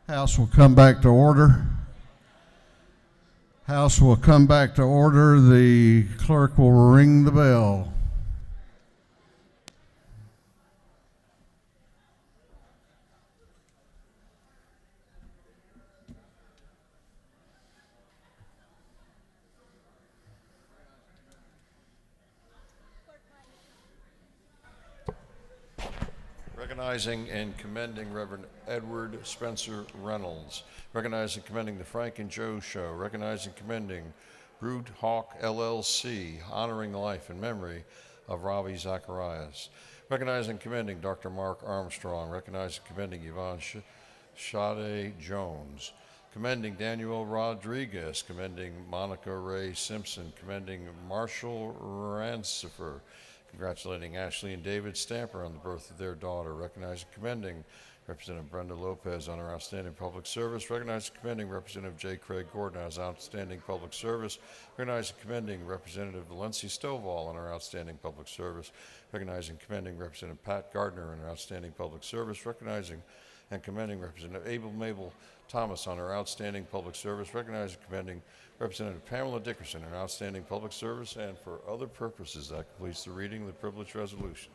House will come back to order. House will come back to order. The clerk will ring the bell. Recognizing and commending Reverend Edward Spencer Reynolds. Recognizing and commending the Frank and Joe Show. Recognizing and commending Brood Hawk LLC, honoring the life and memory of Ravi Zacharias. Recognizing and commending Dr. Mark Armstrong. Recognizing and commending Yvonne Sade Jones. Commending Daniel Rodriguez. Commending Monica Ray Simpson. Commending Marshall Rancifer. Congratulating Ashley and David Stamper on the birth of their daughter. Recognizing and commending Representative Brenda Lopez on her outstanding public service. Recognizing and commending Representative J. Craig Gordon on his outstanding public service. Recognizing and commending Representative Valencia Stovall on her outstanding public service. Recognizing and commending Representative Pat Gardner on her outstanding public service. Recognizing and commending Representative Abel Mabel Thomas on her outstanding public service. Recognizing and commending Representative Pamela Dickerson on outstanding public service, and for other purposes. That completes the reading of the privileged resolutions.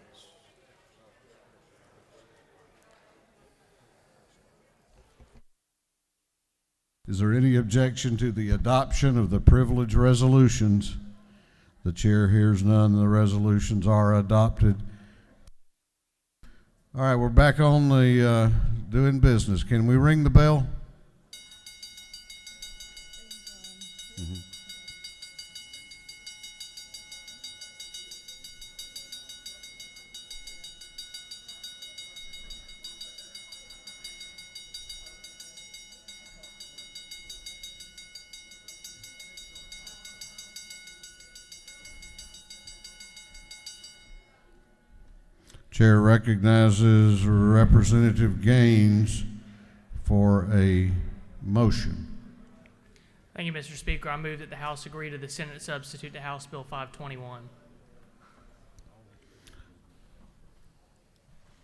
Is there any objection to the adoption of the privilege resolutions? The chair hears none. The resolutions are adopted. All right, we're back on the doing business. Can we ring the bell? Mm-hmm. Chair recognizes Representative Gaines for a motion. Thank you, Mr. Speaker. I move that the House agree to the Senate substitute to House Bill 521.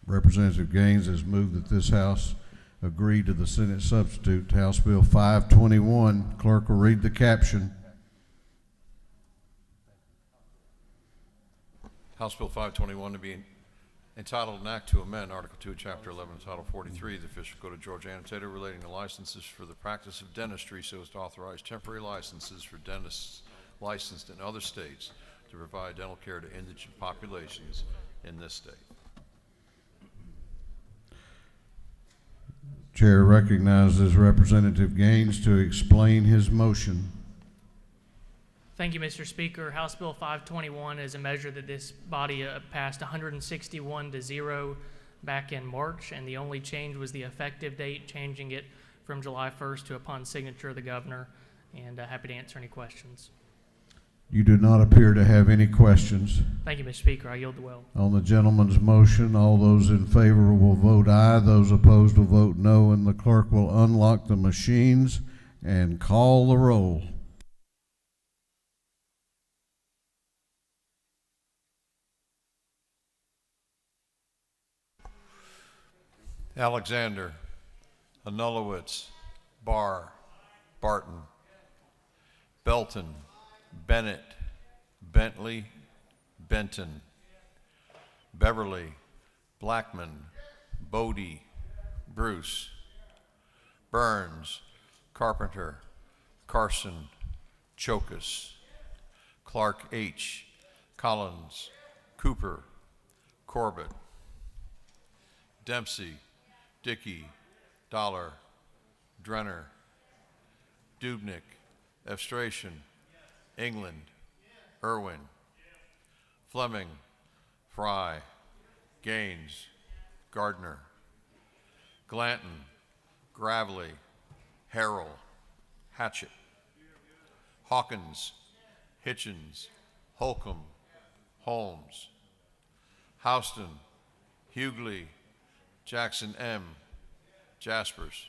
Representative Gaines has moved that this House agree to the Senate substitute to House Bill 521. Clerk will read the caption. House Bill 521 to be entitled an act to amend Article 2, Chapter 11, Title 43 of the Official Code of Georgia Annotated relating to licenses for the practice of dentistry so as to authorize temporary licenses for dentists licensed in other states to provide dental care to indigent populations in this state. Chair recognizes Representative Gaines to explain his motion. Thank you, Mr. Speaker. House Bill 521 is a measure that this body passed 161 to 0 back in March, and the only change was the effective date, changing it from July 1st to upon signature of the governor, and happy to answer any questions. You do not appear to have any questions. Thank you, Mr. Speaker. I yield the will. On the gentleman's motion, all those in favor will vote aye. Those opposed will vote no, and the clerk will unlock the machines and call the roll. Alexander, Anulowitz, Barr, Barton, Belton, Bennett, Bentley, Benton, Beverly, Blackman, Bodie, Bruce, Burns, Carpenter, Carson, Chokus, Clark H., Collins, Cooper, Corbett, Dempsey, Dickey, Dollar, Drenner, Dubnik, Evstration, England, Irwin, Fleming, Fry, Gaines, Gardner, Glanton, Gravely, Harrell, Hatchett, Hawkins, Hitchens, Holcomb, Holmes, Houston, Hughley, Jackson M., Jaspers,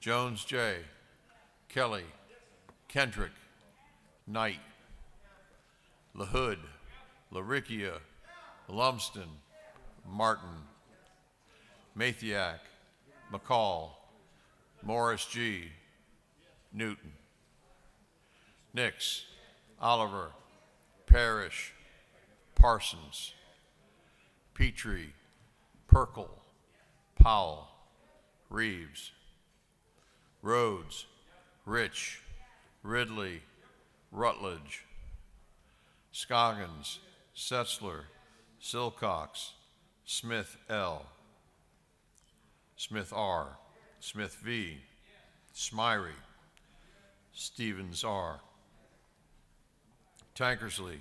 Jones J., Kelly, Kendrick, Knight, LaHood, LaRicchia, Lumsden, Martin, Mathiak, McCall, Morris G. Newton. Nix, Oliver, Parrish, Parsons, Petrie, Perkel, Powell, Reeves, Rhodes, Rich, Ridley, Rutledge, Scoggins, Setzler, Silcox, Smith L., Smith R., Smith V., Smyrie, Stevens R., Tankersley,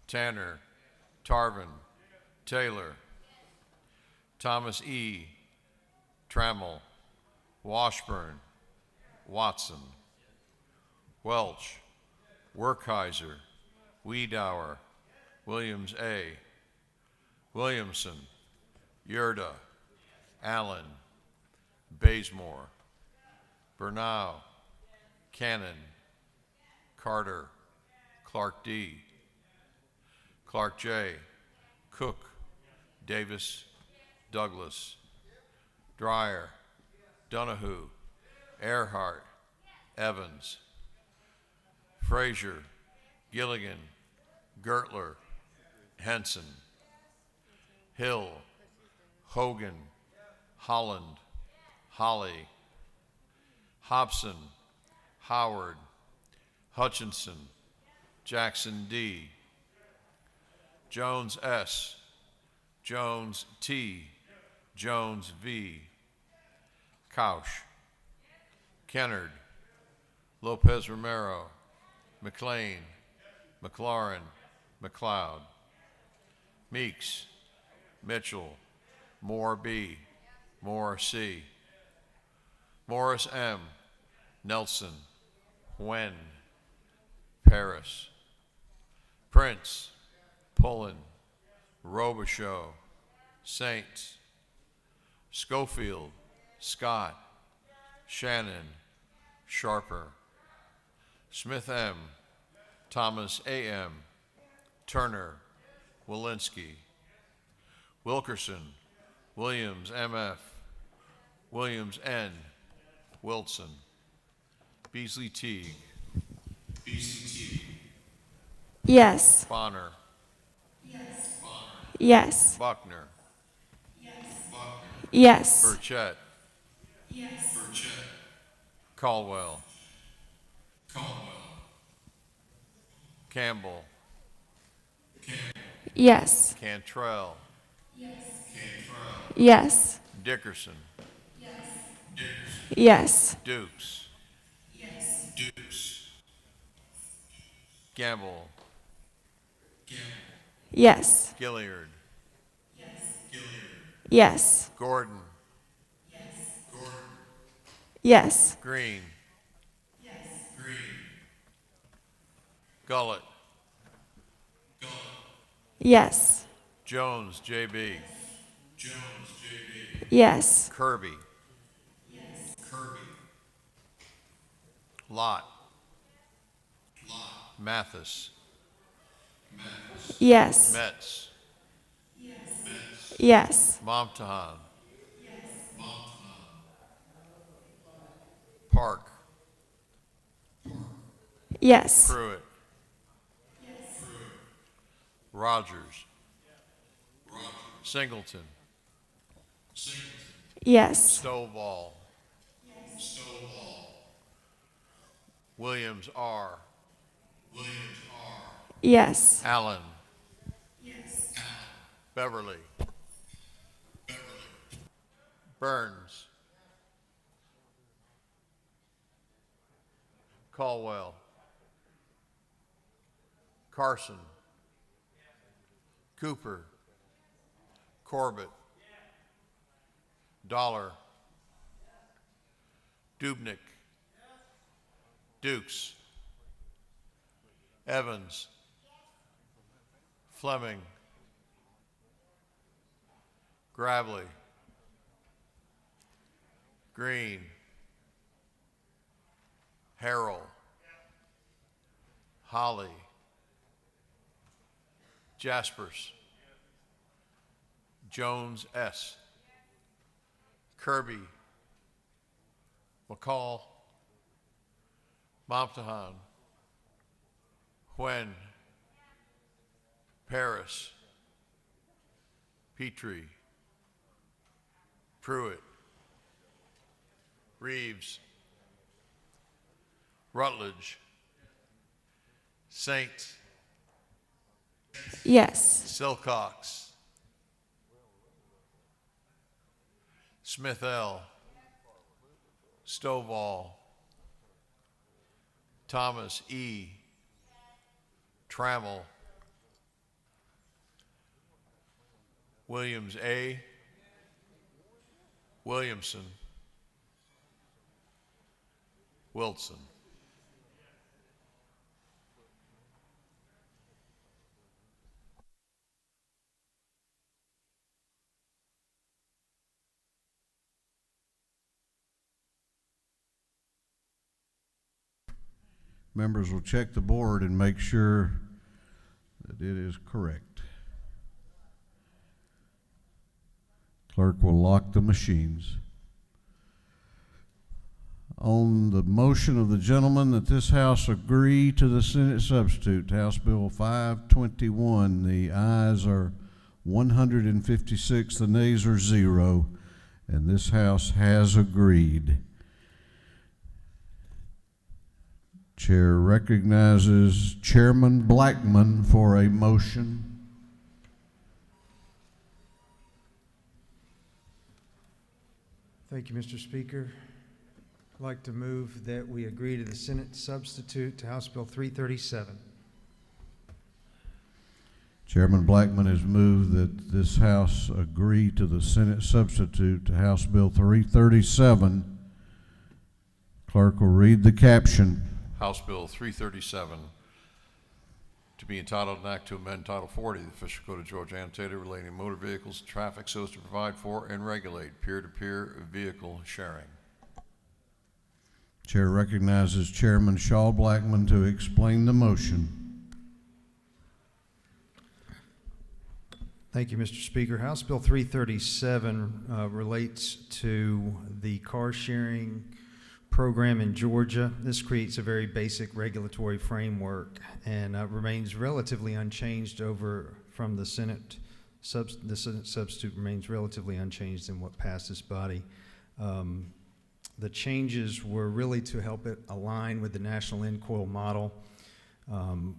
Tanner, Tarvin, Taylor, Thomas E., Trammell, Washburn, Watson, Welch, Werkheiser, Wiedauer, Williams A., Williamson, Yerda, Allen, Bazemore, Bernau, Cannon, Carter, Clark D., Clark J., Cook, Davis, Douglas, Dreyer, Donahue, Earhart, Evans, Frazier, Gilligan, Gertler, Henson, Hill, Hogan, Holland, Holly, Hobson, Howard, Hutchinson, Jackson D., Jones S., Jones T., Jones V., Couch, Kennard, Lopez Romero, McLean, McLaurin, McLeod, Meeks, Mitchell, Moore B., Moore C., Morris M., Nelson, Wen, Paris, Prince, Pullen, Robichaux, Saints, Schofield, Scott, Shannon, Sharper, Smith M., Thomas A.M., Turner, Walensky, Wilkerson, Williams M.F., Williams N., Wilson, Beasley Teague, Yes. Bonner, Yes. Buckner, Yes. Burchett, Caldwell, Campbell, Yes. Cantrell, Yes. Dickerson, Yes. Dukes, Gamble, Yes. Gilliard, Yes. Gordon, Yes. Green, Gullett, Yes. Jones J.B., Yes. Kirby, Lott, Mathis, Yes. Metz, Yes. Momtahan, Park, Yes. Pruitt, Rogers, Singleton, Yes. Stovall, Williams R., Yes. Allen, Beverly, Burns, Caldwell, Carson, Cooper, Corbett, Dollar, Dubnik, Dukes, Evans, Fleming, Gravely, Green, Harrell, Holly, Jaspers, Jones S., Kirby, McCall, Momtahan, Huen, Paris, Petrie, Pruitt, Reeves, Rutledge, Saints, Yes. Silcox, Smith L., Stovall, Thomas E., Trammell, Williams A., Williamson, Wilson. Members will check the board and make sure that it is correct. Clerk will lock the machines. On the motion of the gentleman that this House agree to the Senate substitute to House Bill 521, the ayes are 156, the nays are 0, and this House has agreed. Chair recognizes Chairman Blackman for a motion. Thank you, Mr. Speaker. I'd like to move that we agree to the Senate substitute to House Bill 337. Chairman Blackman has moved that this House agree to the Senate substitute to House Bill 337. Clerk will read the caption. House Bill 337, to be entitled an act to amend Title 40 of the Official Code of Georgia annotated relating to motor vehicles and traffic so as to provide for and regulate peer-to-peer vehicle sharing. Chair recognizes Chairman Shaw Blackman to explain the motion. Thank you, Mr. Speaker. House Bill 337 relates to the car sharing program in Georgia. This creates a very basic regulatory framework and remains relatively unchanged over from the Senate. The Senate substitute remains relatively unchanged in what passed this body. The changes were really to help it align with the national in-coil model.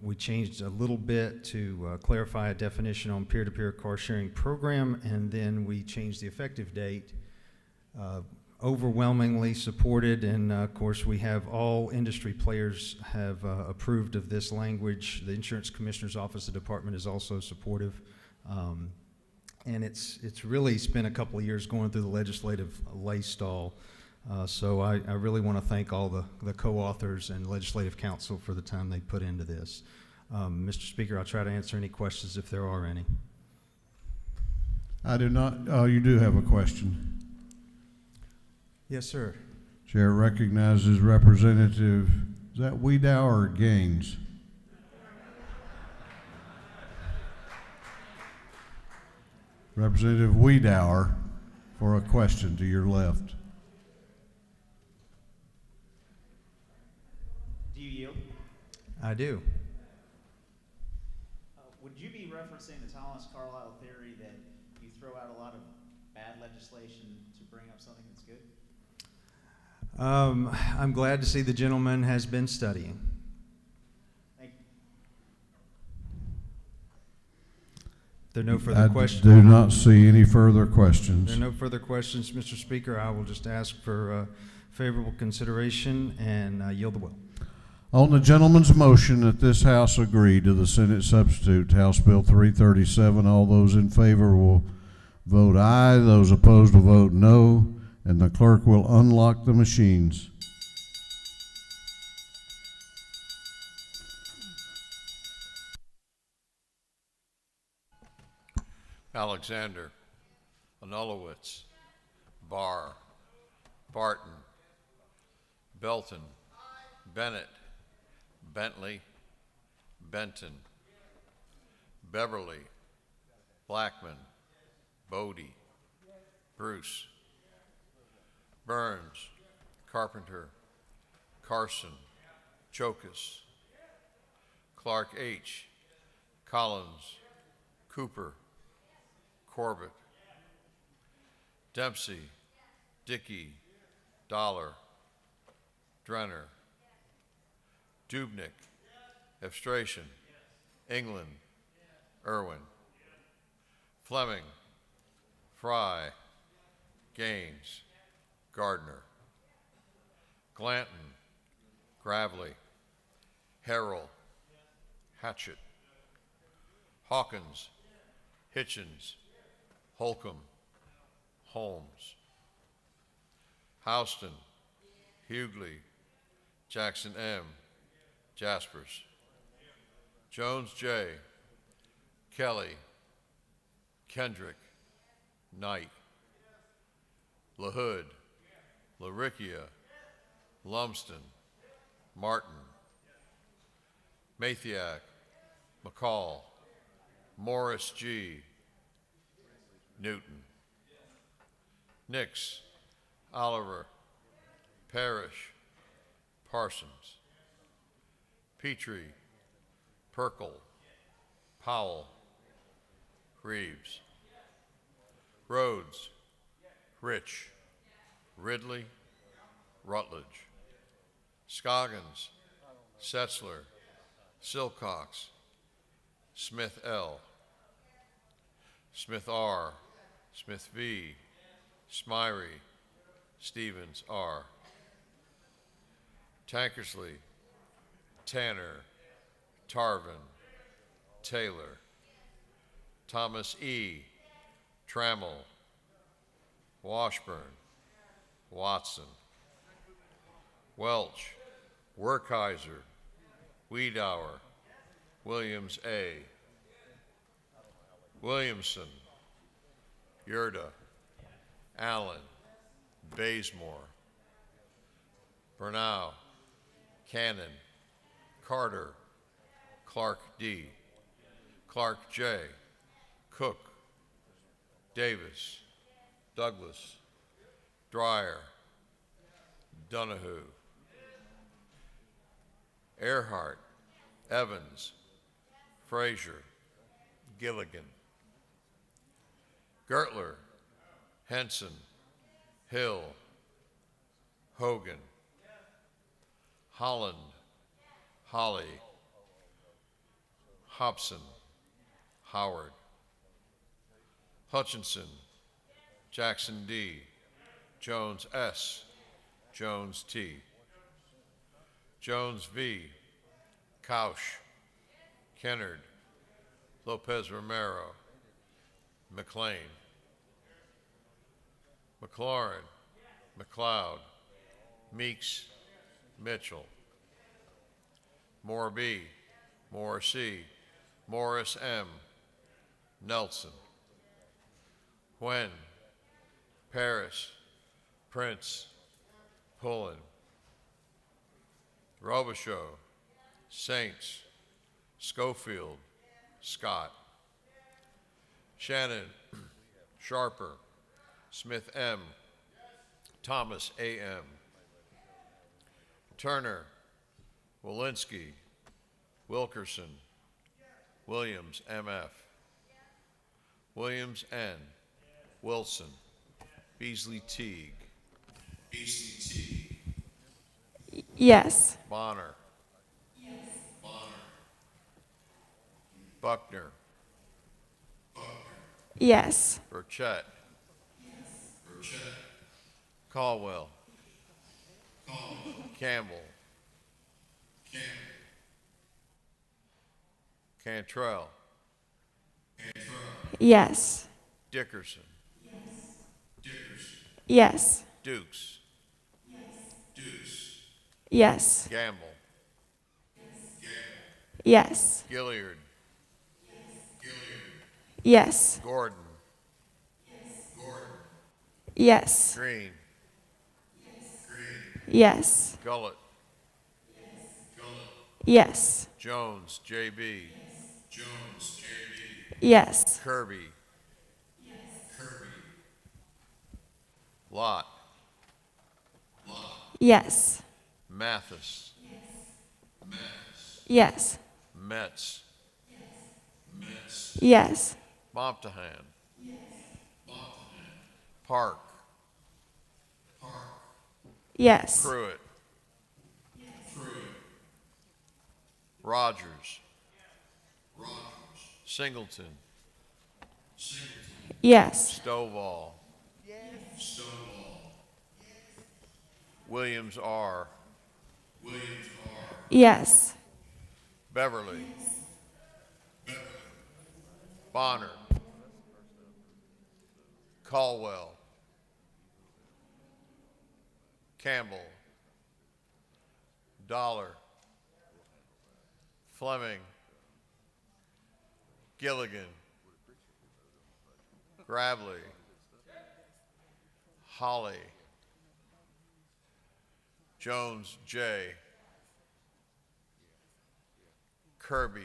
We changed a little bit to clarify a definition on peer-to-peer car sharing program, and then we changed the effective date. Overwhelmingly supported, and of course we have all industry players have approved of this language. The Insurance Commissioner's Office, the department, is also supportive. And it's really spent a couple of years going through the legislative lay stall. So I really want to thank all the co-authors and legislative counsel for the time they put into this. Mr. Speaker, I'll try to answer any questions if there are any. I do not, oh, you do have a question. Yes, sir. Chair recognizes Representative, is that Wiedau or Gaines? Representative Wiedauer for a question to your left. Do you yield? I do. Would you be referencing the Thomas Carlyle theory that you throw out a lot of bad legislation to bring up something that's good? I'm glad to see the gentleman has been studying. Thank you. There are no further questions. Do not see any further questions. There are no further questions, Mr. Speaker. I will just ask for favorable consideration and yield the will. On the gentleman's motion that this House agree to the Senate substitute to House Bill 337, all those in favor will vote aye. Those opposed will vote no. And the clerk will unlock the machines. Alexander, Anulowicz, Barr, Barton, Belton, Bennett, Bentley, Benton, Beverly, Blackman, Bodie, Bruce, Burns, Carpenter, Carson, Chokus, Clark H., Collins, Cooper, Corbett, Dempsey, Dickey, Dollar, Drenner, Dubnik, Evstration, England, Irwin, Fleming, Fry, Gaines, Gardner, Glanton, Gravely, Harrell, Hatchett, Hawkins, Hitchens, Holcomb, Holmes, Houston, Hughley, Jackson M., Jaspers, Jones J., Kelly, Kendrick, Knight, LaHood, LaRicchia, Lumsden, Martin, Mathiak, McCall, Morris G., Newton, Nix, Oliver, Parrish, Parsons, Petrie, Perkel, Powell, Reeves, Rhodes, Rich, Ridley, Rutledge, Scoggins, Setzler, Silcox, Smith L., Smith R., Smith V., Smyrie, Stevens R., Tankersley, Tanner, Tarvin, Taylor, Thomas E., Trammell, Washburn, Watson, Welch, Werkheiser, Wiedauer, Williams A., Williamson, Yerda, Allen, Bazemore, Bernau, Cannon, Carter, Clark D., Clark J., Cook, Davis, Douglas, Dreyer, Donahue, Earhart, Evans, Frazier, Gilligan, Gertler, Henson, Hill, Hogan, Holland, Holly, Hobson, Howard, Hutchinson, Jackson D., Jones S., Jones T., Jones V., Couch, Kennard, Lopez Romero, McLean, McLaurin, McLeod, Meeks, Mitchell, Moore B., Moore C., Morris M., Nelson, Wen, Paris, Prince, Pullen, Robichaud, Saints, Schofield, Scott, Shannon, Sharper, Smith M., Thomas A.M., Turner, Walensky, Wilkerson, Williams M.F., Williams N., Wilson, Beasley Teague, Yes. Bonner, Buckner, Yes. Burchett, Caldwell, Campbell, Cantrell, Yes. Dickerson, Yes. Dukes, Yes. Gamble, Yes. Gilliard, Yes. Gordon, Yes. Green, Yes. Gullett, Yes. Jones, J.B., Yes. Kirby, Yes. Mathis, Yes. Metz, Yes. Montahan, Park, Yes. Pruitt, Rogers, Singleton, Yes. Stovall, Williams R., Yes. Beverly, Bonner, Caldwell, Campbell, Dollar, Fleming, Gilligan, Gravely, Holly, Jones J., Kirby,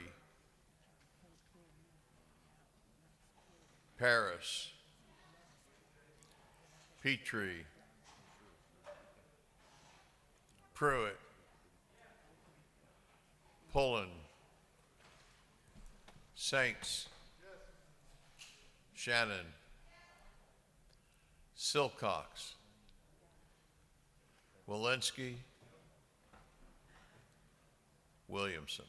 Paris, Petrie, Pruitt, Pullen, Saints, Shannon, Silcox, Walensky, Williamson.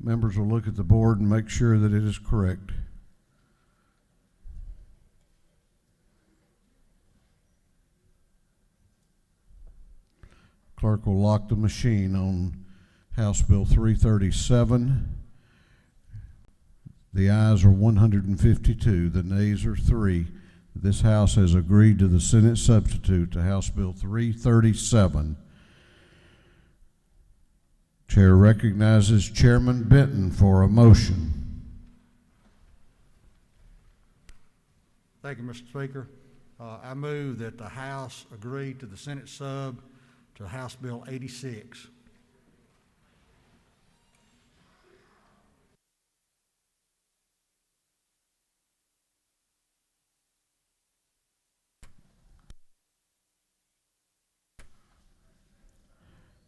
Members will look at the board and make sure that it is correct. Clerk will lock the machine on House Bill 337. The ayes are 152, the nays are 3. This House has agreed to the Senate substitute to House Bill 337. Chair recognizes Chairman Benton for a motion. Thank you, Mr. Speaker. I move that the House agree to the Senate sub to House Bill 86.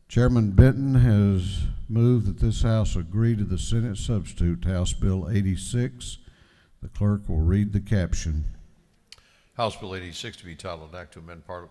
Chairman Benton has moved that this House agree to the Senate substitute to House Bill 86. The clerk will read the caption. House Bill 86 to be titled, an act to amend Part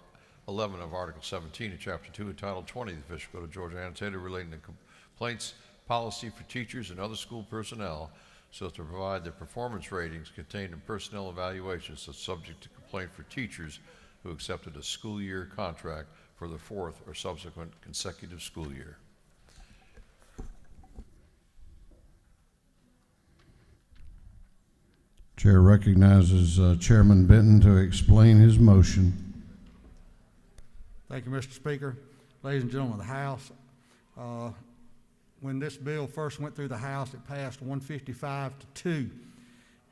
11 of Article 17 of Chapter 2 entitled 20 of the Official Code of Georgia annotated relating to complaints policy for teachers and other school personnel so as to provide that performance ratings contained in personnel evaluations are subject to complaint for teachers who accepted a school year contract for the fourth or subsequent consecutive school year. Chair recognizes Chairman Benton to explain his motion. Thank you, Mr. Speaker. Ladies and gentlemen of the House, when this bill first went through the House, it passed 155 to 2.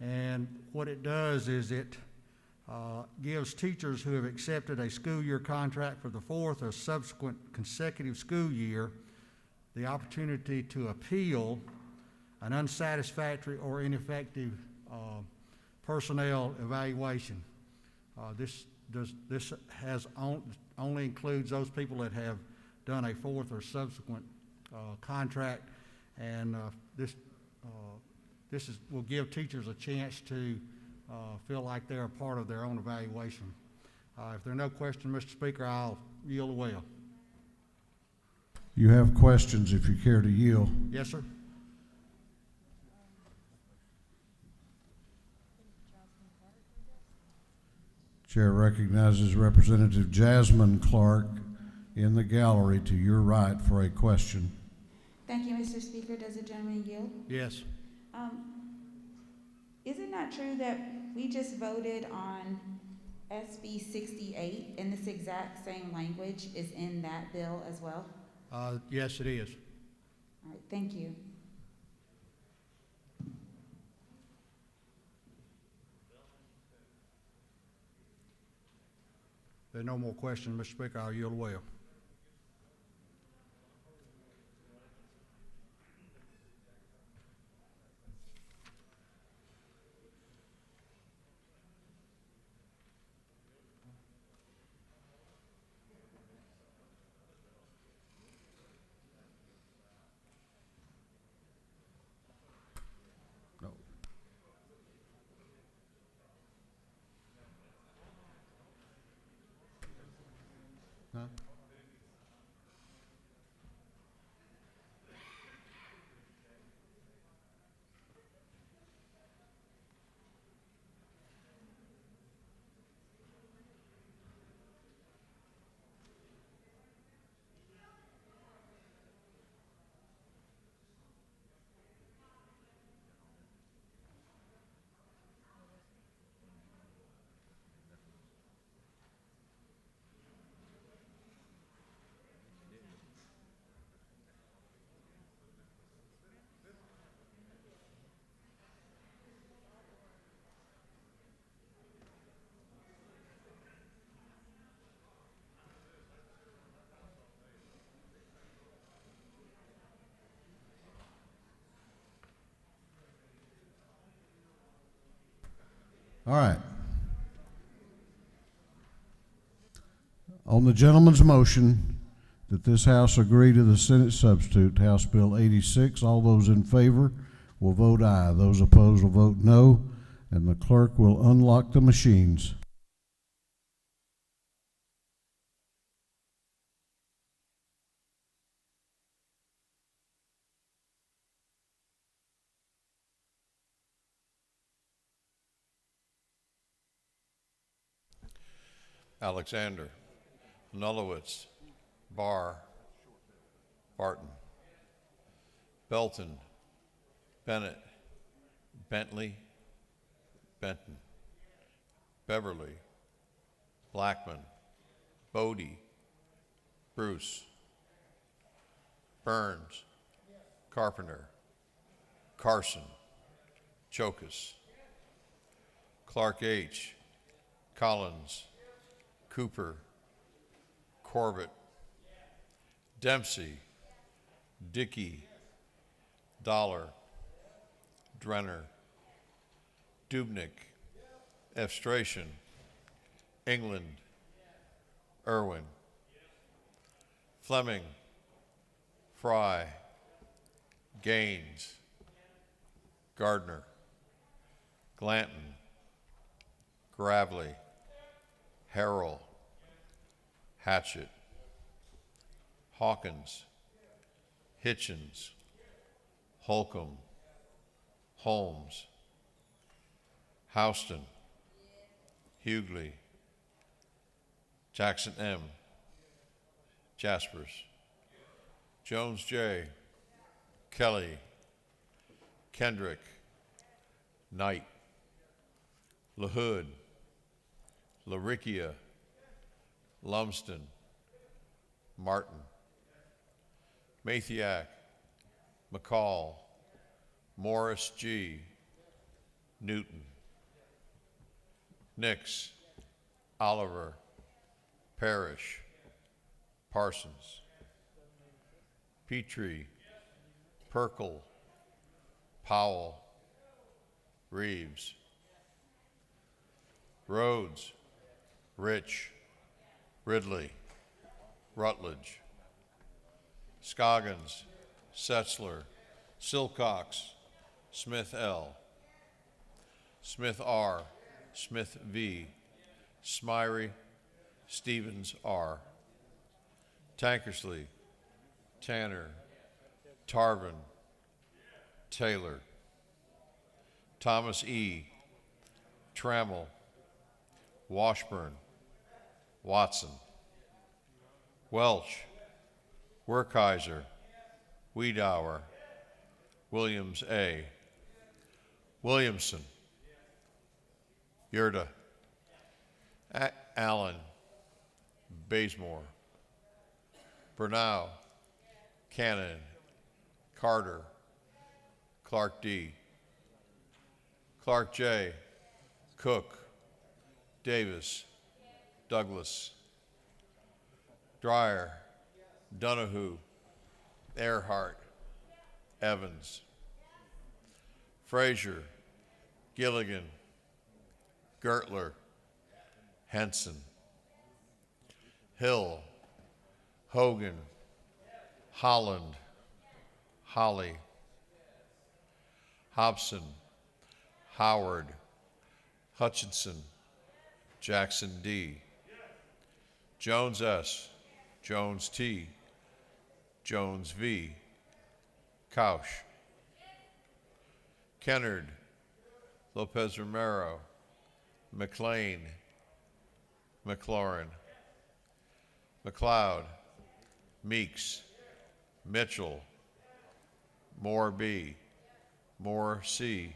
And what it does is it gives teachers who have accepted a school year contract for the fourth or subsequent consecutive school year the opportunity to appeal an unsatisfactory or ineffective personnel evaluation. This only includes those people that have done a fourth or subsequent contract, and this will give teachers a chance to feel like they're a part of their own evaluation. If there are no questions, Mr. Speaker, I'll yield the well. You have questions if you care to yield. Yes, sir. Chair recognizes Representative Jasmine Clark in the gallery to your right for a question. Thank you, Mr. Speaker. Does the gentleman yield? Yes. Is it not true that we just voted on SB 68 and this exact same language is in that bill as well? Yes, it is. All right, thank you. There are no more questions, Mr. Speaker. I'll yield the well. No. Huh? All right. On the gentleman's motion that this House agree to the Senate substitute, House Bill 86, all those in favor will vote aye. Those opposed will vote no, and the clerk will unlock the machines. Alexander, Nulowitz, Barr, Barton, Belton, Bennett, Bentley, Benton, Beverly, Blackman, Bodie, Bruce, Burns, Carpenter, Carson, Chokus, Clark H., Collins, Cooper, Corbett, Dempsey, Dickey, Dollar, Drenner, Dubnik, Efstration, England, Irwin, Fleming, Fry, Gaines, Gardner, Glanton, Gravely, Harrell, Hatchett, Hawkins, Hitchens, Holcomb, Holmes, Houston, Hughley, Jackson M., Jaspers, Jones J., Kelly, Kendrick, Knight, LaHood, LaRicchia, Lumsden, Martin, Mathiak, McCall, Morris G., Newton, Nix, Oliver, Parrish, Parsons, Petrie, Perkel, Powell, Reeves, Rhodes, Rich, Ridley, Rutledge, Scoggins, Setzler, Silcox, Smith L., Smith R., Smith V., Smyrie, Stevens R. Tankersley, Tanner, Tarvin, Taylor, Thomas E. Trammell, Washburn, Watson, Welch, Werkheiser, Wiedauer, Williams A. Williamson, Yurda, Allen, Bazemore, Bernau, Cannon, Carter, Clark D. Clark J. Cook, Davis, Douglas, Dreyer, Donahue, Earhart, Evans, Frazier, Gilligan, Gertler, Henson, Hill, Hogan, Holland, Holly, Hobson, Howard, Hutchinson, Jackson D. Jones S., Jones T., Jones V., Couch, Kennard, Lopez Romero, McLean, McLaurin, McLeod, Meeks, Mitchell, Moore B., Moore C.,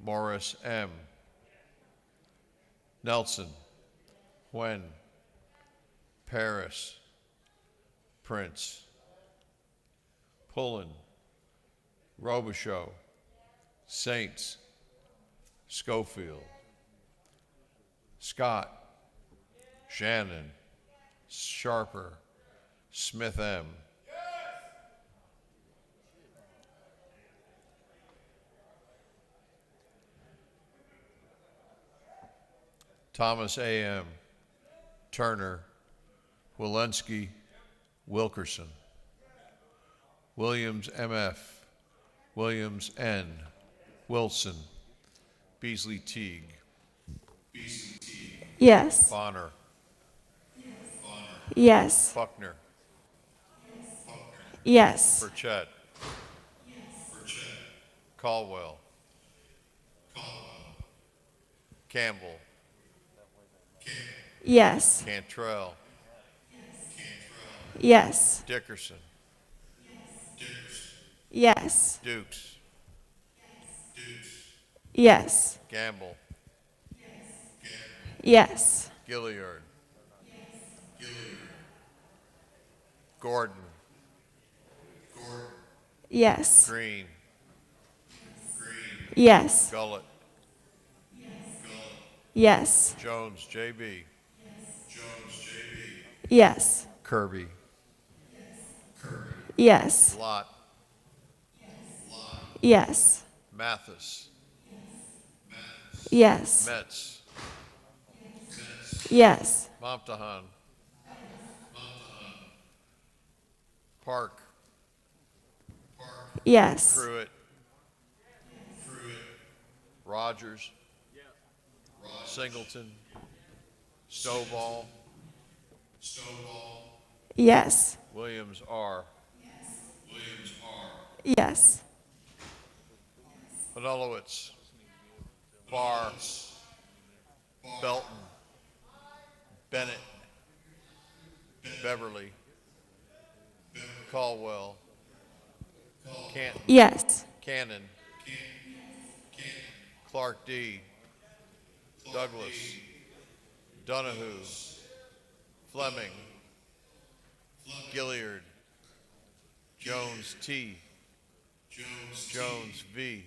Morris M., Nelson, Huen, Paris, Prince, Pullen, Robichaux, Saints, Schofield, Scott, Shannon, Sharper, Smith M., Thomas A.M., Turner, Walensky, Wilkerson, Williams M.F., Williams N., Wilson, Beasley Teague, Yes. Bonner, Yes. Buckner, Yes. Burchett, Caldwell, Campbell, Yes. Cantrell, Yes. Dickerson, Yes. Dukes, Yes. Gamble, Yes. Gilliard, Gordon, Yes. Green, Yes. Gullett, Yes. Jones J.B., Yes. Kirby, Yes. Lott, Yes. Mathis, Yes. Metz, Yes. Momtahan, Park, Yes. Pruitt, Rogers, Singleton, Stovall, Yes. Williams R., Yes. Honolowitz, Barr, Belton, Bennett, Beverly, Caldwell, Canton, Yes. Cannon, Clark D., Douglas, Donahue, Fleming, Gilliard, Jones T., Jones V.,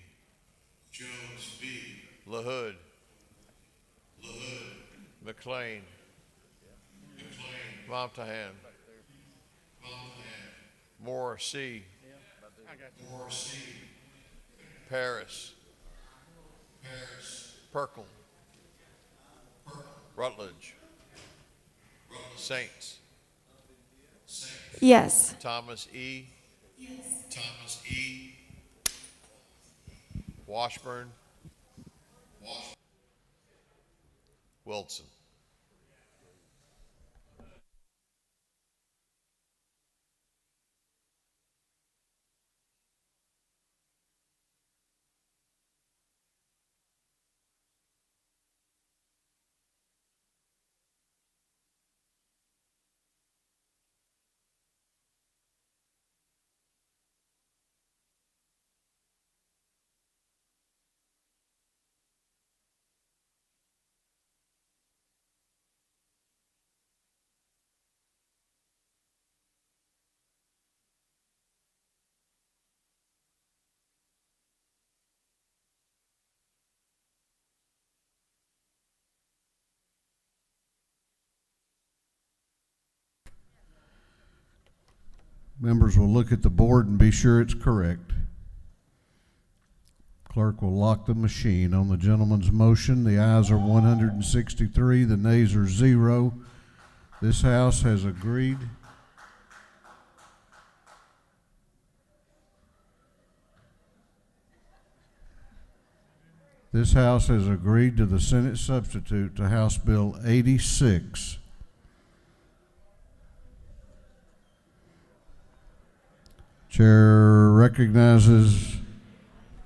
LaHood, McLean, Momtahan, Moore C., Paris, Perkle, Rutledge, Saints, Yes. Thomas E., Washburn, Wilson. Members will look at the board and be sure it's correct. Clerk will lock the machine. On the gentleman's motion, the ayes are 163, the nays are 0. This House has agreed. This House has agreed to the Senate substitute to House Bill 86. Chair recognizes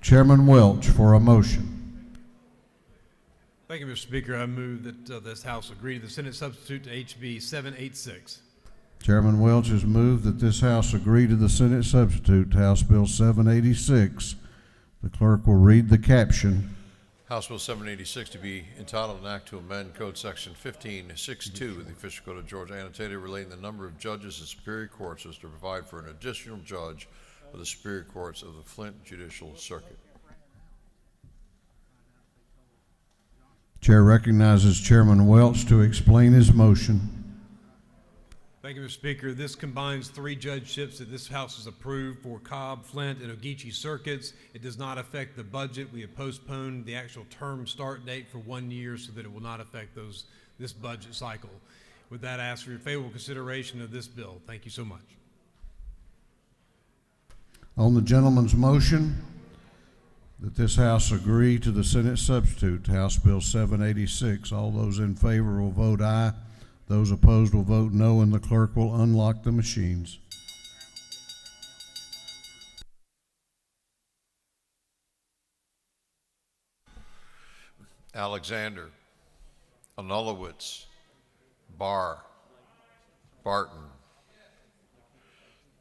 Chairman Welch for a motion. Thank you, Mr. Speaker. I move that this House agree to the Senate substitute to HB 786. Chairman Welch has moved that this House agree to the Senate substitute to House Bill 786. The clerk will read the caption. House Bill 786 to be entitled an act to amend Code Section 1562 of the Official Code of Georgia, annotated relating the number of judges in superior courts as to provide for an additional judge of the superior courts of the Flint Judicial Circuit. Chair recognizes Chairman Welch to explain his motion. Thank you, Mr. Speaker. This combines 3 judgeships that this House has approved for Cobb, Flint, and Ogeechee circuits. It does not affect the budget. We have postponed the actual term start date for 1 year so that it will not affect this budget cycle. With that, I ask for your favorable consideration of this bill. Thank you so much. On the gentleman's motion that this House agree to the Senate substitute to House Bill 786, all those in favor will vote aye. Those opposed will vote no, and the clerk will unlock the machines. Alexander, Anulowitz, Barr, Barton,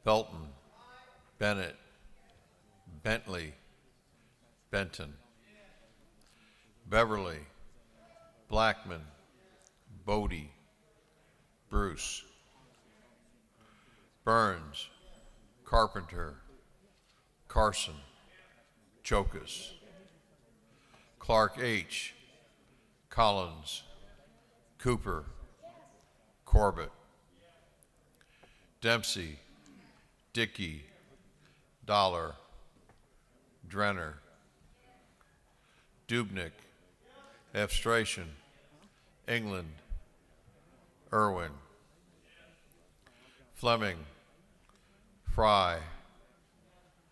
Belton, Bennett, Bentley, Benton, Beverly, Blackman, Bodie, Bruce, Burns, Carpenter, Carson, Chokas, Clark H., Collins, Cooper, Corbett, Dempsey, Dickey, Dollar, Drenner, Dubnik, Efstration, England, Irwin, Fleming, Fry,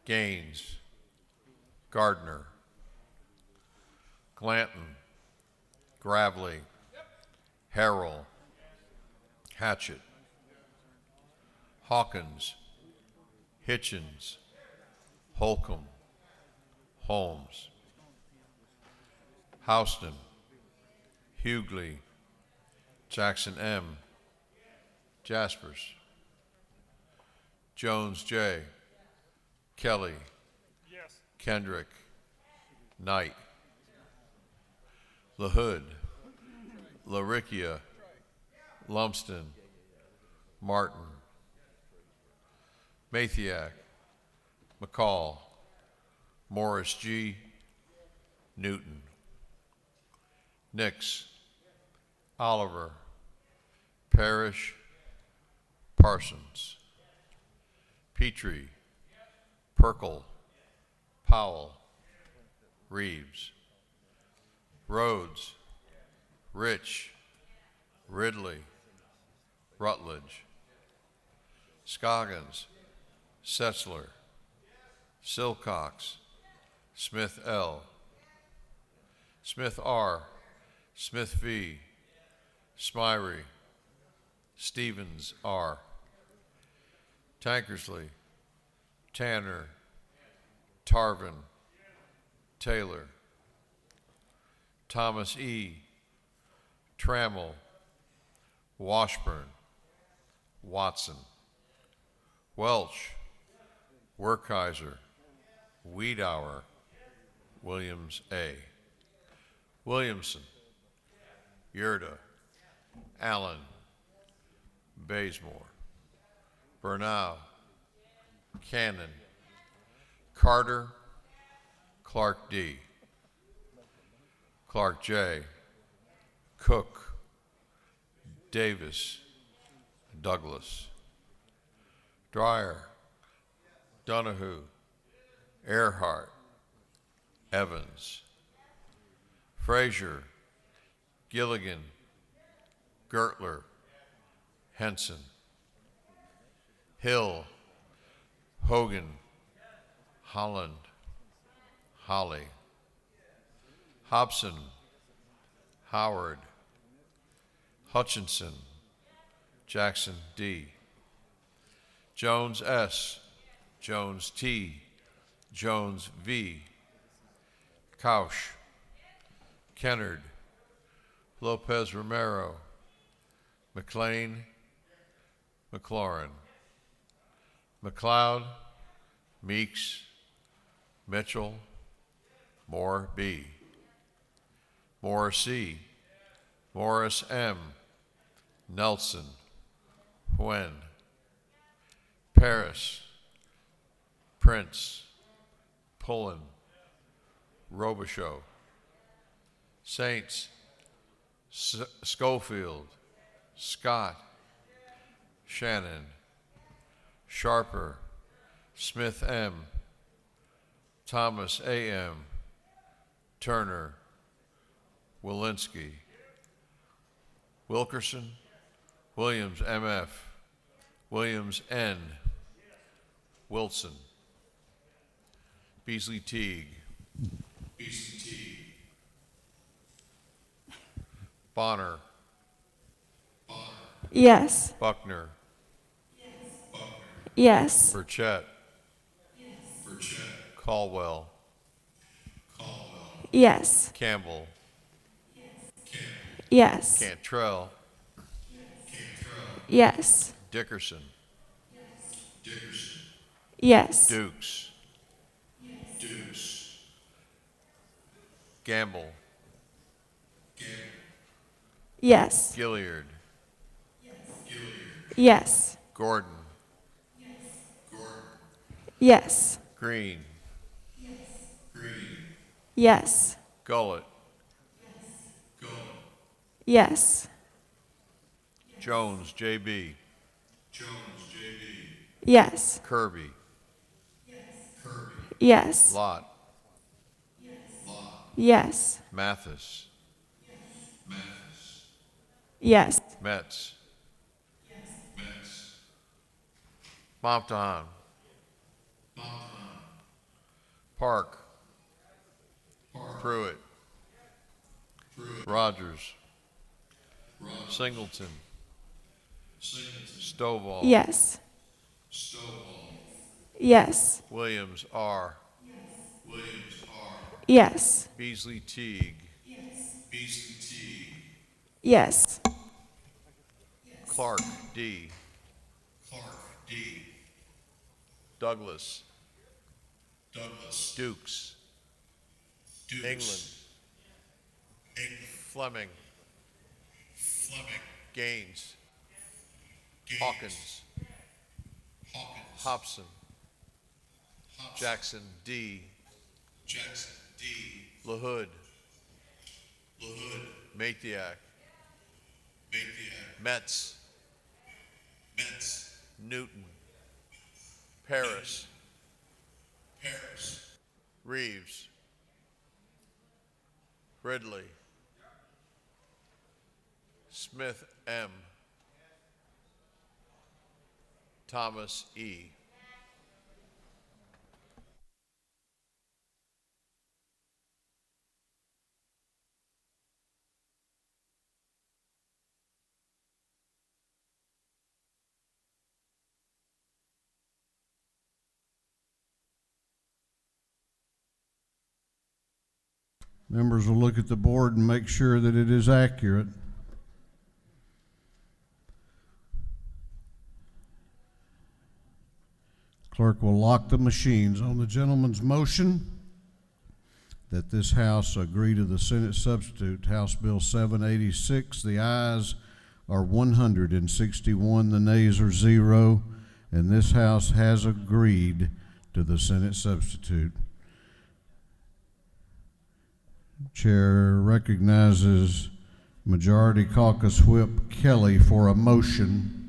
Gaines, Gardner, Glanton, Gravely, Harrell, Hatchett, Hawkins, Hitchens, Holcomb, Holmes, Houston, Hughley, Jackson M., Jaspers, Jones J., Kelly, Kendrick, Knight, LaHood, LaRicchia, Lumsden, Martin, Mathiak, McCall, Morris G., Newton, Nix, Oliver, Parrish, Parsons, Petrie, Perkle, Powell, Reeves, Rhodes, Rich, Ridley, Rutledge, Scoggins, Setzler, Silcox, Smith L., Smith R., Smith V., Smyrie, Stevens R., Tankersley, Tanner, Tarvin, Taylor, Thomas E., Trammell, Washburn, Watson, Welch, Werkheiser, Wiedauer, Williams A., Williamson, Yerda, Allen, Bazemore, Bernal, Cannon, Carter, Clark D., Clark J., Cook, Davis, Douglas, Dreyer, Donahue, Earhart, Evans, Frazier, Gilligan, Gertler, Henson, Hill, Hogan, Holland, Holly, Hobson, Howard, Hutchinson, Jackson D, Jones S, Jones T, Jones V, Couch, Kennard, Lopez Romero, McLean, McLaurin, McLeod, Meeks, Mitchell, Moore B, Morris C, Morris M, Nelson, Huen, Paris, Prince, Pullen, Robichaux, Saints, Schofield, Scott, Shannon, Sharper, Smith M, Thomas A.M., Turner, Walensky, Wilkerson, Williams M.F., Williams N., Wilson, Beasley Teague, Bonner, Yes. Buckner, Yes. Burchett, Caldwell, Yes. Campbell, Yes. Cantrell, Yes. Dickerson, Yes. Dukes, Gamble, Yes. Gilliard, Yes. Gordon, Yes. Green, Yes. Gullett, Yes. Jones J.B., Yes. Kirby, Yes. Lott, Yes. Mathis, Yes. Metz, Montahan, Park, Pruitt, Rogers, Singleton, Stovall, Yes. Yes. Williams R, Yes. Beasley Teague, Yes. Clark D, Douglas, Dukes, England, Fleming, Gaines, Hawkins, Hobson, Jackson D, LaHood, Mathiak, Metz, Newton, Paris, Reeves, Ridley, Smith M, Thomas E. Members will look at the board and make sure that it is accurate. Clerk will lock the machines. On the gentleman's motion that this House agree to the Senate substitute, House Bill 786, the ayes are 161, the nays are 0, and this House has agreed to the Senate substitute. Chair recognizes Majority Caucus Whip Kelly for a motion.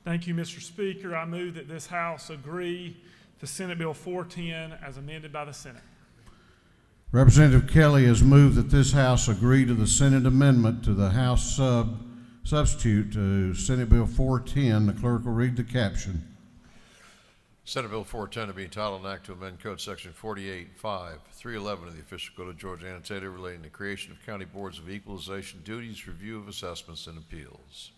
Thank you, Mr. Speaker. I move that this House agree to Senate Bill 410 as amended by the Senate. Representative Kelly has moved that this House agree to the Senate amendment to the House substitute to Senate Bill 410. The clerk will read the caption. Senate Bill 410 to be entitled an act to amend Code Section 48.5.311 of the official code of Georgia annotated relating to creation of county boards of equalization, duties, review of assessments, and appeals.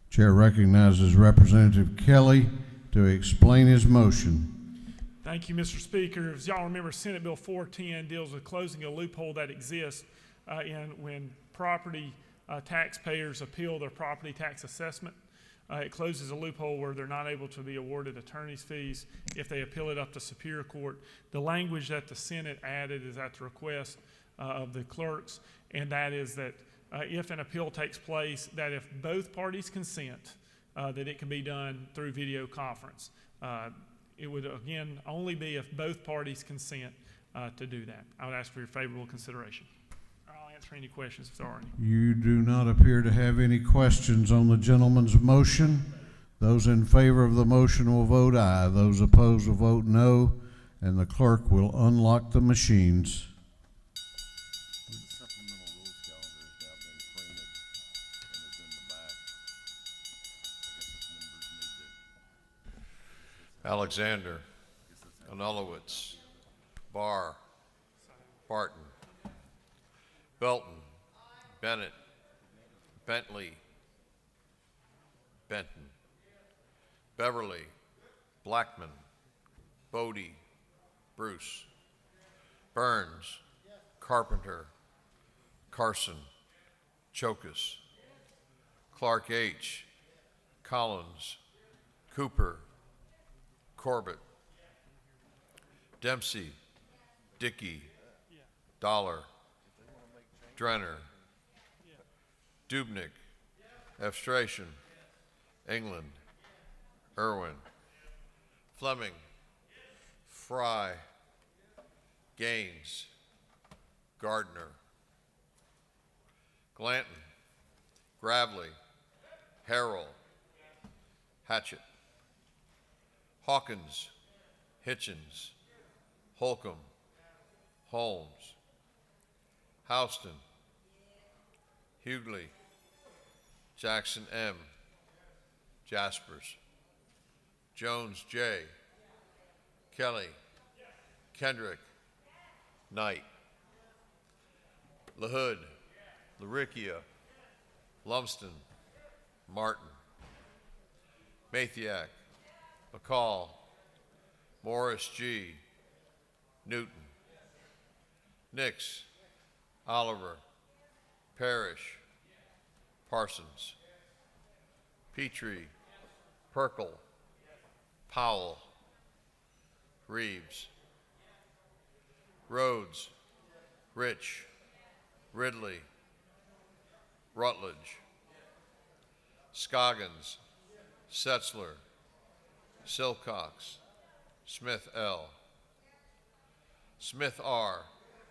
Chair recognizes Representative Kelly to explain his motion. Thank you, Mr. Speaker. As y'all remember, Senate Bill 410 deals with closing a loophole that exists when property taxpayers appeal their property tax assessment. It closes a loophole where they're not able to be awarded attorney's fees if they appeal it up to Superior Court. The language that the Senate added is at the request of the clerks, and that is that if an appeal takes place, that if both parties consent, that it can be done through video conference. It would, again, only be if both parties consent to do that. I would ask for your favorable consideration. I'll answer any questions if there are any. You do not appear to have any questions on the gentleman's motion. Those in favor of the motion will vote aye. Those opposed will vote no, and the clerk will unlock the machines. Alexander, Anulowitz, Barr, Barton, Belton, Bennett, Bentley, Benton, Beverly, Blackman, Bodie, Bruce, Burns, Carpenter, Carson, Chokus, Clark H., Collins, Cooper, Corbett, Dempsey, Dickey, Dollar, Drenner, Dubnik, Efstration, England, Irwin, Fleming, Fry, Gaines, Gardner, Glanton, Gravely, Harrell, Hatchett, Hawkins, Hitchens, Holcomb, Holmes, Houston, Hughley, Jackson M., Jaspers, Jones J., Kelly, Kendrick, Knight, LaHood, Laricchia, Lumsden, Martin, Mathiak, McCall, Morris G., Newton, Nix, Oliver, Parrish, Parsons, Petrie, Perkle, Powell, Reeves, Rhodes, Rich, Ridley, Rutledge, Scoggins, Setzler, Silcox, Smith L., Smith R.,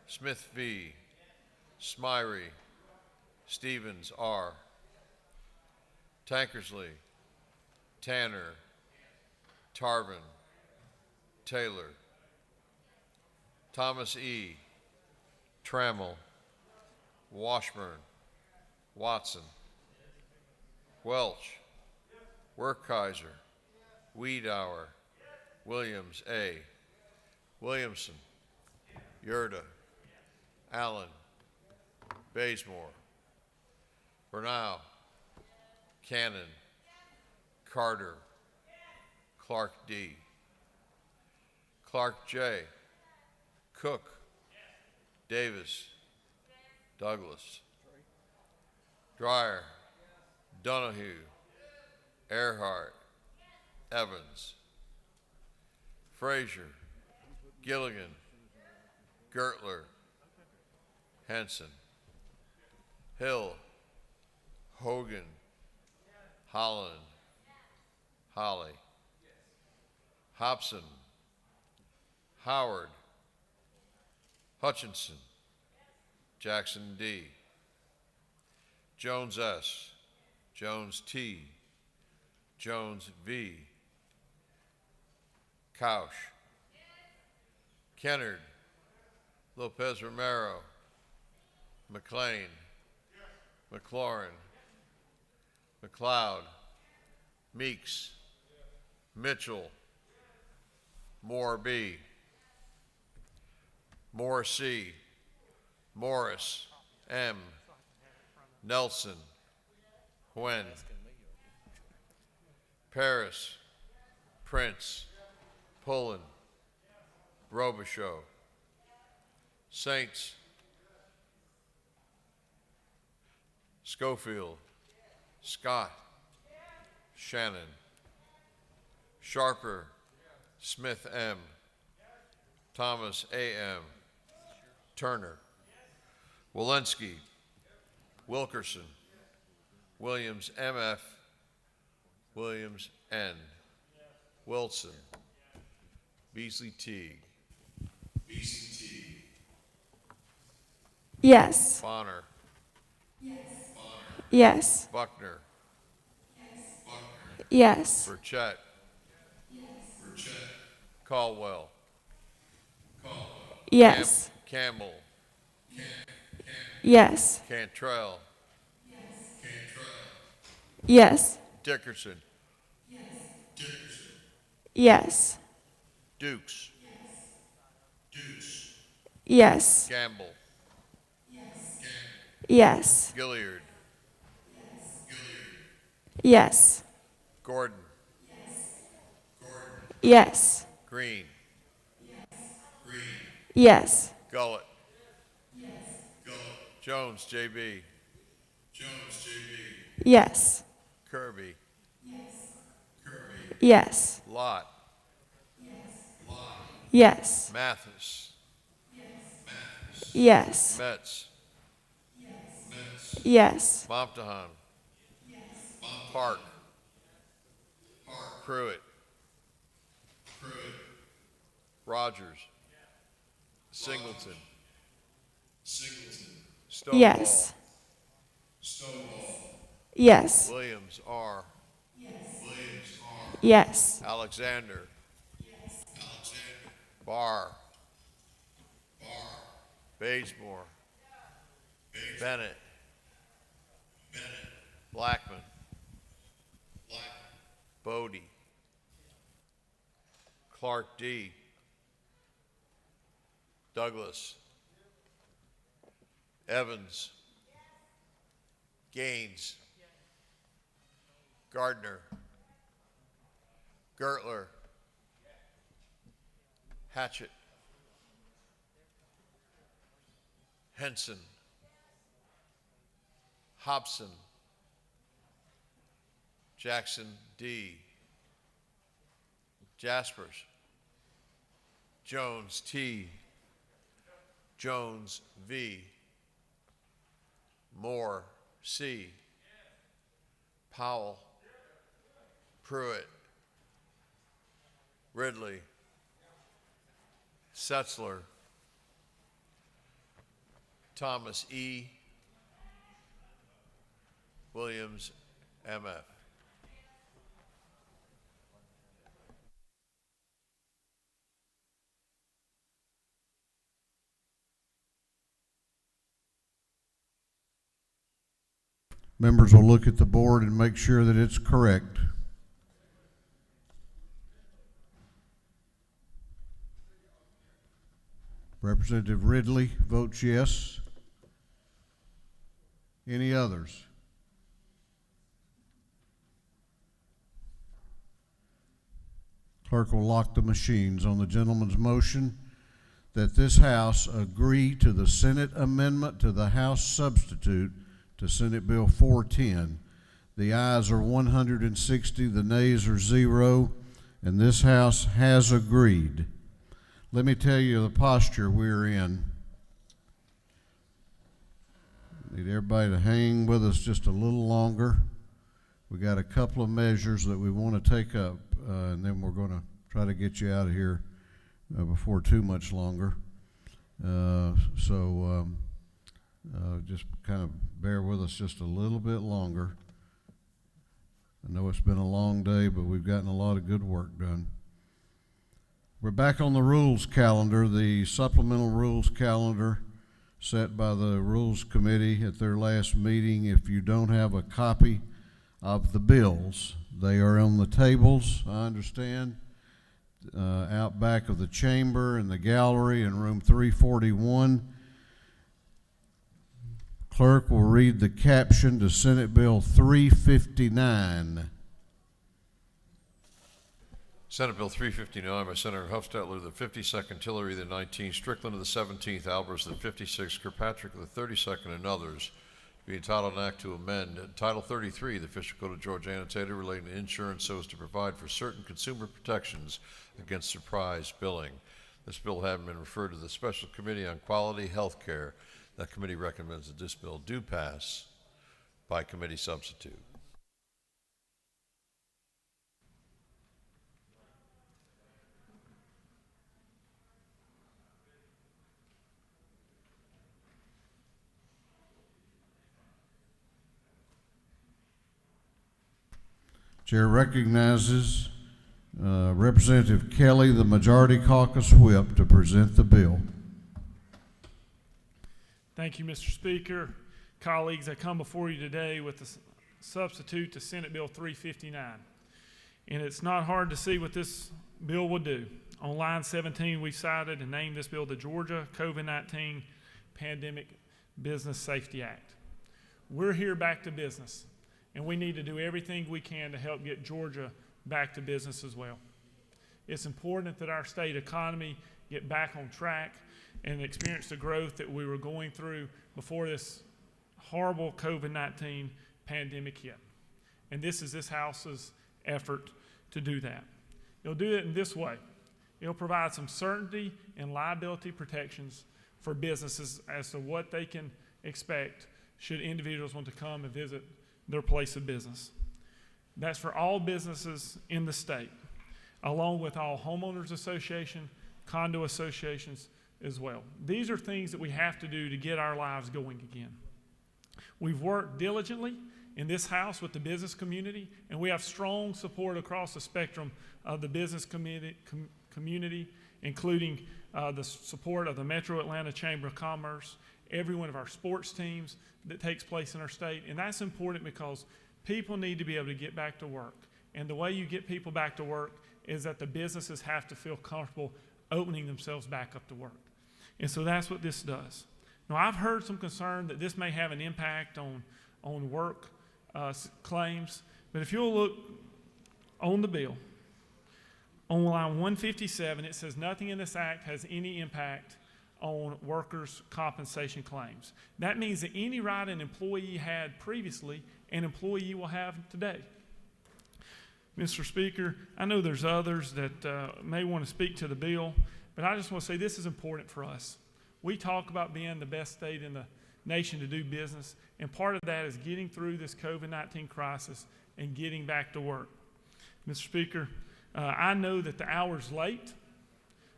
Smith V., Smyrie, Stevens R., Tankersley, Tanner, Tarvin, Taylor, Thomas E., Trammell, Washburn, Watson, Welch, Werkheiser, Wiedauer, Williams A., Williamson, Yerda, Allen, Bazemore, Bernal, Cannon, Carter, Clark D., Clark J., Cook, Davis, Douglas, Dreyer, Donahue, Earhart, Evans, Frazier, Gilligan, Gertler, Henson, Hill, Hogan, Holland, Holly, Hobson, Howard, Hutchinson, Jackson D., Jones S, Jones T, Jones V, Couch, Kennard, Lopez Romero, McLean, McLaurin, McLeod, Meeks, Mitchell, Moore B, Moore C, Morris M, Nelson, Huen, Paris, Prince, Pullen, Robichaud, Saints, Schofield, Scott, Shannon, Sharper, Smith M, Thomas A.M., Turner, Walensky, Wilkerson, Williams M.F., Williams N, Wilson, Beasley Teague, Yes. Bonner, Yes. Buckner, Yes. Burchett, Caldwell, Yes. Campbell, Yes. Cantrell, Yes. Dickerson, Yes. Dukes, Yes. Gamble, Yes. Gilliard, Yes. Gordon, Yes. Green, Yes. Gullett, Jones JB, Yes. Kirby, Yes. Lott, Yes. Mathis, Yes. Metz, Yes. Momtahan, Park, Pruitt, Rogers, Singleton, Stonewall, Yes. Yes. Williams R, Yes. Alexander, Barr, Bazemore, Bennett, Blackman, Bodie, Clark D, Douglas, Evans, Gaines, Gardner, Gertler, Hatchett, Henson, Hobson, Jackson D, Jaspers, Jones T, Jones V, Moore C, Powell, Pruitt, Ridley, Setzler, Thomas E, Williams MF. Members will look at the board and make sure that it's correct. Representative Ridley votes yes. Any others? Clerk will lock the machines on the gentleman's motion that this House agree to the Senate amendment to the House substitute to Senate Bill 410. The ayes are 160, the nays are 0, and this House has agreed. Let me tell you the posture we're in. Need everybody to hang with us just a little longer. We got a couple of measures that we want to take up, and then we're going to try to get you out of here before too much longer. Just kind of bear with us just a little bit longer. I know it's been a long day, but we've gotten a lot of good work done. We're back on the rules calendar, the supplemental rules calendar set by the Rules Committee at their last meeting. If you don't have a copy of the bills, they are on the tables, I understand, out back of the chamber in the gallery in room 341. Clerk will read the caption to Senate Bill 359. Senate Bill 359 by Senator Huffstetler, the 52nd, Tillery the 19th, Strickland of the 17th, Albers the 56th, Kirkpatrick of the 32nd, and others, to be entitled an act to amend Title 33 of the Official Code of Georgia annotated relating to insurance so as to provide for certain consumer protections against surprise billing. This bill having been referred to the Special Committee on Quality Health Care, that committee recommends that this bill do pass by committee substitute. Chair recognizes Representative Kelly, the Majority Caucus Whip, to present the bill. Thank you, Mr. Speaker. Colleagues, I come before you today with a substitute to Senate Bill 359. And it's not hard to see what this bill will do. On line 17, we cited and named this bill the Georgia COVID-19 Pandemic Business Safety Act. We're here back to business, and we need to do everything we can to help get Georgia back to business as well. It's important that our state economy get back on track and experience the growth that we were going through before this horrible COVID-19 pandemic hit. And this is this House's effort to do that. It'll do it in this way. It'll provide some certainty and liability protections for businesses as to what they can expect should individuals want to come and visit their place of business. That's for all businesses in the state, along with all homeowners association, condo associations as well. These are things that we have to do to get our lives going again. We've worked diligently in this House with the business community, and we have strong support across the spectrum of the business community, including the support of the Metro Atlanta Chamber of Commerce, every one of our sports teams that takes place in our state. And that's important because people need to be able to get back to work. And the way you get people back to work is that the businesses have to feel comfortable opening themselves back up to work. And so that's what this does. Now, I've heard some concern that this may have an impact on work claims, but if you'll look on the bill, on line 157, it says nothing in this act has any impact on workers' compensation claims. That means that any right an employee had previously, an employee will have today. Mr. Speaker, I know there's others that may want to speak to the bill, but I just want to say this is important for us. We talk about being the best state in the nation to do business, and part of that is getting through this COVID-19 crisis and getting back to work. Mr. Speaker, I know that the hour's late,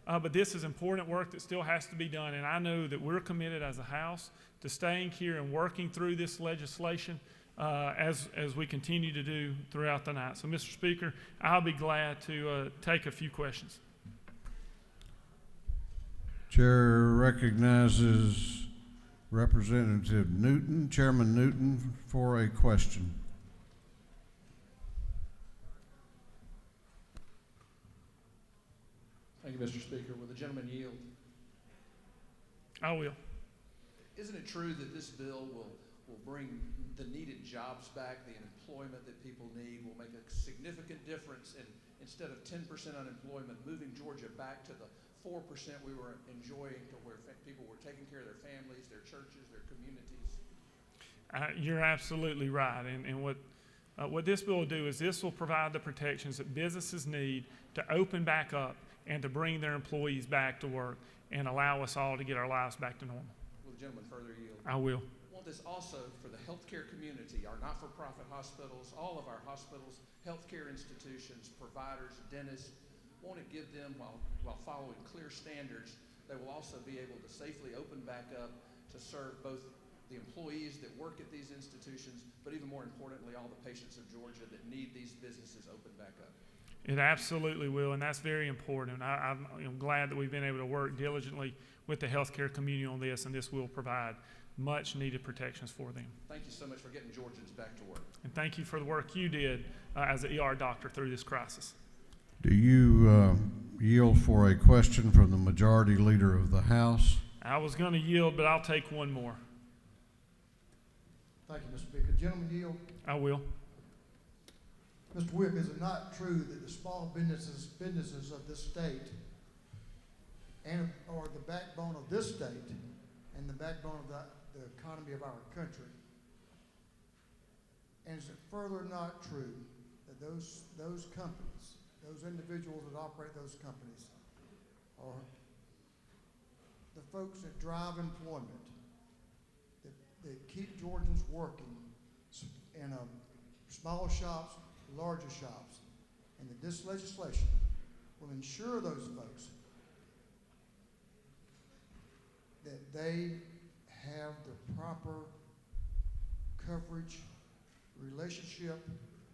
but this is important work that still has to be done, and I know that we're committed as a House to staying here and working through this legislation as we continue to do throughout the night. So, Mr. Speaker, I'll be glad to take a few questions. Chair recognizes Representative Newton, Chairman Newton, for a question. Thank you, Mr. Speaker. Will the gentleman yield? I will. Isn't it true that this bill will bring the needed jobs back, the employment that people need, will make a significant difference in, instead of 10% unemployment, moving Georgia back to the 4% we were enjoying, to where people were taking care of their families, their churches, their communities? You're absolutely right. And what this bill will do is this will provide the protections that businesses need to open back up and to bring their employees back to work and allow us all to get our lives back to normal. Will the gentleman further yield? I will. I want this also for the healthcare community, our not-for-profit hospitals, all of our hospitals, healthcare institutions, providers, dentists. Want to give them, while following clear standards, they will also be able to safely open back up to serve both the employees that work at these institutions, but even more importantly, all the patients of Georgia that need these businesses opened back up. It absolutely will, and that's very important. I'm glad that we've been able to work diligently with the healthcare community on this, and this will provide much needed protections for them. Thank you so much for getting Georgians back to work. And thank you for the work you did as an ER doctor through this crisis. Do you yield for a question from the majority leader of the House? I was going to yield, but I'll take one more. Thank you, Mr. Speaker. Gentlemen, yield. I will. Mr. Whip, is it not true that the small businesses of this state and are the backbone of this state and the backbone of the economy of our country? And is it further not true that those companies, those individuals that operate those companies, are the folks that drive employment, that keep Georgians working in small shops, larger shops, and that this legislation will ensure those folks that they have the proper coverage, relationship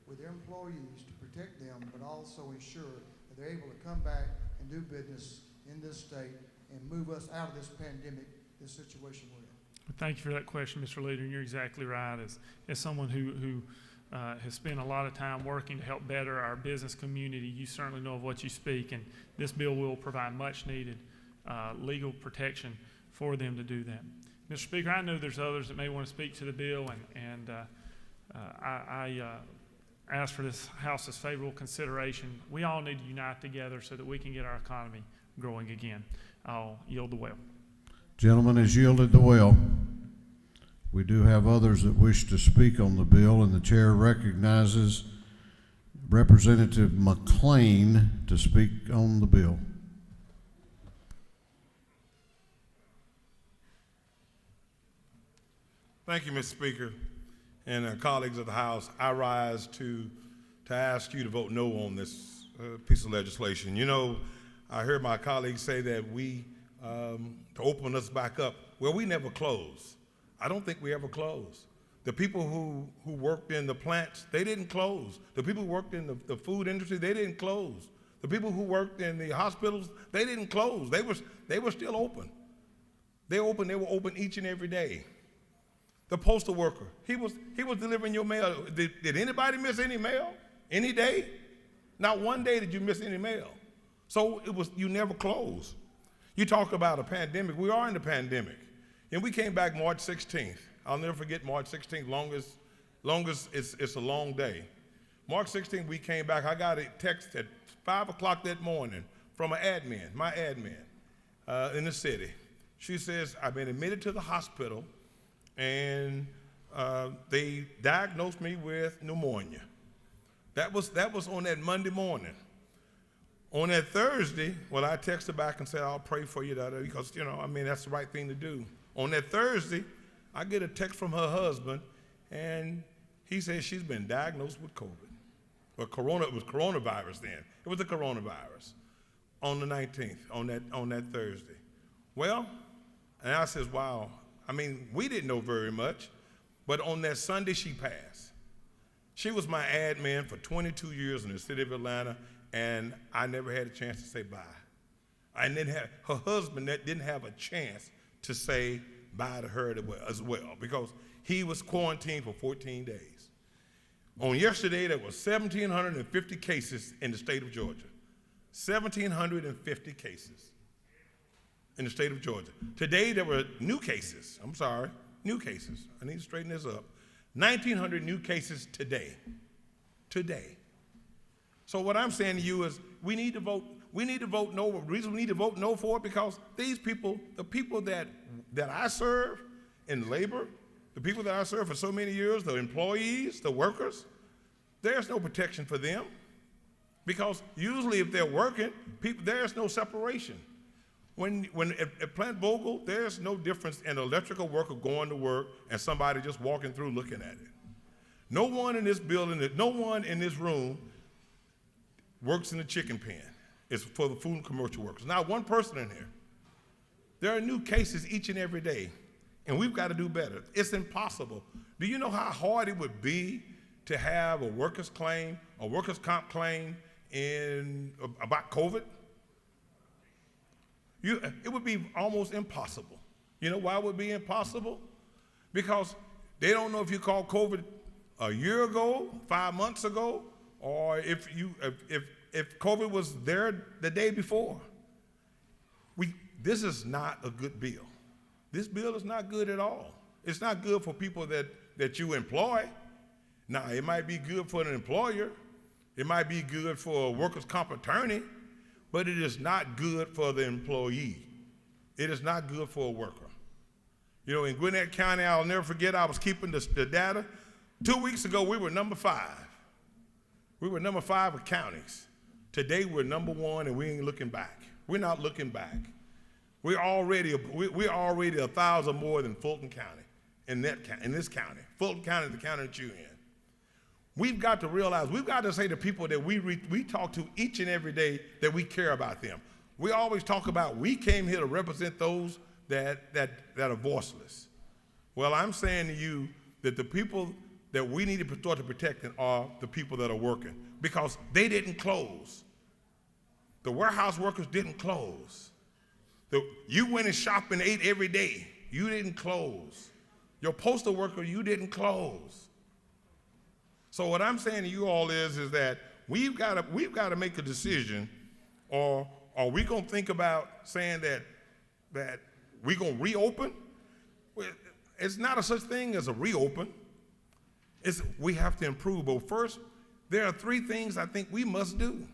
with their employees to protect them, but also ensure that they're able to come back and do business in this state and move us out of this pandemic, this situation we're in. Thank you for that question, Mr. Leader. And you're exactly right. As someone who has spent a lot of time working to help better our business community, you certainly know of what you speak, and this bill will provide much needed legal protection for them to do that. Mr. Speaker, I know there's others that may want to speak to the bill, and I ask for this House's favorable consideration. We all need to unite together so that we can get our economy growing again. I'll yield the well. Gentleman has yielded the well. We do have others that wish to speak on the bill, and the chair recognizes Representative McLean to speak on the bill. Thank you, Mr. Speaker, and colleagues of the House. I rise to ask you to vote no on this piece of legislation. You know, I heard my colleagues say that we, to open us back up, well, we never closed. I don't think we ever closed. The people who worked in the plants, they didn't close. The people who worked in the food industry, they didn't close. The people who worked in the hospitals, they didn't close. They were still open. They were open each and every day. The postal worker, he was delivering your mail. Did anybody miss any mail? Any day? Not one day did you miss any mail. So you never closed. You talk about a pandemic. We are in the pandemic. And we came back March 16th. I'll never forget March 16th, longest it's a long day. March 16th, we came back. I got a text at 5 o'clock that morning from my admin in the city. She says, I've been admitted to the hospital, and they diagnosed me with pneumonia. That was on that Monday morning. On that Thursday, well, I texted back and said, I'll pray for you, because, that's the right thing to do. On that Thursday, I get a text from her husband, and he says she's been diagnosed with COVID. Or it was coronavirus then. It was the coronavirus on the 19th, on that Thursday. Well, and I says, wow, we didn't know very much, but on that Sunday, she passed. She was my admin for 22 years in the city of Atlanta, and I never had a chance to say bye. Her husband didn't have a chance to say bye to her as well, because he was quarantined for 14 days. On yesterday, there was 1,750 cases in the state of Georgia. 1,750 cases in the state of Georgia. Today, there were new cases. New cases. I need to straighten this up. 1,900 new cases today. Today. So what I'm saying to you is we need to vote no. The reason we need to vote no for it, because these people, the people that I serve in labor, the people that I serve for so many years, the employees, the workers, there's no protection for them, because usually if they're working, there's no separation. At Plant Vogel, there's no difference in an electrical worker going to work and somebody just walking through looking at it. No one in this building, no one in this room works in the chicken pen. It's for the food and commercial workers. Not one person in here. There are new cases each and every day. And we've got to do better. It's impossible. Do you know how hard it would be to have a workers' claim, a workers' comp claim about COVID? It would be almost impossible. You know why it would be impossible? Because they don't know if you called COVID a year ago, 5 months ago, or if COVID was there the day before. This is not a good bill. This bill is not good at all. It's not good for people that you employ. Now, it might be good for an employer. It might be good for a workers' comp attorney, but it is not good for the employee. It is not good for a worker. You know, in Gwinnett County, I'll never forget, I was keeping the data. 2 weeks ago, we were number 5. We were number 5 of counties. Today, we're number 1, and we ain't looking back. We're not looking back. We're already 1,000 more than Fulton County in this county. Fulton County is the county that you're in. We've got to realize, we've got to say to people that we talk to each and every day that we care about them. We always talk about we came here to represent those that are voiceless. Well, I'm saying to you that the people that we need to start to protect are the people that are working, because they didn't close. The warehouse workers didn't close. You went and shopped and ate every day. You didn't close. Your postal worker, you didn't close. So what I'm saying to you all is that we've got to make a decision, or are we going to think about saying that we're going to reopen? Well, it's not a such thing as a reopen. We have to improve. But first, there are 3 things I think we must do.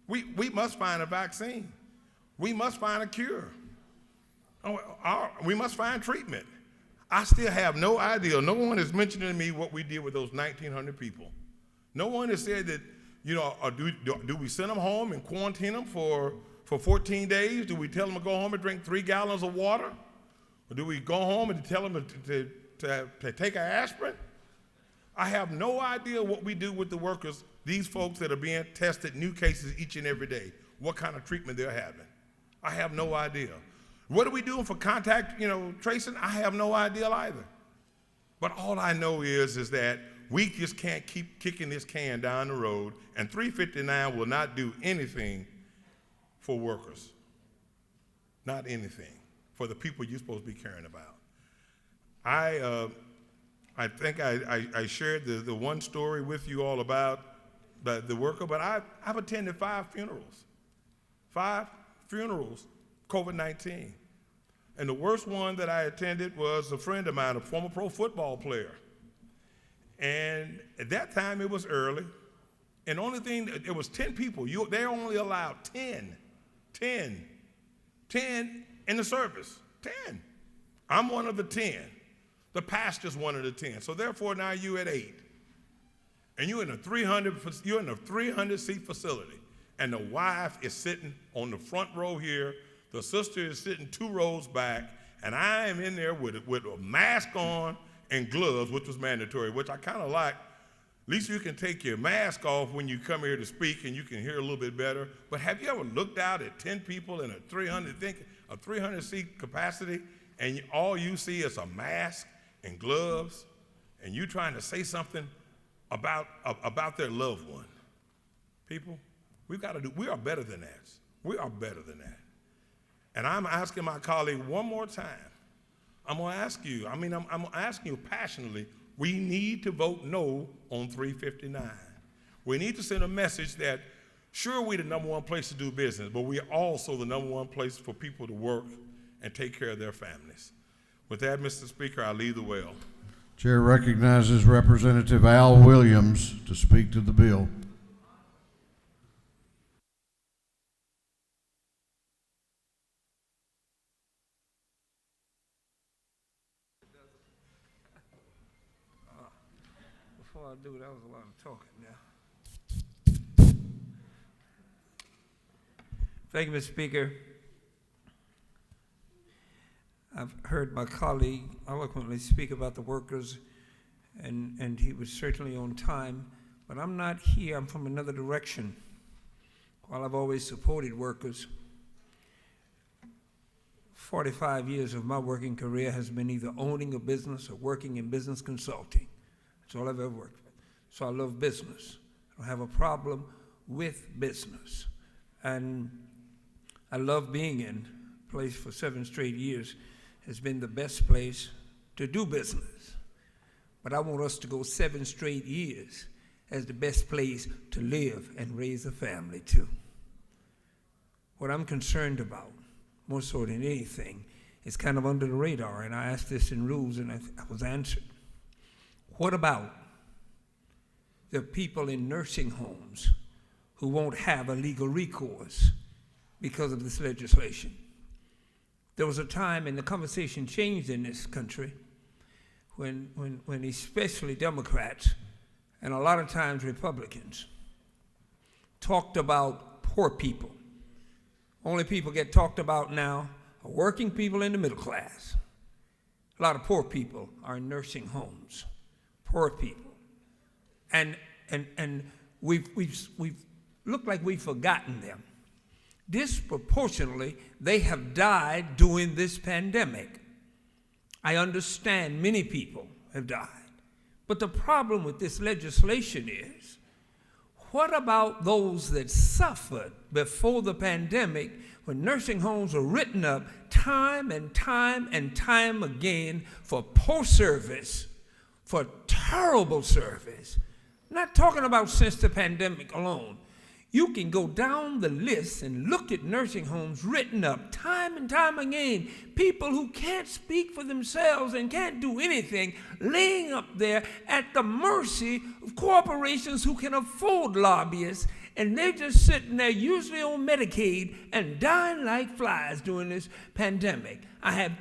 We must find a vaccine. We must find a cure. We must find treatment. I still have no idea. No one is mentioning to me what we did with those 1,900 people. No one has said that, you know, do we send them home and quarantine them for 14 days? Do we tell them to go home and drink 3 gallons of water? Or do we go home and tell them to take an aspirin? I have no idea what we do with the workers, these folks that are being tested, new cases each and every day, what kind of treatment they're having. I have no idea. What are we doing for contact, tracing? I have no idea either. But all I know is that we just can't keep kicking this can down the road, and 359 will not do anything for workers. Not anything for the people you're supposed to be caring about. I think I shared the one story with you all about the worker, but I've attended 5 funerals. 5 funerals, COVID-19. And the worst one that I attended was a friend of mine, a former pro football player. And at that time, it was early. And the only thing, it was 10 people. They only allowed 10 in the service. 10. I'm one of the 10. The pastor's one of the 10. So therefore, now you're at 8. And you're in a 300 seat facility. And the wife is sitting on the front row here. The sister is sitting 2 rows back. And I am in there with a mask on and gloves, which was mandatory, which I kind of like. At least you can take your mask off when you come here to speak and you can hear a little bit better. But have you ever looked out at 10 people in a 300 seat capacity, and all you see is a mask and gloves, and you trying to say something about their loved one? People, we are better than that. We are better than that. And I'm asking my colleague one more time. I'm asking you passionately, we need to vote no on 359. We need to send a message that, sure, we're the number 1 place to do business, but we're also the number 1 place for people to work and take care of their families. With that, Mr. Speaker, I leave the well. Chair recognizes Representative Al Williams to speak to the bill. Before I do, that was a lot of talking now. Thank you, Mr. Speaker. I've heard my colleague eloquently speak about the workers, and he was certainly on time, but I'm not here. I'm from another direction. While I've always supported workers, 45 years of my working career has been either owning a business or working in business consulting. That's all I've ever worked with. So I love business. I don't have a problem with business. And I love being in a place for 7 straight years has been the best place to do business. But I want us to go 7 straight years as the best place to live and raise a family too. What I'm concerned about, more so than anything, is kind of under the radar, and I asked this in rules and I was answered. What about the people in nursing homes who won't have a legal recourse because of this legislation? There was a time, and the conversation changed in this country, when especially Democrats, and a lot of times Republicans, talked about poor people. Only people get talked about now are working people in the middle class. A lot of poor people are in nursing homes. Poor people. And we've looked like we've forgotten them. Disproportionately, they have died during this pandemic. I understand many people have died. But the problem with this legislation is, what about those that suffered before the pandemic when nursing homes were written up time and time and time again for poor service, for terrible service? I'm not talking about since the pandemic alone. You can go down the list and look at nursing homes written up time and time again. People who can't speak for themselves and can't do anything, laying up there at the mercy of corporations who can afford lobbyists, and they're just sitting there, usually on Medicaid, and dying like flies during this pandemic. I have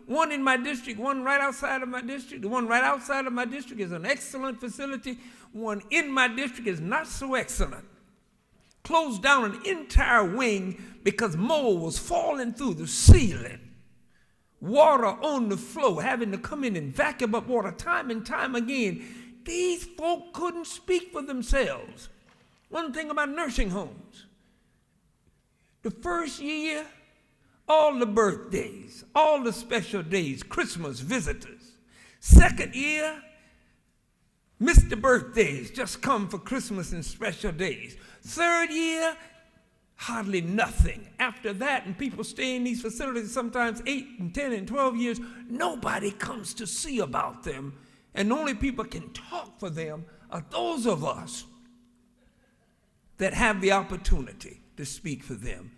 one in my district, one right outside of my district. The one right outside of my district is an excellent facility. One in my district is not so excellent. Closed down an entire wing because mold was falling through the ceiling. Water on the floor, having to come in and vacuum up water time and time again. These folk couldn't speak for themselves. One thing about nursing homes, the first year, all the birthdays, all the special days, Christmas visitors. Second year, Mr. Birthdays just come for Christmas and special days. Third year, hardly nothing. After that, and people stay in these facilities sometimes 8 and 10 and 12 years, nobody comes to see about them. And the only people can talk for them are those of us that have the opportunity to speak for them.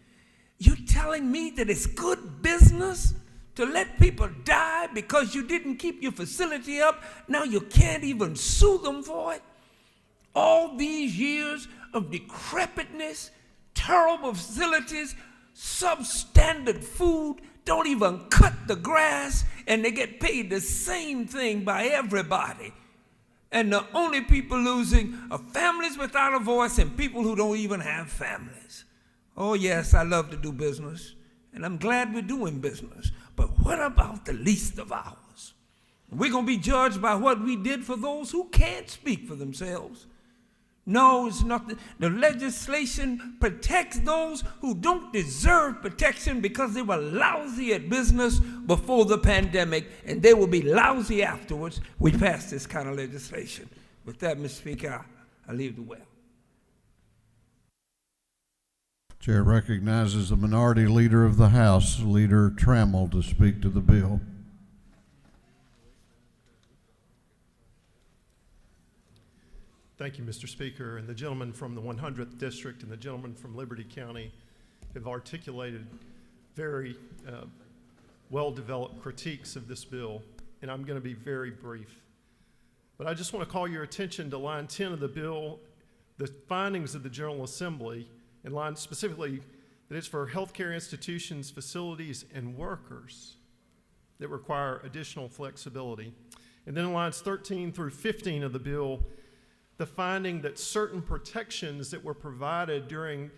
You telling me that it's good business to let people die because you didn't keep your facility up? Now you can't even sue them for it? All these years of decrepitness, terrible facilities, substandard food, don't even cut the grass, and they get paid the same thing by everybody. And the only people losing are families without a voice and people who don't even have families. Oh yes, I love to do business, and I'm glad we're doing business. But what about the least of ours? We're going to be judged by what we did for those who can't speak for themselves. No, it's not. The legislation protects those who don't deserve protection because they were lousy at business before the pandemic, and they will be lousy afterwards. We passed this kind of legislation. With that, Mr. Speaker, I leave the well. Chair recognizes the Minority Leader of the House, Leader Trammell, to speak to the bill. Thank you, Mr. Speaker. And the gentleman from the 100th District and the gentleman from Liberty County have articulated very well-developed critiques of this bill, and I'm going to be very brief. But I just want to call your attention to line 10 of the bill, the findings of the General Assembly, and line specifically that it's for healthcare institutions, facilities, and workers that require additional flexibility. And then in lines 13 through 15 of the bill, the finding that certain protections that were provided during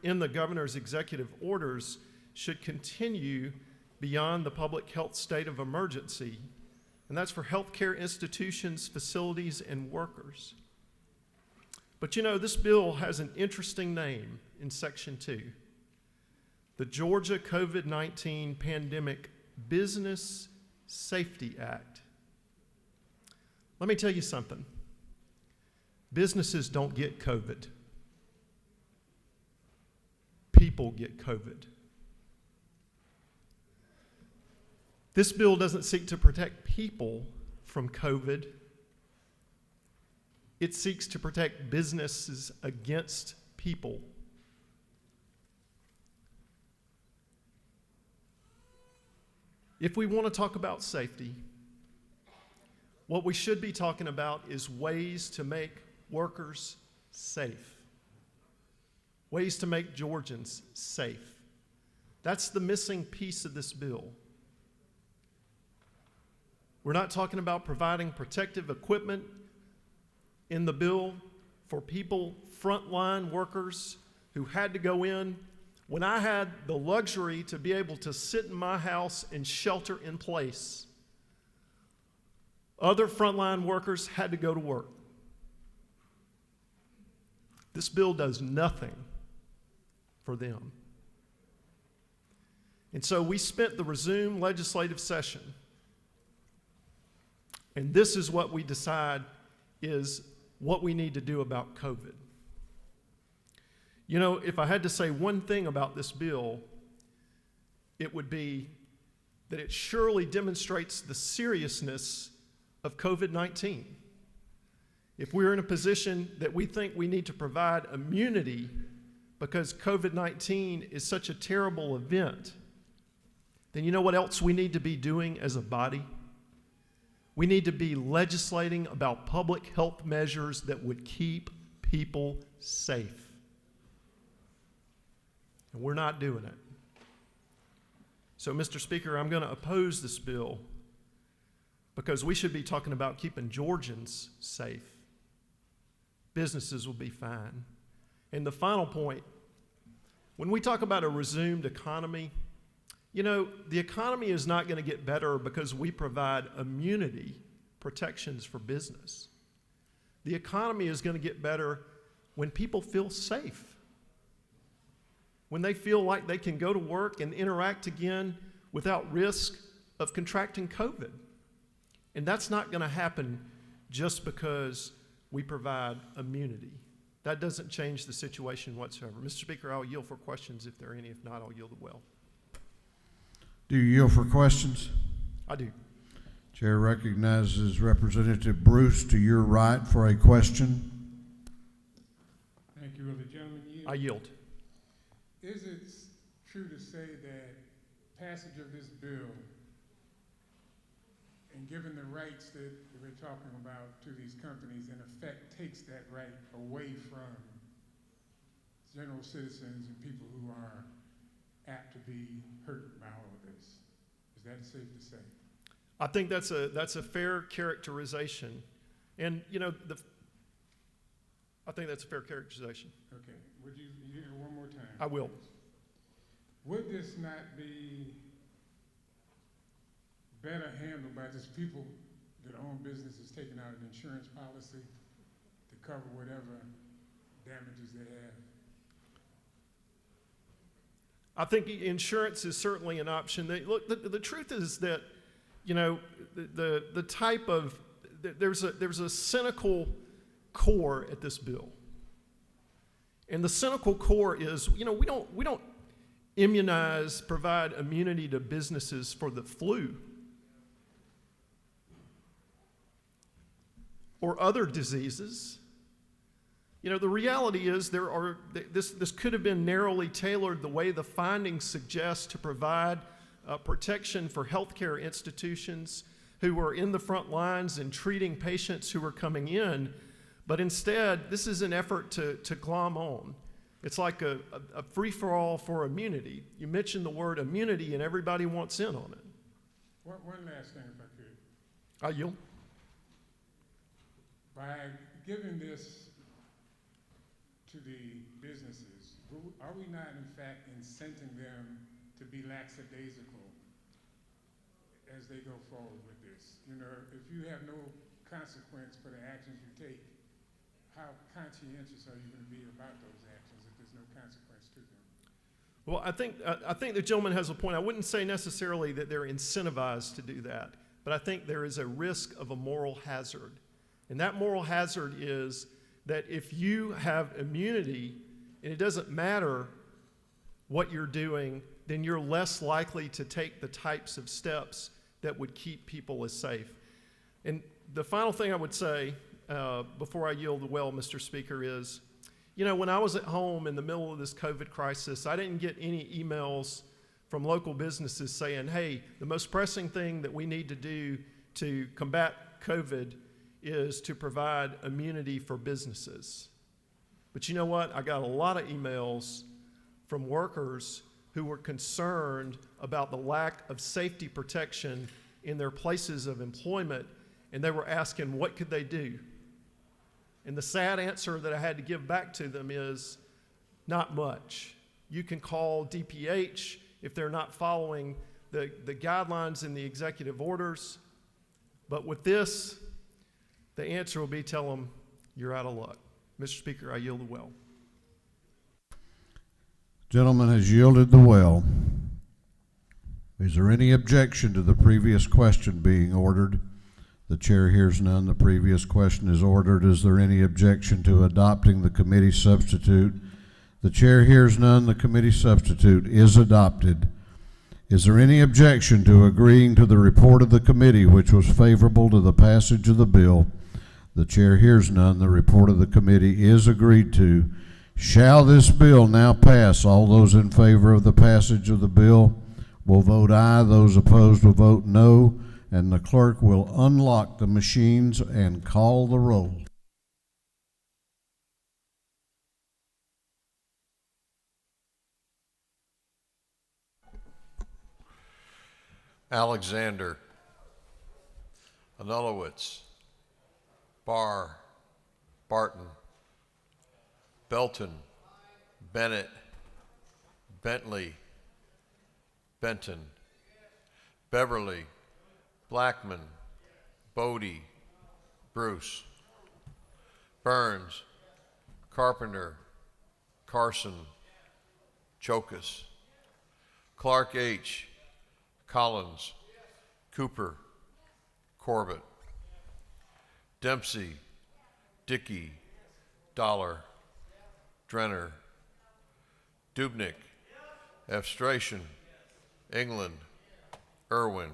in the governor's executive orders should continue beyond the public health state of emergency, and that's for healthcare institutions, facilities, and workers. But you know, this bill has an interesting name in Section 2. the Georgia COVID-19 Pandemic Business Safety Act. Let me tell you something. Businesses don't get COVID. People get COVID. This bill doesn't seek to protect people from COVID. It seeks to protect businesses against people. If we want to talk about safety, what we should be talking about is ways to make workers safe. Ways to make Georgians safe. That's the missing piece of this bill. We're not talking about providing protective equipment in the bill for people, frontline workers who had to go in. When I had the luxury to be able to sit in my house and shelter in place, other frontline workers had to go to work. This bill does nothing for them. And so we spent the resumed legislative session, and this is what we decide is what we need to do about COVID. You know, if I had to say one thing about this bill, it would be that it surely demonstrates the seriousness of COVID-19. If we're in a position that we think we need to provide immunity because COVID-19 is such a terrible event, then you know what else we need to be doing as a body? We need to be legislating about public health measures that would keep people safe. And we're not doing it. So, Mr. Speaker, I'm going to oppose this bill because we should be talking about keeping Georgians safe. Businesses will be fine. And the final point, when we talk about a resumed economy, you know, the economy is not going to get better because we provide immunity protections for business. The economy is going to get better when people feel safe. When they feel like they can go to work and interact again without risk of contracting COVID. And that's not going to happen just because we provide immunity. That doesn't change the situation whatsoever. Mr. Speaker, I'll yield for questions if there are any. If not, I'll yield the well. Do you yield for questions? I do. Chair recognizes Representative Bruce to your right for a question. Thank you. Will the gentleman yield? I yield. Is it true to say that passage of this bill and given the rights that we're talking about to these companies in effect takes that right away from general citizens and people who are apt to be hurt by all of this? Is that safe to say? I think that's a fair characterization. And, you know, I think that's a fair characterization. Okay. Would you hear it one more time? I will. Would this not be better handled by just people that own businesses taking out an insurance policy to cover whatever damages they have? I think insurance is certainly an option. Look, the truth is that, you know, the type of, there's a cynical core at this bill. And the cynical core is, you know, we don't immunize, provide immunity to businesses for the flu or other diseases. You know, the reality is this could have been narrowly tailored the way the findings suggest to provide protection for healthcare institutions who are in the front lines and treating patients who are coming in. But instead, this is an effort to glom on. It's like a free-for-all for immunity. You mentioned the word immunity and everybody wants in on it. One last thing, if I could. I yield. By giving this to the businesses, are we not in fact incenting them to be lackadaisical as they go forward with this? You know, if you have no consequence for the actions you take, how conscientious are you going to be about those actions if there's no consequence to them? Well, I think the gentleman has a point. I wouldn't say necessarily that they're incentivized to do that, but I think there is a risk of a moral hazard. And that moral hazard is that if you have immunity, and it doesn't matter what you're doing, then you're less likely to take the types of steps that would keep people as safe. And the final thing I would say before I yield the well, Mr. Speaker, is, you know, when I was at home in the middle of this COVID crisis, I didn't get any emails from local businesses saying, hey, the most pressing thing that we need to do to combat COVID is to provide immunity for businesses. But you know what? I got a lot of emails from workers who were concerned about the lack of safety protection in their places of employment, and they were asking what could they do. And the sad answer that I had to give back to them is not much. You can call DPH if they're not following the guidelines in the executive orders. But with this, the answer will be tell them you're out of luck. Mr. Speaker, I yield the well. Gentleman has yielded the well. Is there any objection to the previous question being ordered? The chair hears none. The previous question is ordered. Is there any objection to adopting the committee substitute? The chair hears none. The committee substitute is adopted. Is there any objection to agreeing to the report of the committee, which was favorable to the passage of the bill? The chair hears none. The report of the committee is agreed to. Shall this bill now pass? All those in favor of the passage of the bill will vote aye. Those opposed will vote no. And the clerk will unlock the machines and call the roll. Alexander, Anulowitz, Barr, Barton, Belton, Bennett, Bentley, Benton, Beverly, Blackman, Bodie, Bruce, Burns, Carpenter, Carson, Chokas, Clark H., Collins, Cooper, Corbett, Dempsey, Dickey, Dollar, Drenner, Dubnik, Efstration, England, Irwin,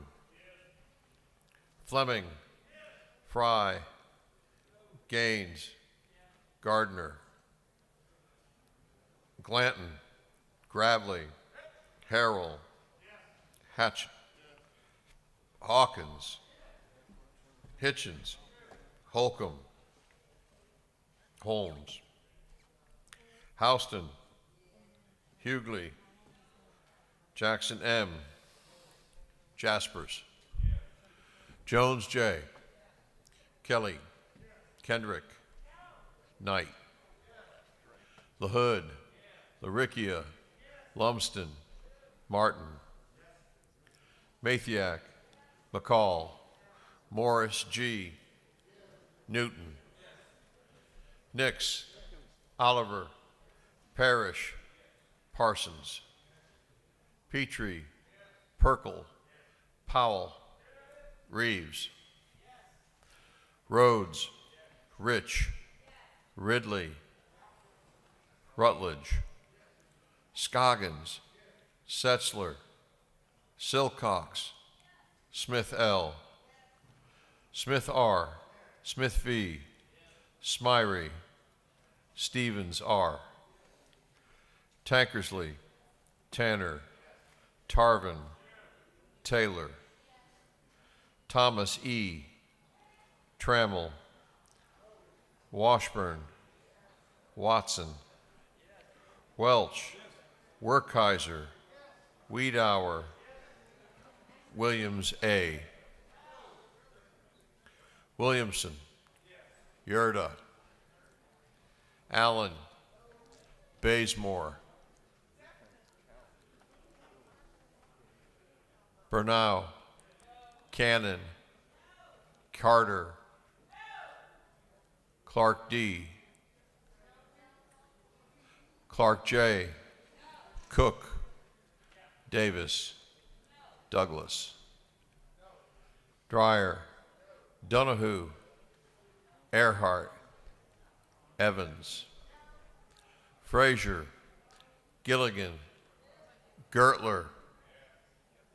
Fleming, Fry, Gaines, Gardner, Glanton, Gravely, Harrell, Hatch, Hawkins, Hitchens, Holcomb, Holmes, Houston, Hughley, Jackson M., Jaspers, Jones J., Kelly, Kendrick, Knight, LaHood, LaRicchia, Lumsden, Martin, Mathiak, McCall, Morris G., Newton, Nix, Oliver, Parrish, Parsons, Petrie, Perkel, Powell, Reeves, Rhodes, Rich, Ridley, Rutledge, Scoggins, Setzler, Silcox, Smith L., Smith R., Smith V., Smyrie, Stevens R., Tankersley, Tanner, Tarvin, Taylor, Thomas E., Trammell, Washburn, Watson, Welch, Werkheiser, Wiedauer, Williams A., Williamson, Yerda, Allen, Bazemore, Bernau, Cannon, Carter, Clark D., Clark J., Cook, Davis, Douglas. Dreyer, Donahue, Earhart, Evans. Frazier, Gilligan, Gertler,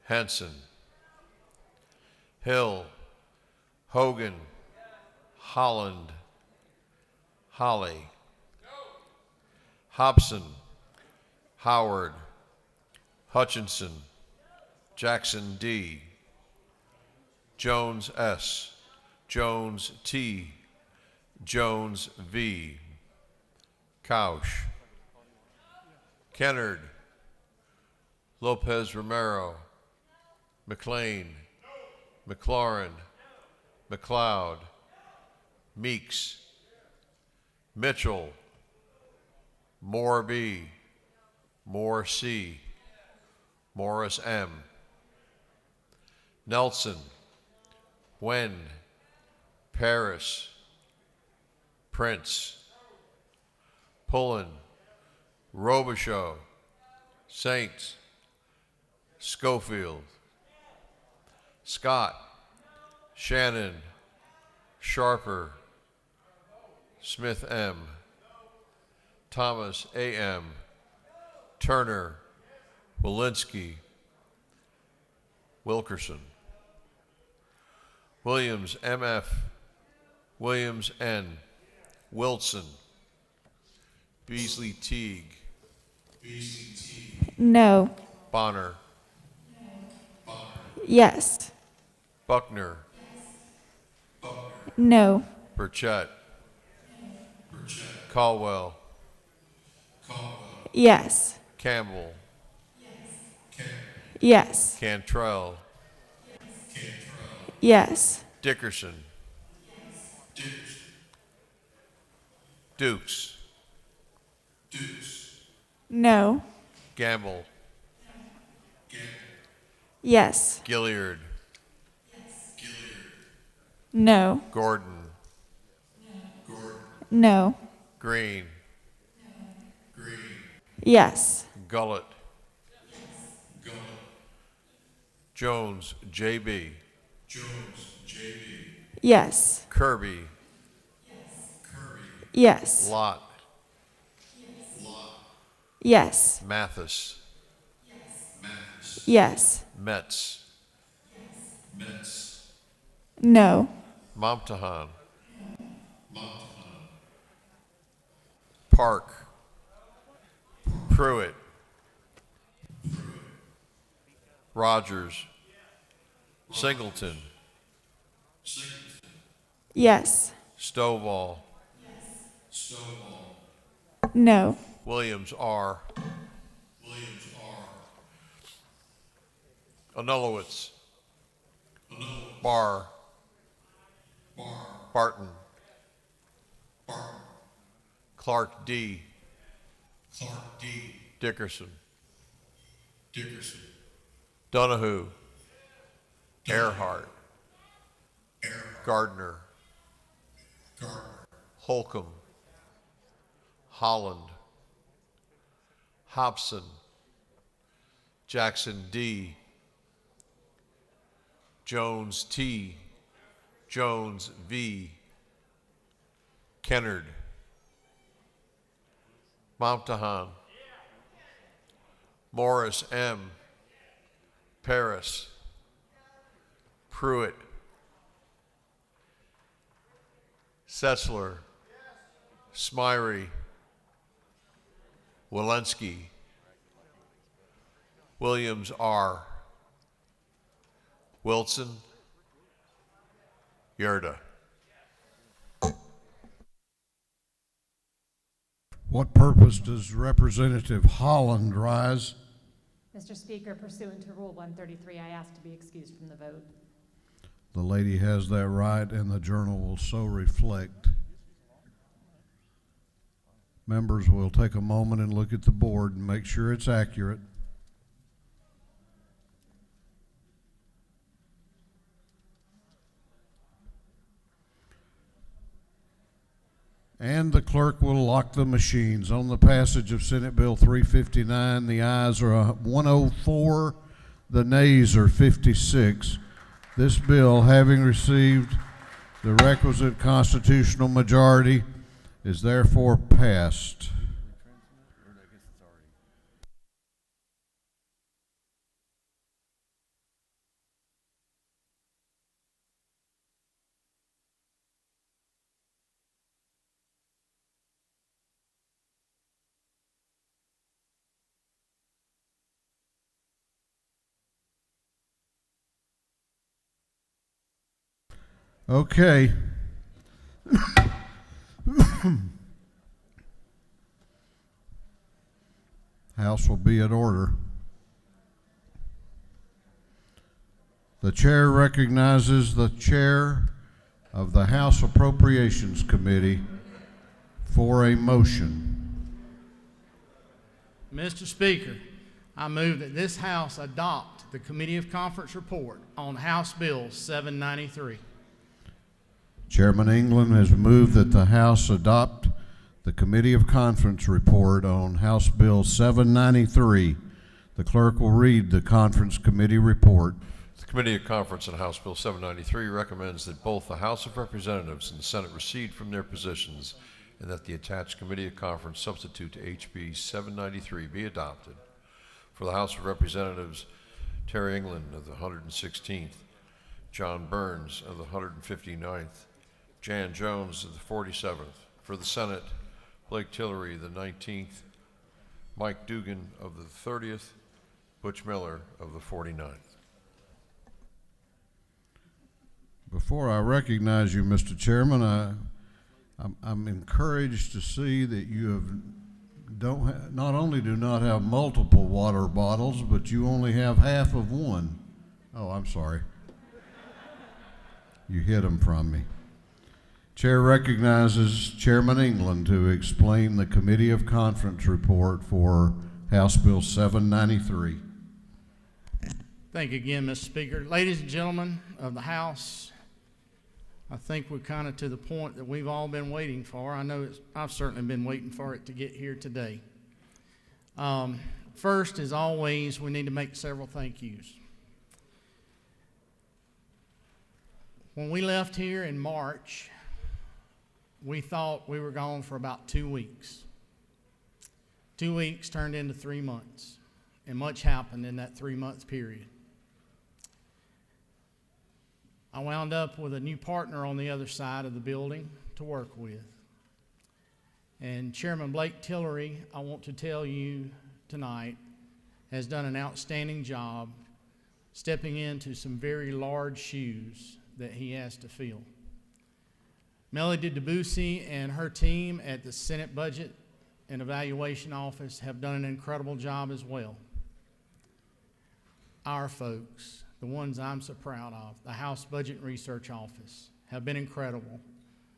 Henson. Hill, Hogan, Holland, Holly. Hobson, Howard, Hutchinson, Jackson D. Jones S. Jones T. Jones V. Couch. Kennard, Lopez Romero, McLean, McLaurin, McLeod, Meeks, Mitchell, Moore B, Moore C, Morris M, Nelson, Wen, Paris, Prince, Pullen, Robichaud, Saints, Schofield, Scott, Shannon, Sharper, Smith M, Thomas A.M., Turner, Walensky, Wilkerson. Williams M.F., Williams N., Wilson, Beasley Teague, No. Bonner, Yes. Buckner, No. Burchett, Caldwell, Yes. Campbell, Yes. Cantrell, Yes. Dickerson, Dukes, No. Gamble, Yes. Gilliard, No. Gordon, No. Green, Yes. Gullett, Jones, J.B., Yes. Kirby, Yes. Lott, Yes. Mathis, Yes. Metz, No. Momtahan, Park, Pruitt, Rogers, Singleton, Yes. Stovall, No. Williams R. Anulowitz, Barr, Barton, Clark D. Dickerson, Donahue, Earhart, Gardner, Holcomb, Holland, Hobson, Jackson D, Jones T, Jones V, Kennard, Momtahan, Morris M, Paris, Pruitt, Setzler, Smyrie, Walensky, Williams R, Wilson, Yerda. What purpose does Representative Holland rise? Mr. Speaker, pursuant to Rule 133, I ask to be excused from the vote. The lady has that right, and the journal will so reflect. Members will take a moment and look at the board and make sure it's accurate. And the clerk will lock the machines. On the passage of Senate Bill 359, the ayes are 104, the nays are 56. This bill, having received the requisite constitutional majority, is therefore passed. Okay. House will be in order. The chair recognizes the chair of the House Appropriations Committee for a motion. Mr. Speaker, I move that this House adopt the Committee of Conference report on House Bill 793. Chairman England has moved that the House adopt the Committee of Conference report on House Bill 793. The clerk will read the Conference Committee report. The Committee of Conference on House Bill 793 recommends that both the House of Representatives and the Senate recede from their positions and that the attached Committee of Conference substitute to HB 793 be adopted. For the House of Representatives, Terry England of the 116th, John Burns of the 159th, Jan Jones of the 47th. For the Senate, Blake Tillery, the 19th, Mike Dugan of the 30th, Butch Miller of the 49th. Before I recognize you, Mr. Chairman, I'm encouraged to see that you have not only do not have multiple water bottles, but you only have half of one. Oh, I'm sorry. You hid them from me. Chair recognizes Chairman England to explain the Committee of Conference report for House Bill 793. Thank you again, Mr. Speaker. Ladies and gentlemen of the House, I think we're kind of to the point that we've all been waiting for. I know I've certainly been waiting for it to get here today. First, as always, we need to make several thank yous. When we left here in March, we thought we were gone for about 2 weeks. 2 weeks turned into 3 months, and much happened in that 3-month period. I wound up with a new partner on the other side of the building to work with. And Chairman Blake Tillery, I want to tell you tonight, has done an outstanding job stepping into some very large shoes that he has to fill. Melody Debussy and her team at the Senate Budget and Evaluation Office have done an incredible job as well. Our folks, the ones I'm so proud of, the House Budget and Research Office, have been incredible.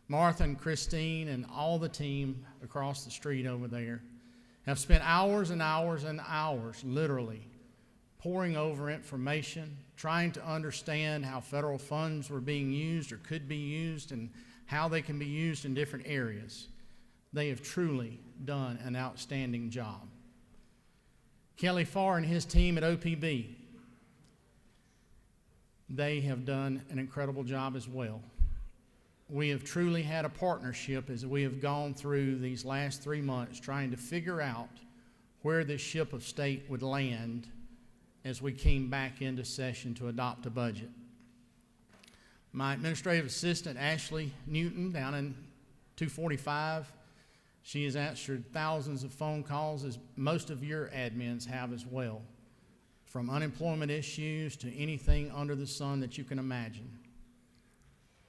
Martha and Christine and all the team across the street over there have spent hours and hours and hours, literally, poring over information, trying to understand how federal funds were being used or could be used and how they can be used in different areas. They have truly done an outstanding job. Kelly Farr and his team at OPB, they have done an incredible job as well. We have truly had a partnership as we have gone through these last 3 months trying to figure out where this ship of state would land as we came back into session to adopt a budget. My administrative assistant, Ashley Newton, down in 245, she has answered thousands of phone calls, as most of your admins have as well, from unemployment issues to anything under the sun that you can imagine.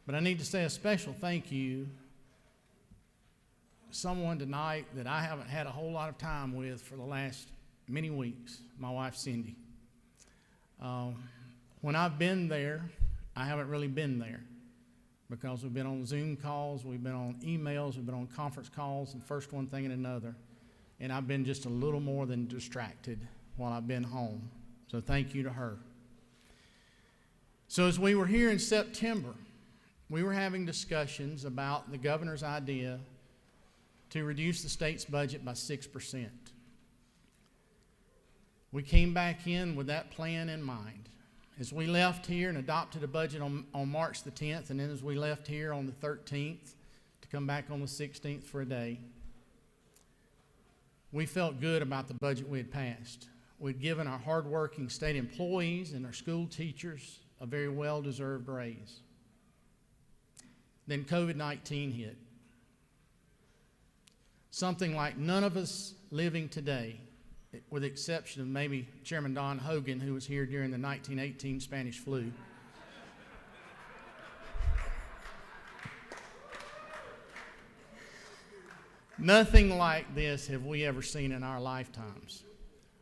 But I need to say a special thank you to someone tonight that I haven't had a whole lot of time with for the last many weeks, my wife Cindy. When I've been there, I haven't really been there because we've been on Zoom calls, we've been on emails, we've been on conference calls, and first one thing and another. And I've been just a little more than distracted while I've been home. So thank you to her. So as we were here in September, we were having discussions about the governor's idea to reduce the state's budget by 6%. We came back in with that plan in mind. As we left here and adopted a budget on March the 10th, and then as we left here on the 13th to come back on the 16th for a day, we felt good about the budget we had passed. We'd given our hardworking state employees and our school teachers a very well-deserved raise. Then COVID-19 hit. Something like none of us living today, with the exception of maybe Chairman Don Hogan, who was here during the 1918 Spanish flu. Nothing like this have we ever seen in our lifetimes.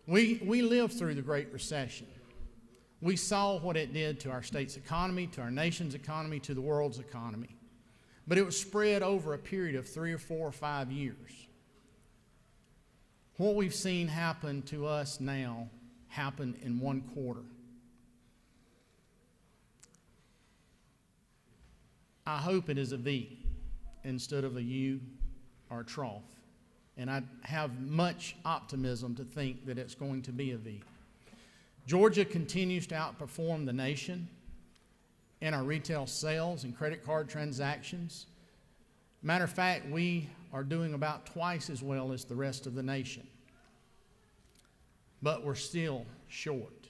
We lived through the Great Recession. We saw what it did to our state's economy, to our nation's economy, to the world's economy. But it was spread over a period of 3 or 4 or 5 years. What we've seen happen to us now happened in 1 quarter. I hope it is a V instead of a U or a trough. And I have much optimism to think that it's going to be a V. Georgia continues to outperform the nation in our retail sales and credit card transactions. Matter of fact, we are doing about twice as well as the rest of the nation. But we're still short.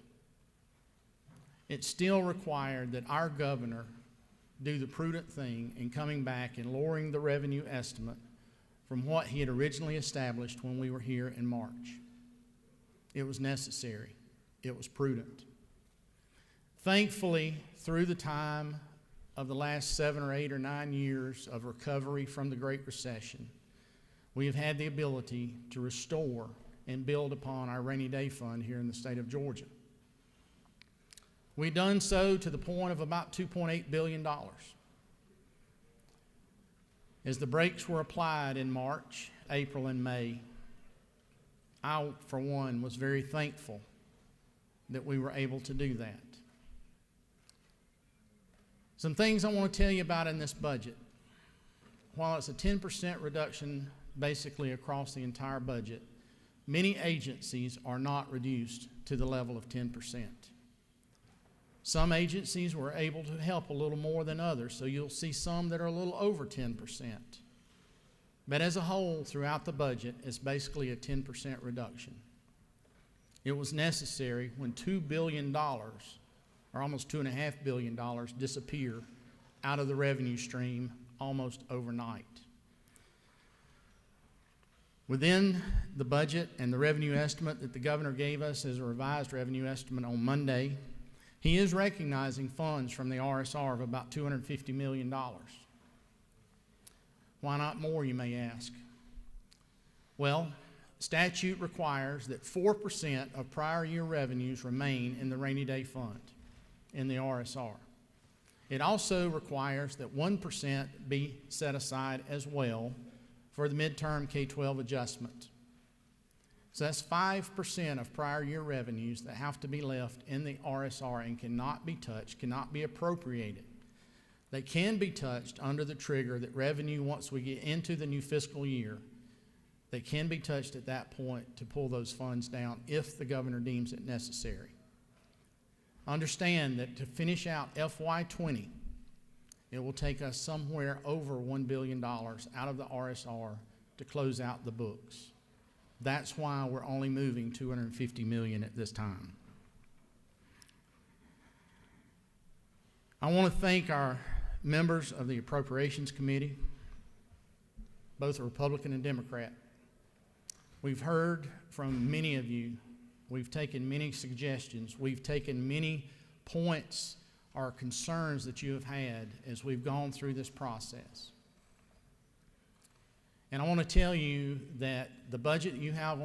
It's still required that our governor do the prudent thing in coming back and lowering the revenue estimate from what he had originally established when we were here in March. It was necessary. It was prudent. Thankfully, through the time of the last 7 or 8 or 9 years of recovery from the Great Recession, we have had the ability to restore and build upon our rainy day fund here in the state of Georgia. We've done so to the point of about $2.8 billion. As the brakes were applied in March, April, and May, I, for one, was very thankful that we were able to do that. Some things I want to tell you about in this budget. While it's a 10% reduction basically across the entire budget, many agencies are not reduced to the level of 10%. Some agencies were able to help a little more than others, so you'll see some that are a little over 10%. But as a whole, throughout the budget, it's basically a 10% reduction. It was necessary when $2 billion, or almost $2.5 billion, disappear out of the revenue stream almost overnight. Within the budget and the revenue estimate that the governor gave us as a revised revenue estimate on Monday, he is recognizing funds from the RSR of about $250 million. Why not more, you may ask? Well, statute requires that 4% of prior year revenues remain in the rainy day fund, in the RSR. It also requires that 1% be set aside as well for the midterm K-12 adjustment. So that's 5% of prior year revenues that have to be left in the RSR and cannot be touched, cannot be appropriated. They can be touched under the trigger that revenue, once we get into the new fiscal year, they can be touched at that point to pull those funds down if the governor deems it necessary. Understand that to finish out FY20, it will take us somewhere over $1 billion out of the RSR to close out the books. That's why we're only moving $250 million at this time. I want to thank our members of the Appropriations Committee, both Republican and Democrat. We've heard from many of you. We've taken many suggestions. We've taken many points or concerns that you have had as we've gone through this process. And I want to tell you that the budget you have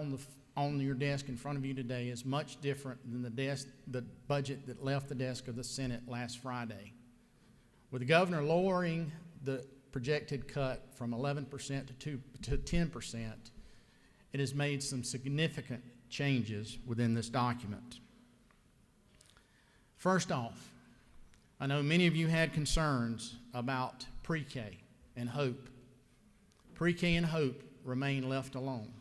on your desk in front of you today is much different than the budget that left the desk of the Senate last Friday. With the governor lowering the projected cut from 11% to 10%, it has made some significant changes within this document. First off, I know many of you had concerns about pre-K and HOPE. Pre-K and HOPE remain left alone.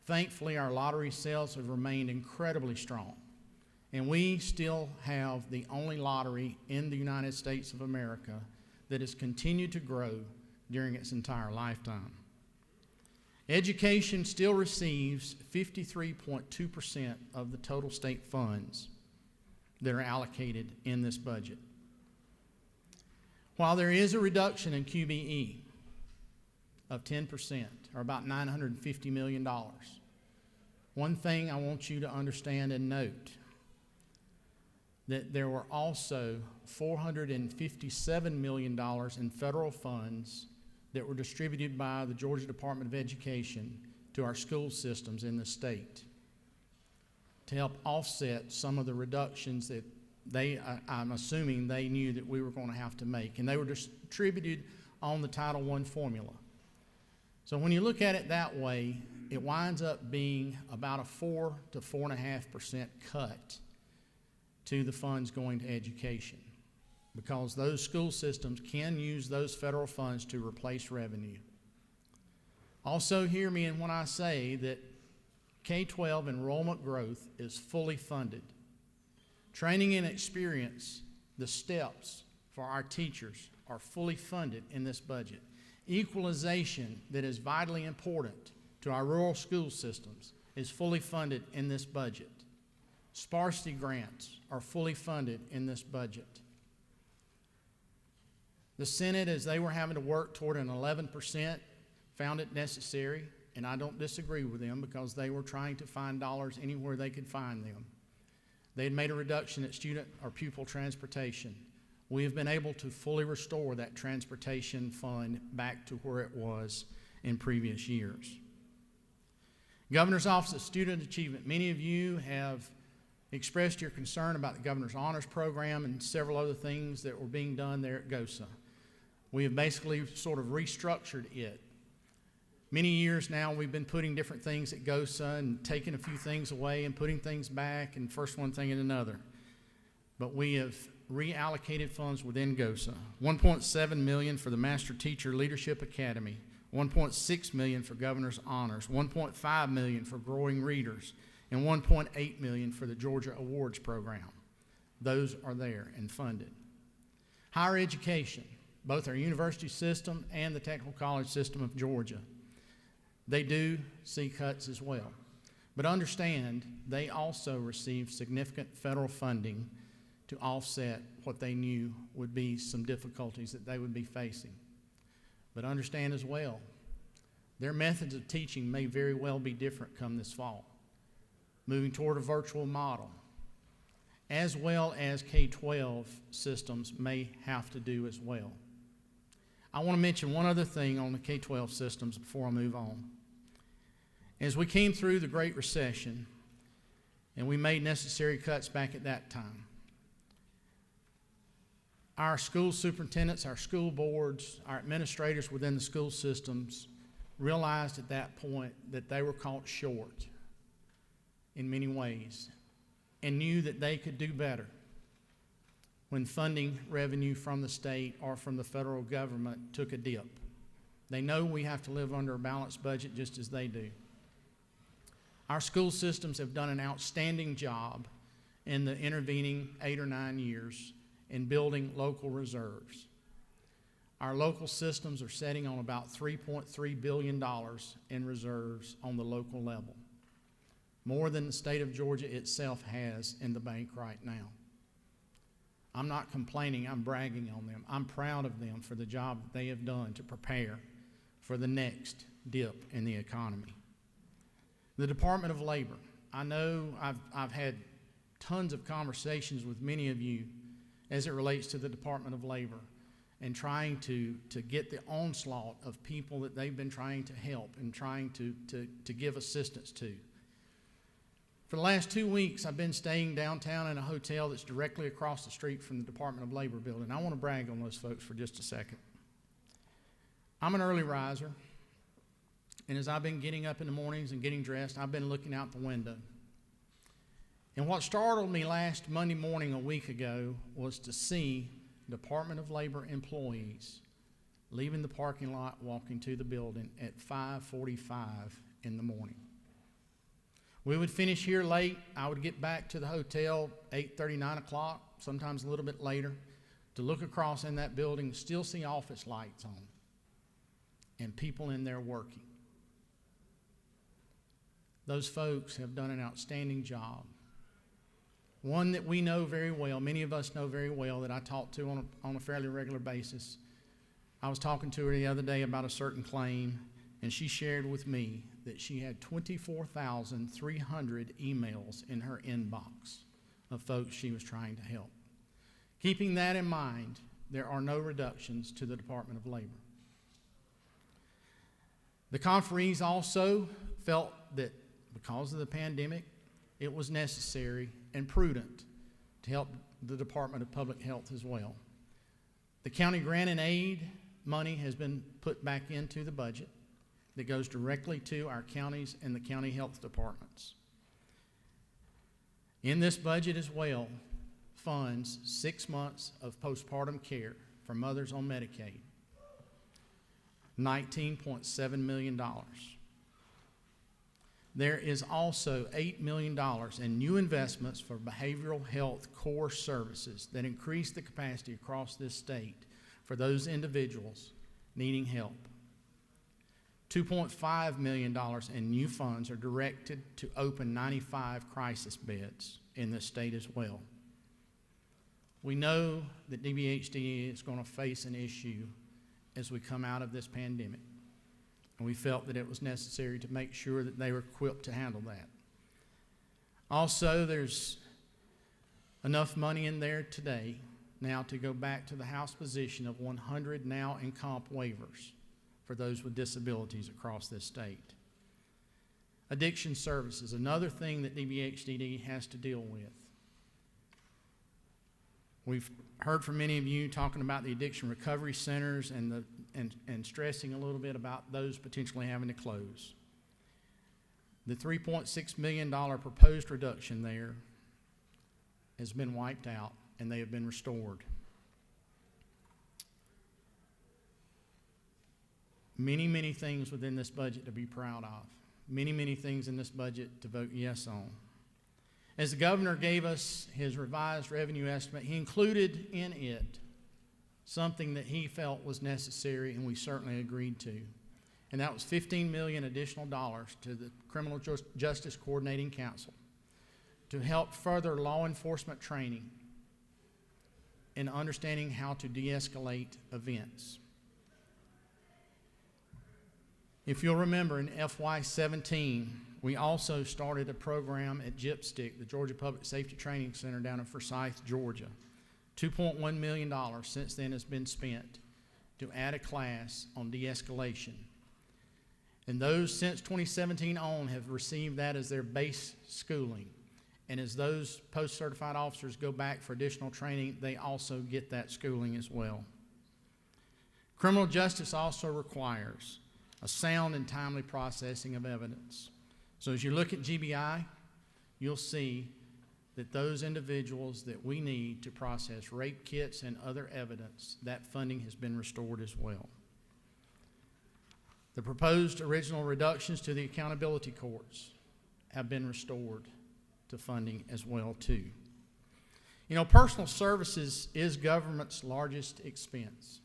Thankfully, our lottery sales have remained incredibly strong, and we still have the only lottery in the United States of America that has continued to grow during its entire lifetime. Education still receives 53.2% of the total state funds that are allocated in this budget. While there is a reduction in QBE of 10%, or about $950 million, one thing I want you to understand and note, that there were also $457 million in federal funds that were distributed by the Georgia Department of Education to our school systems in the state to help offset some of the reductions that I'm assuming they knew that we were going to have to make. And they were distributed on the Title I formula. So when you look at it that way, it winds up being about a 4 to 4.5% cut to the funds going to education, because those school systems can use those federal funds to replace revenue. Also, hear me when I say that K-12 enrollment growth is fully funded. Training and experience, the steps for our teachers, are fully funded in this budget. Equalization, that is vitally important to our rural school systems, is fully funded in this budget. Sparsity grants are fully funded in this budget. The Senate, as they were having to work toward an 11%, found it necessary, and I don't disagree with them, because they were trying to find dollars anywhere they could find them. They had made a reduction at student or pupil transportation. We have been able to fully restore that transportation fund back to where it was in previous years. Governor's Office of Student Achievement. Many of you have expressed your concern about the Governor's Honors Program and several other things that were being done there at GOSA. We have basically sort of restructured it. Many years now we've been putting different things at GOSA and taking a few things away and putting things back, and first one thing and another. But we have reallocated funds within GOSA. $1.7 million for the Master Teacher Leadership Academy, $1.6 million for Governor's Honors, $1.5 million for Growing Readers, and $1.8 million for the Georgia Awards Program. Those are there and funded. Higher education, both our university system and the technical college system of Georgia, they do see cuts as well. But understand, they also receive significant federal funding to offset what they knew would be some difficulties that they would be facing. But understand as well, their methods of teaching may very well be different come this fall, moving toward a virtual model, as well as K-12 systems may have to do as well. I want to mention one other thing on the K-12 systems before I move on. As we came through the Great Recession, and we made necessary cuts back at that time, our school superintendents, our school boards, our administrators within the school systems realized at that point that they were caught short in many ways and knew that they could do better when funding revenue from the state or from the federal government took a dip. They know we have to live under a balanced budget just as they do. Our school systems have done an outstanding job in the intervening 8 or 9 years in building local reserves. Our local systems are sitting on about $3.3 billion in reserves on the local level, more than the state of Georgia itself has in the bank right now. I'm not complaining, I'm bragging on them. I'm proud of them for the job that they have done to prepare for the next dip in the economy. The Department of Labor. I know I've had tons of conversations with many of you as it relates to the Department of Labor and trying to get the onslaught of people that they've been trying to help and trying to give assistance to. For the last 2 weeks, I've been staying downtown in a hotel that's directly across the street from the Department of Labor building. I want to brag on those folks for just a second. I'm an early riser, and as I've been getting up in the mornings and getting dressed, I've been looking out the window. And what startled me last Monday morning a week ago was to see Department of Labor employees leaving the parking lot, walking to the building at 5:45 in the morning. We would finish here late. I would get back to the hotel 8:30, 9 o'clock, sometimes a little bit later, to look across in that building, still see office lights on, and people in there working. Those folks have done an outstanding job. One that we know very well, many of us know very well, that I talk to on a fairly regular basis. I was talking to her the other day about a certain claim, and she shared with me that she had 24,300 emails in her inbox of folks she was trying to help. Keeping that in mind, there are no reductions to the Department of Labor. The conferees also felt that because of the pandemic, it was necessary and prudent to help the Department of Public Health as well. The county grant and aid money has been put back into the budget that goes directly to our counties and the county health departments. In this budget as well, funds 6 months of postpartum care for mothers on Medicaid, $19.7 million. There is also $8 million in new investments for behavioral health core services that increase the capacity across this state for those individuals needing help. $2.5 million in new funds are directed to open 95 crisis beds in the state as well. We know that DBHD is going to face an issue as we come out of this pandemic, and we felt that it was necessary to make sure that they were equipped to handle that. Also, there's enough money in there today now to go back to the House position of 100 now in comp waivers for those with disabilities across this state. Addiction services, another thing that DBHDD has to deal with. We've heard from many of you talking about the addiction recovery centers and stressing a little bit about those potentially having to close. The $3.6 million proposed reduction there has been wiped out, and they have been restored. Many, many things within this budget to be proud of. Many, many things in this budget to vote yes on. As the governor gave us his revised revenue estimate, he included in it something that he felt was necessary, and we certainly agreed to. And that was $15 million additional dollars to the Criminal Justice Coordinating Council to help further law enforcement training and understanding how to de-escalate events. If you'll remember, in FY17, we also started a program at GIPSTIC, the Georgia Public Safety Training Center down in Forsyth, Georgia. $2.1 million since then has been spent to add a class on de-escalation. And those since 2017 on have received that as their base schooling. And as those post-certified officers go back for additional training, they also get that schooling as well. Criminal justice also requires a sound and timely processing of evidence. So as you look at GBI, you'll see that those individuals that we need to process rape kits and other evidence, that funding has been restored as well. The proposed original reductions to the accountability courts have been restored to funding as well too. You know, personal services is government's largest expense.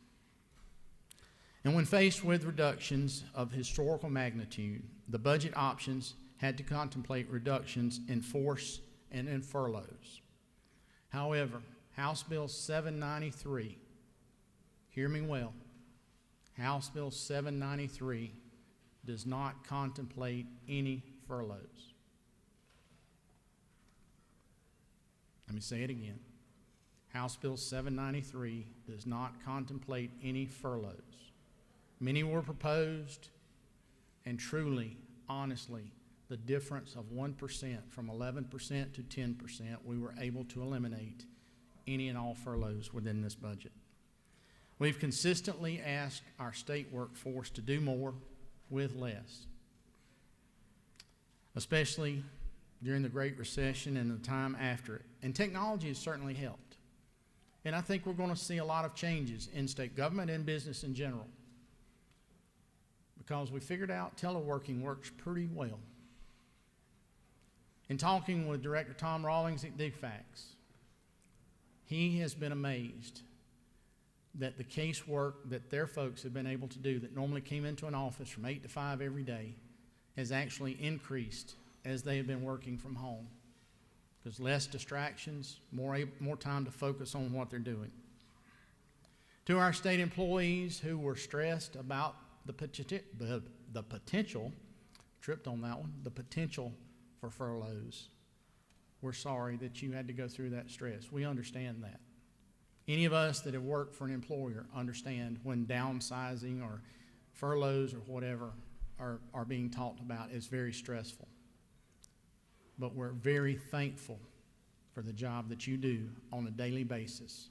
And when faced with reductions of historical magnitude, the budget options had to contemplate reductions in force and in furloughs. However, House Bill 793, hear me well, House Bill 793 does not contemplate any furloughs. Let me say it again. House Bill 793 does not contemplate any furloughs. Many were proposed, and truly, honestly, the difference of 1% from 11% to 10%, we were able to eliminate any and all furloughs within this budget. We've consistently asked our state workforce to do more with less, especially during the Great Recession and the time after it. And technology has certainly helped. And I think we're going to see a lot of changes in state government and business in general because we figured out teleworking works pretty well. In talking with Director Tom Rawlings at DFAX, he has been amazed that the casework that their folks have been able to do that normally came into an office from 8 to 5 every day has actually increased as they have been working from home. There's less distractions, more time to focus on what they're doing. To our state employees who were stressed about the potential, tripped on that one, the potential for furloughs, we're sorry that you had to go through that stress. We understand that. Any of us that have worked for an employer understand when downsizing or furloughs or whatever are being talked about, it's very stressful. But we're very thankful for the job that you do on a daily basis.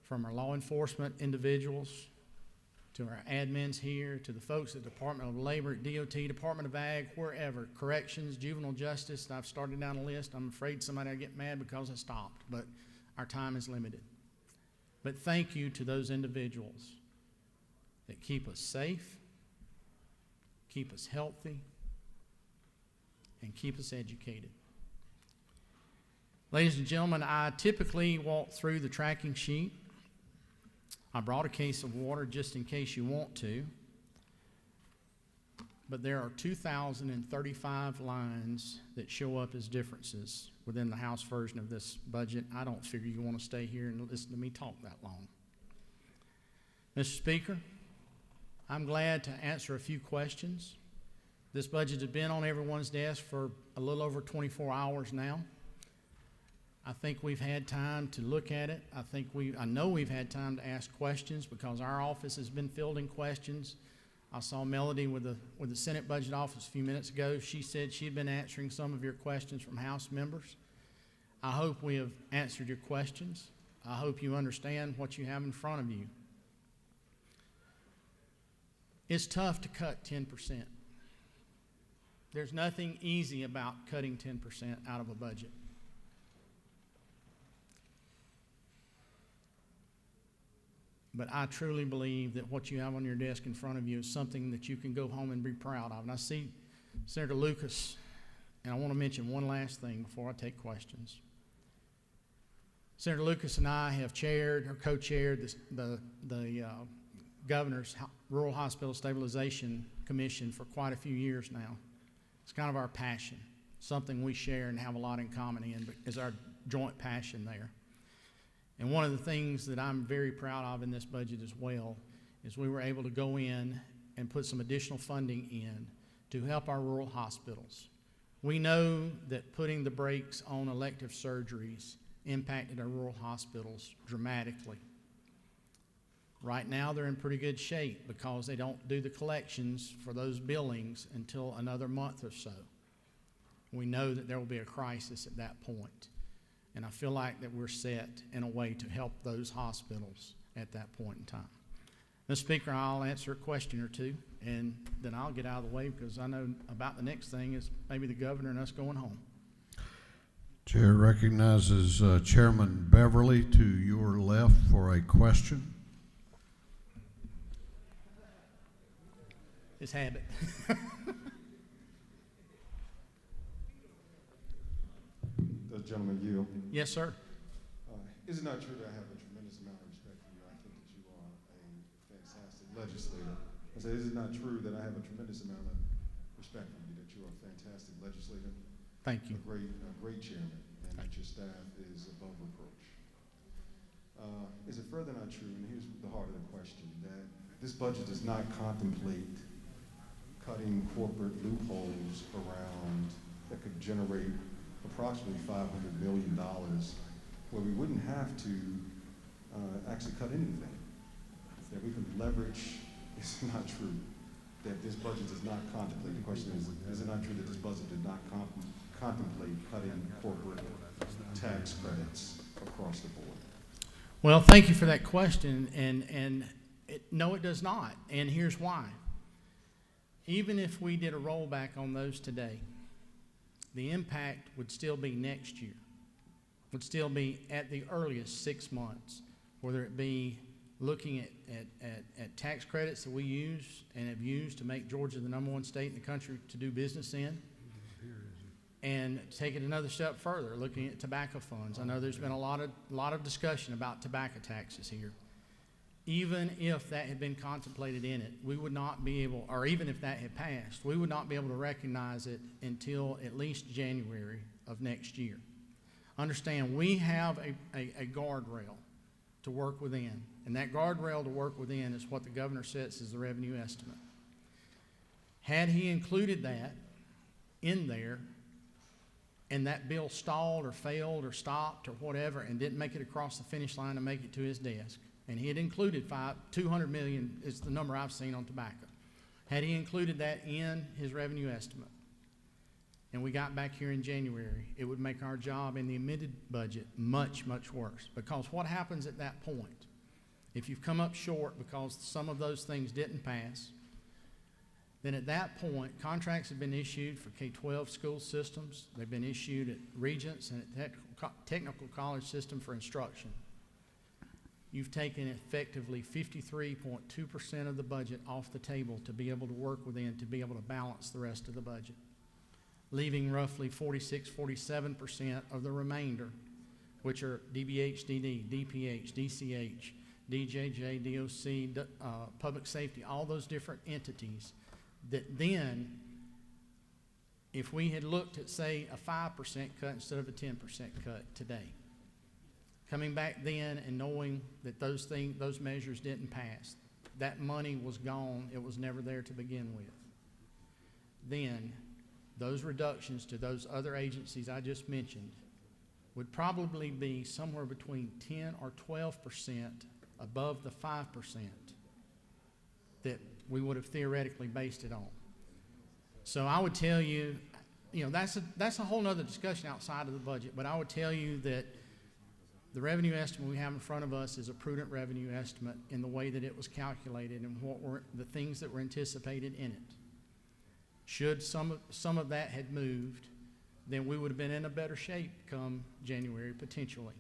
From our law enforcement individuals, to our admins here, to the folks at Department of Labor, DOT, Department of Ag, wherever, corrections, juvenile justice, I've started down a list. I'm afraid somebody will get mad because I stopped, but our time is limited. But thank you to those individuals that keep us safe, keep us healthy, and keep us educated. Ladies and gentlemen, I typically walk through the tracking sheet. I brought a case of water just in case you want to. But there are 2,035 lines that show up as differences within the House version of this budget. I don't figure you want to stay here and listen to me talk that long. Mr. Speaker, I'm glad to answer a few questions. This budget has been on everyone's desk for a little over 24 hours now. I think we've had time to look at it. I know we've had time to ask questions because our office has been fielding questions. I saw Melody with the Senate Budget Office a few minutes ago. She said she'd been answering some of your questions from House members. I hope we have answered your questions. I hope you understand what you have in front of you. It's tough to cut 10%. There's nothing easy about cutting 10% out of a budget. But I truly believe that what you have on your desk in front of you is something that you can go home and be proud of. And I see Senator Lucas, and I want to mention one last thing before I take questions. Senator Lucas and I have chaired or co-chaired the Governor's Rural Hospital Stabilization Commission for quite a few years now. It's kind of our passion, something we share and have a lot in common in, but is our joint passion there. And one of the things that I'm very proud of in this budget as well is we were able to go in and put some additional funding in to help our rural hospitals. We know that putting the brakes on elective surgeries impacted our rural hospitals dramatically. Right now they're in pretty good shape because they don't do the collections for those billings until another month or so. We know that there will be a crisis at that point. And I feel like that we're set in a way to help those hospitals at that point in time. Mr. Speaker, I'll answer a question or two, and then I'll get out of the way because I know about the next thing is maybe the governor and us going home. Chair recognizes Chairman Beverly to your left for a question. His habit. Does the gentleman yield? Yes, sir. Is it not true that I have a tremendous amount of respect for you? I think that you are a fantastic legislator. I say, is it not true that I have a tremendous amount of respect for you, that you are a fantastic legislator? Thank you. A great chairman, and that your staff is above reproach. Is it further not true, and here's the heart of the question, that this budget does not contemplate cutting corporate loopholes around that could generate approximately $500 million where we wouldn't have to actually cut anything. That we can leverage, it's not true that this budget does not contemplate. The question is it not true that this budget did not contemplate cutting corporate tax credits across the board? Well, thank you for that question, and no, it does not, and here's why. Even if we did a rollback on those today, the impact would still be next year, would still be at the earliest 6 months, whether it be looking at tax credits that we use and have used to make Georgia the #1 state in the country to do business in. And take it another step further, looking at tobacco funds. I know there's been a lot of discussion about tobacco taxes here. Even if that had been contemplated in it, we would not be able, or even if that had passed, we would not be able to recognize it until at least January of next year. Understand, we have a guardrail to work within, and that guardrail to work within is what the governor sets as the revenue estimate. Had he included that in there, and that bill stalled or failed or stopped or whatever and didn't make it across the finish line to make it to his desk, and he had included $200 million is the number I've seen on tobacco. Had he included that in his revenue estimate, and we got back here in January, it would make our job in the amended budget much, much worse. Because what happens at that point, if you've come up short because some of those things didn't pass, then at that point, contracts have been issued for K-12 school systems. They've been issued at Regents and at Technical College System for instruction. You've taken effectively 53.2% of the budget off the table to be able to work within, to be able to balance the rest of the budget, leaving roughly 46, 47% of the remainder, which are DBH, DD, DPH, DCH, DJJ, DOC, public safety, all those different entities that then, if we had looked at, say, a 5% cut instead of a 10% cut today, coming back then and knowing that those measures didn't pass, that money was gone, it was never there to begin with, then those reductions to those other agencies I just mentioned would probably be somewhere between 10 or 12% above the 5% that we would have theoretically based it on. So I would tell you, that's a whole nother discussion outside of the budget, but I would tell you that the revenue estimate we have in front of us is a prudent revenue estimate in the way that it was calculated and what were the things that were anticipated in it. Should some of that had moved, then we would have been in a better shape come January, potentially.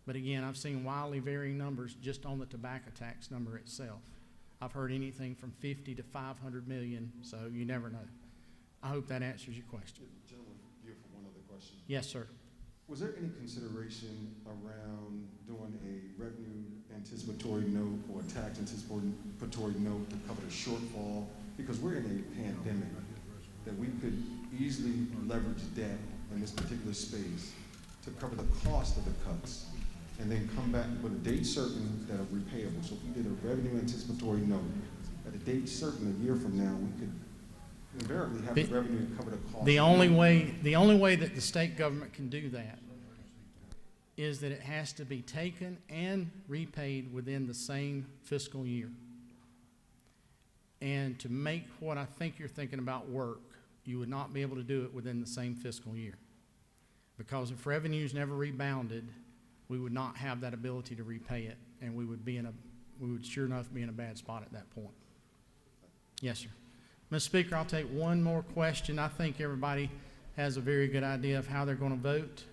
But again, I've seen wildly varying numbers just on the tobacco tax number itself. I've heard anything from 50 to 500 million, so you never know. I hope that answers your question. Gentlemen, here for one other question. Yes, sir. Was there any consideration around doing a revenue anticipatory note or a tax anticipatory note to cover the shortfall? Because we're in a pandemic that we could easily leverage debt in this particular space to cover the cost of the cuts and then come back with a date certain that are repayable. So if we did a revenue anticipatory note at a date certain a year from now, we could invariably have the revenue to cover the cost. The only way that the state government can do that is that it has to be taken and repaid within the same fiscal year. And to make what I think you're thinking about work, you would not be able to do it within the same fiscal year. Because if revenues never rebounded, we would not have that ability to repay it, and we would sure enough be in a bad spot at that point. Yes, sir. Mr. Speaker, I'll take one more question. I think everybody has a very good idea of how they're going to vote,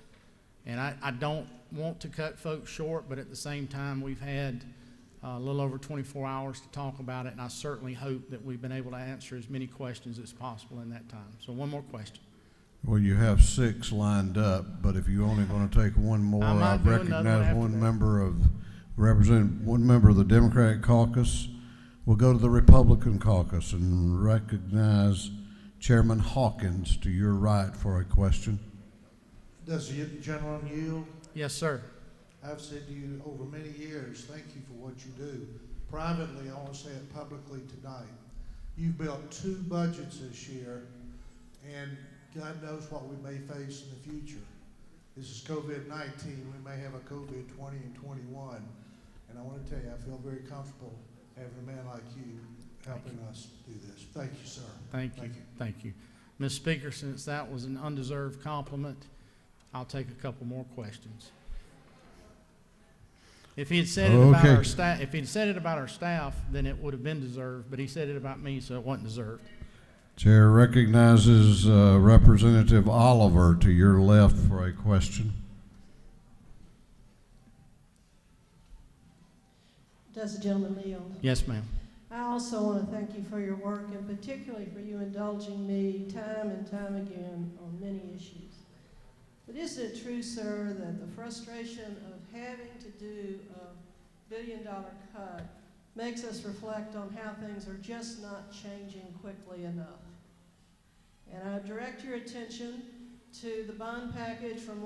and I don't want to cut folks short, but at the same time, we've had a little over 24 hours to talk about it, and I certainly hope that we've been able to answer as many questions as possible in that time. So one more question. Well, you have 6 lined up, but if you're only going to take one more, I recognize one member of the Democratic caucus. We'll go to the Republican caucus and recognize Chairman Hawkins to your right for a question. Does the gentleman yield? Yes, sir. I've said to you over many years, thank you for what you do. Privately, I want to say it publicly tonight. You've built 2 budgets this year, and God knows what we may face in the future. This is COVID-19. We may have a COVID-20 and 21. And I want to tell you, I feel very comfortable having a man like you helping us do this. Thank you, sir. Thank you. Thank you. Mr. Speaker, since that was an undeserved compliment, I'll take a couple more questions. If he had said it about our staff, then it would have been deserved, but he said it about me, so it wasn't deserved. Chair recognizes Representative Oliver to your left for a question. Does the gentleman yield? Yes, ma'am. I also want to thank you for your work, and particularly for you indulging me time and time again on many issues. But isn't it true, sir, that the frustration of having to do a billion-dollar cut makes us reflect on how things are just not changing quickly enough? And I direct your attention to the bond package from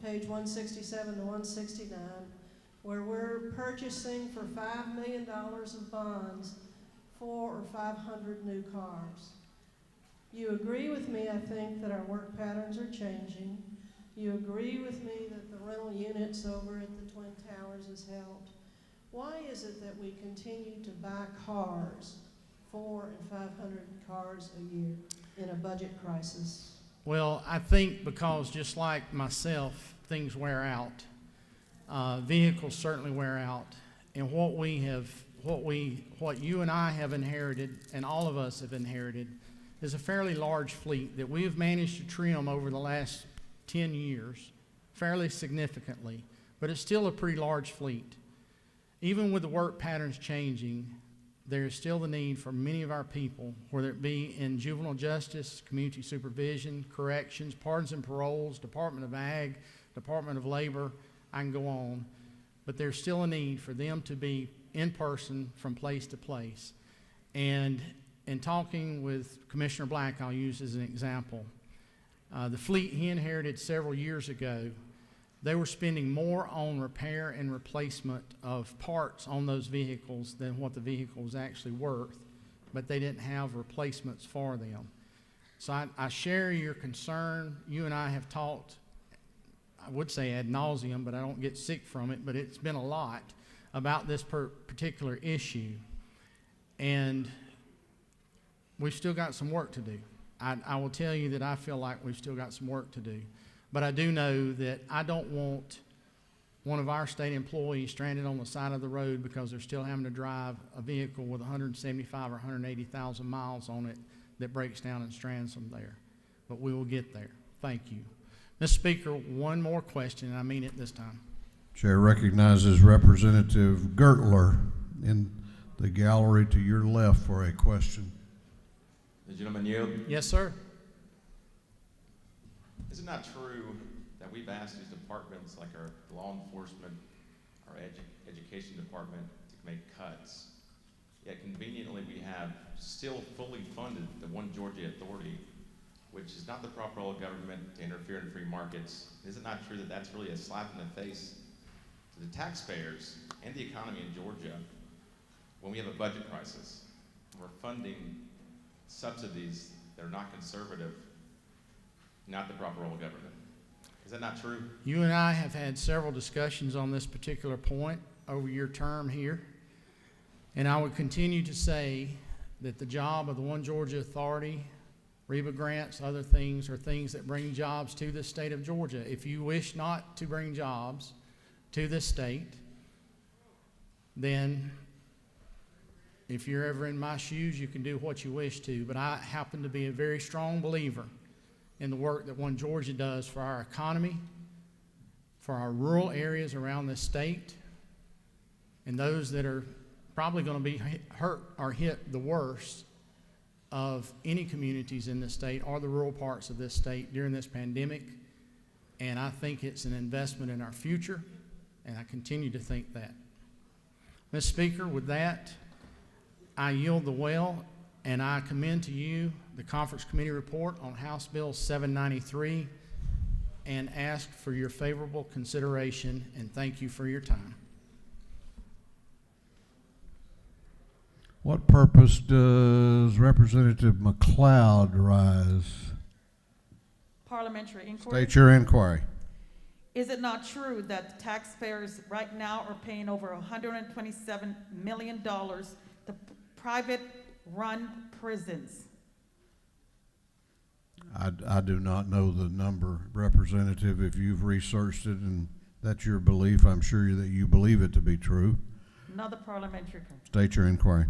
page 167 to 169, where we're purchasing for $5 million of bonds 400 or 500 new cars. You agree with me, I think, that our work patterns are changing. You agree with me that the rental units over at the Twin Towers has helped. Why is it that we continue to buy cars, 400 and 500 cars a year, in a budget crisis? Well, I think because just like myself, things wear out. Vehicles certainly wear out. And what you and I have inherited, and all of us have inherited, is a fairly large fleet that we have managed to trim over the last 10 years, fairly significantly, but it's still a pretty large fleet. Even with the work patterns changing, there is still the need for many of our people, whether it be in juvenile justice, community supervision, corrections, pardons and paroles, Department of Ag, Department of Labor, I can go on, but there's still a need for them to be in person from place to place. And in talking with Commissioner Black, I'll use as an example, the fleet he inherited several years ago, they were spending more on repair and replacement of parts on those vehicles than what the vehicle was actually worth, but they didn't have replacements for them. So I share your concern. You and I have talked, I would say ad nauseum, but I don't get sick from it, but it's been a lot about this particular issue. And we've still got some work to do. I will tell you that I feel like we've still got some work to do. But I do know that I don't want one of our state employees stranded on the side of the road because they're still having to drive a vehicle with 175 or 180,000 miles on it that breaks down and strands them there. But we will get there. Thank you. Mr. Speaker, one more question, and I mean it this time. Chair recognizes Representative Gertler in the gallery to your left for a question. The gentleman yield. Yes, sir. Is it not true that we've asked these departments, like our law enforcement, our education department, to make cuts, yet conveniently we have still fully funded the One Georgia Authority, which is not the proper role of government to interfere in free markets? Is it not true that that's really a slap in the face to the taxpayers and the economy in Georgia when we have a budget crisis? We're funding subsidies that are not conservative, not the proper role of government. Is that not true? You and I have had several discussions on this particular point over your term here, and I would continue to say that the job of the One Georgia Authority, REBA grants, other things, are things that bring jobs to the state of Georgia. If you wish not to bring jobs to this state, then if you're ever in my shoes, you can do what you wish to. But I happen to be a very strong believer in the work that One Georgia does for our economy, for our rural areas around this state, and those that are probably going to be hurt or hit the worst of any communities in this state or the rural parts of this state during this pandemic. And I think it's an investment in our future, and I continue to think that. Mr. Speaker, with that, I yield the well, and I commend to you the Conference Committee report on House Bill 793 and ask for your favorable consideration, and thank you for your time. What purpose does Representative McLeod rise? Parliamentary inquiry. State your inquiry. Is it not true that taxpayers right now are paying over $127 million to private-run prisons? I do not know the number, Representative. If you've researched it and that's your belief, I'm sure that you believe it to be true. Another parliamentary inquiry. State your inquiry.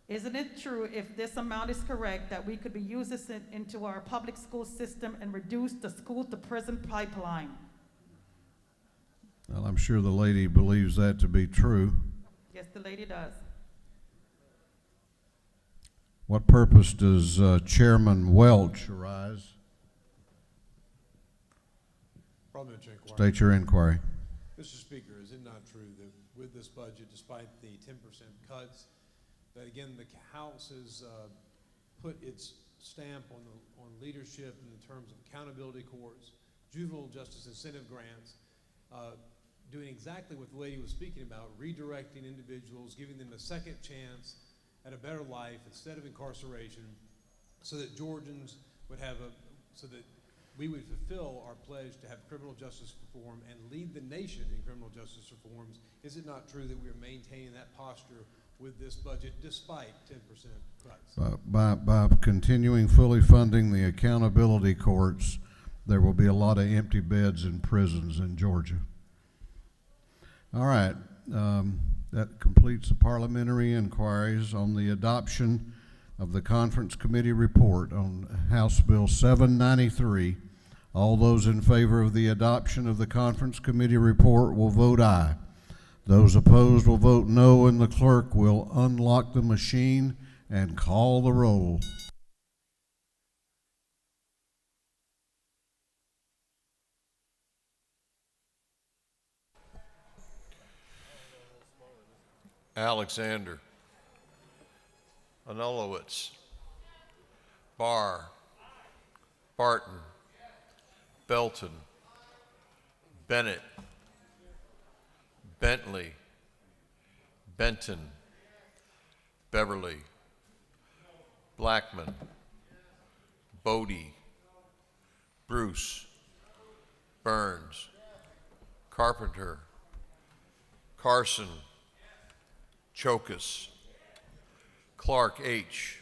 Isn't it true, if this amount is correct, that we could be using this into our public school system and reduce the school-to-prison pipeline? Well, I'm sure the lady believes that to be true. Yes, the lady does. What purpose does Chairman Welch arise? Parliamentary inquiry. State your inquiry. Mr. Speaker, is it not true that with this budget, despite the 10% cuts, that again, the House has put its stamp on leadership in terms of accountability courts, juvenile justice incentive grants, doing exactly what the lady was speaking about, redirecting individuals, giving them a second chance at a better life instead of incarceration, so that Georgians would have so that we would fulfill our pledge to have criminal justice reform and lead the nation in criminal justice reforms. Is it not true that we are maintaining that posture with this budget despite 10% cuts? By continuing fully funding the accountability courts, there will be a lot of empty beds in prisons in Georgia. All right, that completes the parliamentary inquiries on the adoption of the conference committee report on House Bill 793. All those in favor of the adoption of the conference committee report will vote aye. Those opposed will vote no, and the clerk will unlock the machine and call the roll. Alexander, Anulowitz, Barr, Barton, Belton, Bennett, Bentley, Benton, Beverly, Blackman, Bodie, Bruce, Burns, Carpenter, Carson, Chokas, Clark H.,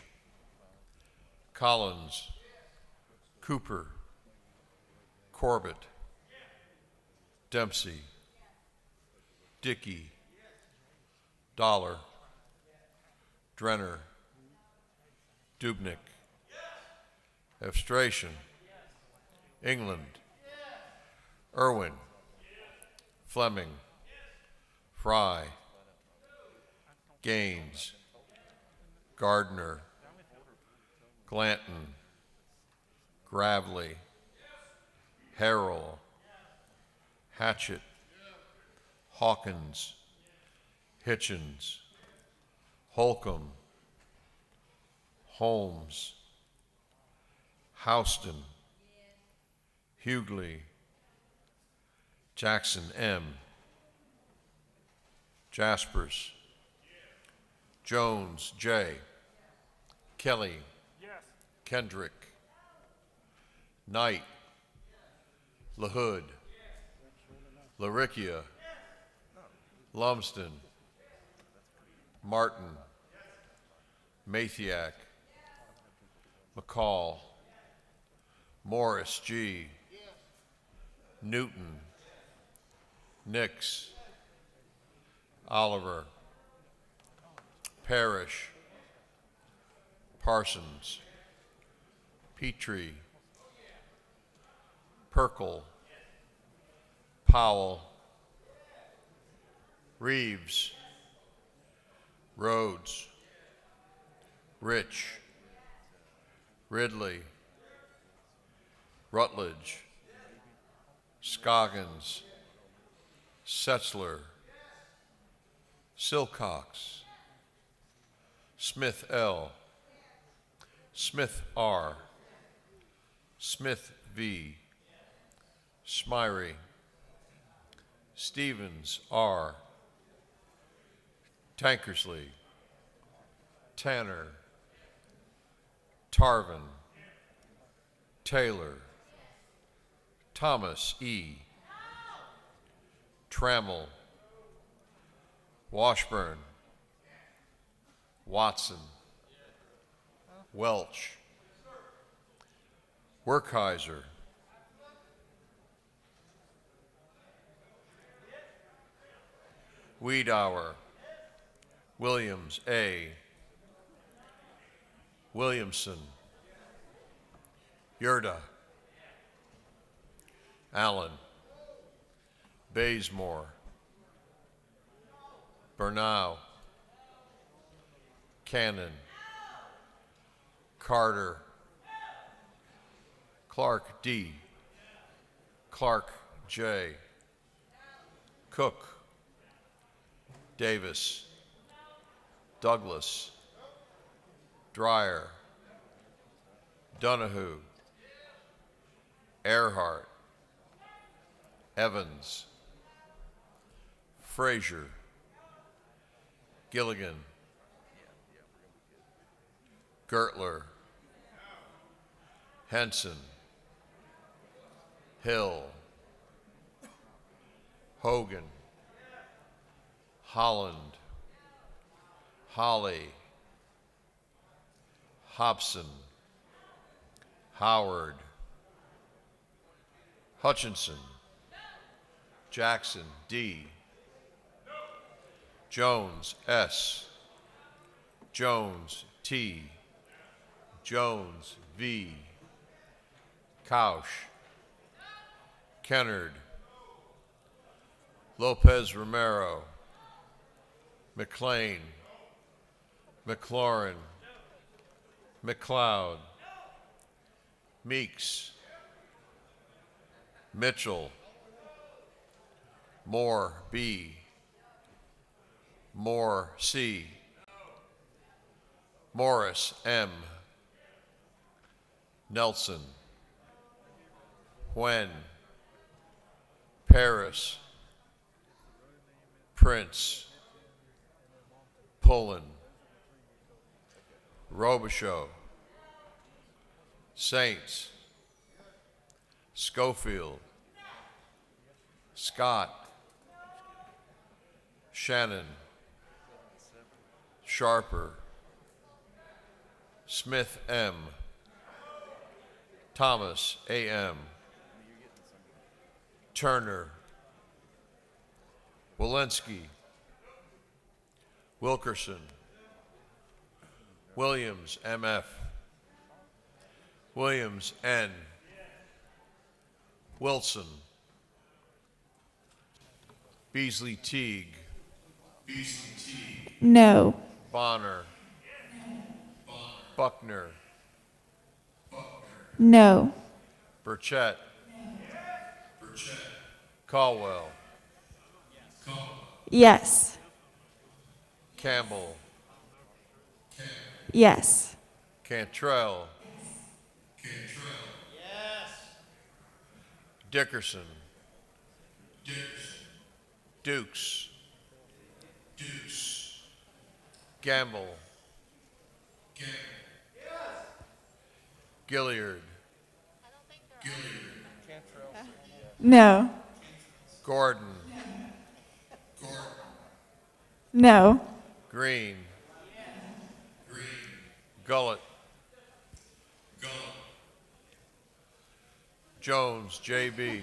Collins, Cooper, Corbett, Dempsey, Dickey, Dollar, Drenner, Dubnik, Evstration, England, Irwin, Fleming, Fry, Gaines, Gardner, Glanton, Gravely, Harrell, Hatchett, Hawkins, Hitchens, Holcomb, Holmes, Houston, Hughley, Jackson M., Jaspers, Jones J., Kelly, Kendrick, Knight, LaHood, LaRicchia, Lumsden, Martin, Mathiak, McCall, Morris G., Newton, Nix, Oliver, Parrish, Parsons, Petrie, Perkel, Powell, Reeves, Rhodes, Rich, Ridley, Rutledge, Scoggins, Setzler, Silcox, Smith L., Smith R., Smith V., Smyrie, Stevens R., Tankersley, Tanner, Tarvin, Taylor, Thomas E., Trammell, Washburn, Watson, Welch, Werkheiser, Wiedauer, Williams A., Williamson, Yurda, Allen, Bazemore, Bernau, Cannon, Carter, Clark D, Clark J, Cook, Davis, Douglas, Dreyer, Donahue, Earhart, Evans, Frazier, Gilligan, Gertler, Henson, Hill, Hogan, Holland, Holly, Hobson, Howard, Hutchinson, Jackson D, Jones S, Jones T, Jones V, Couch, Kennard, Lopez Romero, McLean, McLaurin, McLeod, Meeks, Mitchell, Moore B, Moore C, Morris M, Nelson, Wen, Paris, Prince, Pullen, Robichaux, Saints, Schofield, Scott, Shannon, Sharper, Smith M, Thomas A.M., Turner, Walensky, Wilkerson, Williams M.F., Williams N., Wilson, Beasley Teague, No. Bonner, Buckner, No. Burchett, Caldwell, Yes. Campbell, Yes. Cantrell, Dickerson, Dukes, Gamble, Gilliard, No. Gordon, No. Green, Gullett, Jones, J.B.,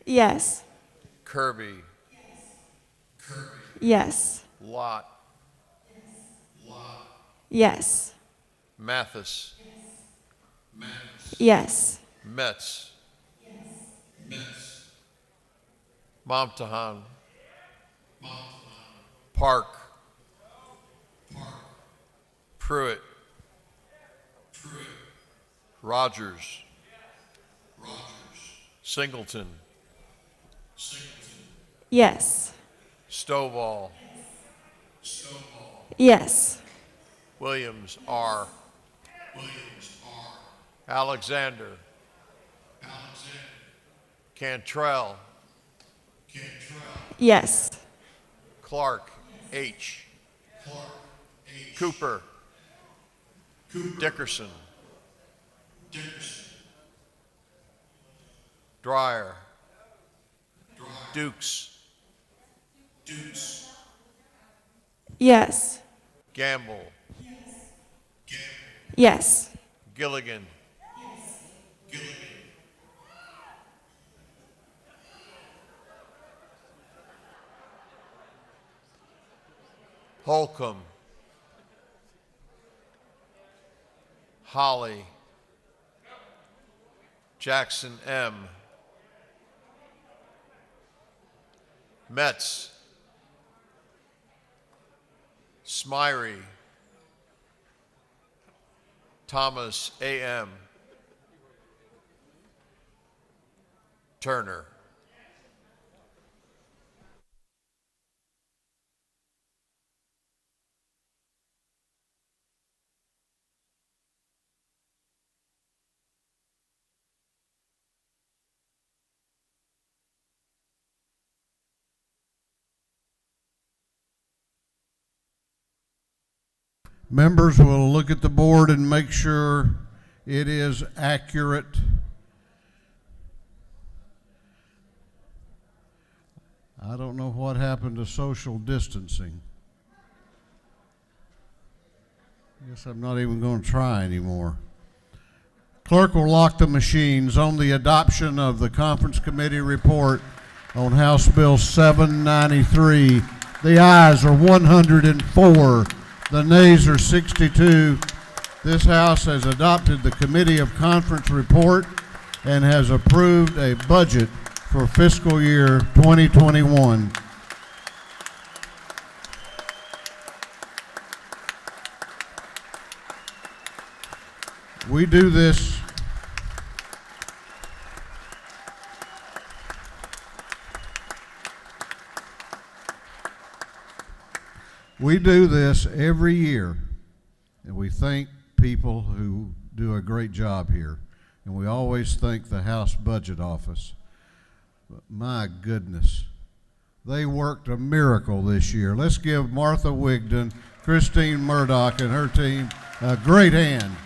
Yes. Kirby, Yes. Lott, Yes. Mathis, Yes. Metz, Momtahan, Park, Pruitt, Rogers, Singleton, Yes. Stovall, Yes. Williams R, Alexander, Cantrell, Yes. Clark H, Cooper, Dickerson, Dreyer, Dukes, Yes. Gamble, Yes. Gilligan, Holcomb, Holly, Jackson M, Metz, Smyrie, Thomas A.M., Turner. Members will look at the board and make sure it is accurate. I don't know what happened to social distancing. I guess I'm not even going to try anymore. Clerk will lock the machines. On the adoption of the conference committee report on House Bill 793, the ayes are 104. The nays are 62. This House has adopted the Committee of Conference report and has approved a budget for fiscal year 2021. We do this every year, and we thank people who do a great job here, and we always thank the House Budget Office. But my goodness, they worked a miracle this year. Let's give Martha Wigton, Christine Murdoch, and her team a great hand.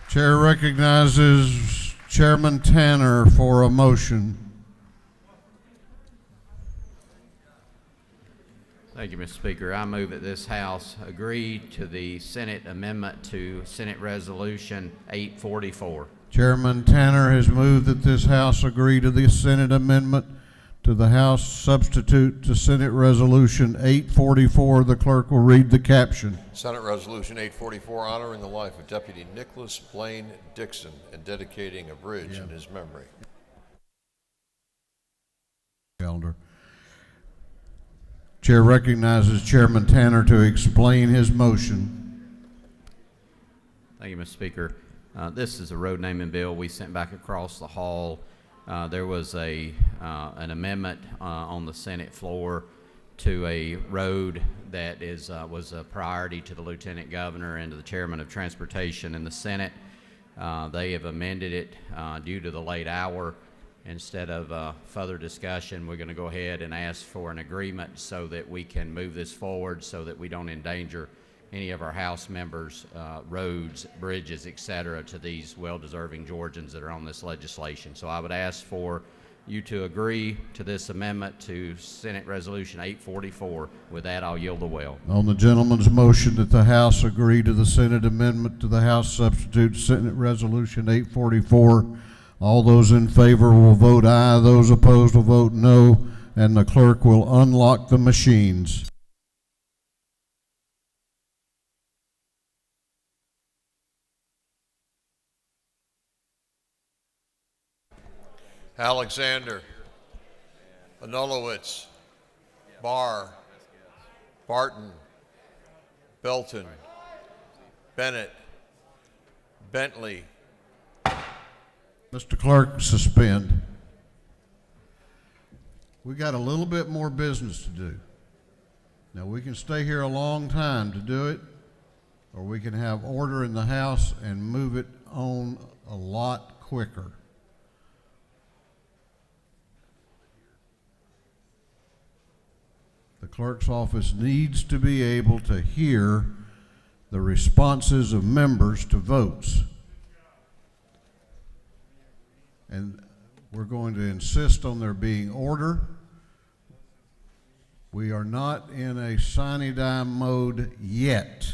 Chair recognizes Chairman Tanner for a motion. Thank you, Mr. Speaker. I move that this House agree to the Senate amendment to Senate Resolution 844. Chairman Tanner has moved that this House agree to the Senate amendment to the House substitute to Senate Resolution 844. The clerk will read the caption. Senate Resolution 844, honoring the life of Deputy Nicholas Blaine Dixon and dedicating a bridge in his memory. Calendar. Chair recognizes Chairman Tanner to explain his motion. Thank you, Mr. Speaker. This is a road naming bill we sent back across the hall. There was an amendment on the Senate floor to a road that was a priority to the Lieutenant Governor and to the Chairman of Transportation in the Senate. They have amended it due to the late hour. Instead of further discussion, we're going to go ahead and ask for an agreement so that we can move this forward so that we don't endanger any of our House members' roads, bridges, etc., to these well-deserving Georgians that are on this legislation. So I would ask for you to agree to this amendment to Senate Resolution 844. With that, I'll yield the well. On the gentleman's motion that the House agree to the Senate amendment to the House substitute Senate Resolution 844, all those in favor will vote aye. Those opposed will vote no, and the clerk will unlock the machines. Alexander, Anulowicz, Barr, Barton, Belton, Bennett, Bentley. Mr. Clerk, suspend. We got a little bit more business to do. Now, we can stay here a long time to do it, or we can have order in the House and move it on a lot quicker. The clerk's office needs to be able to hear the responses of members to votes. And we're going to insist on there being order. We are not in a sine-die mode yet.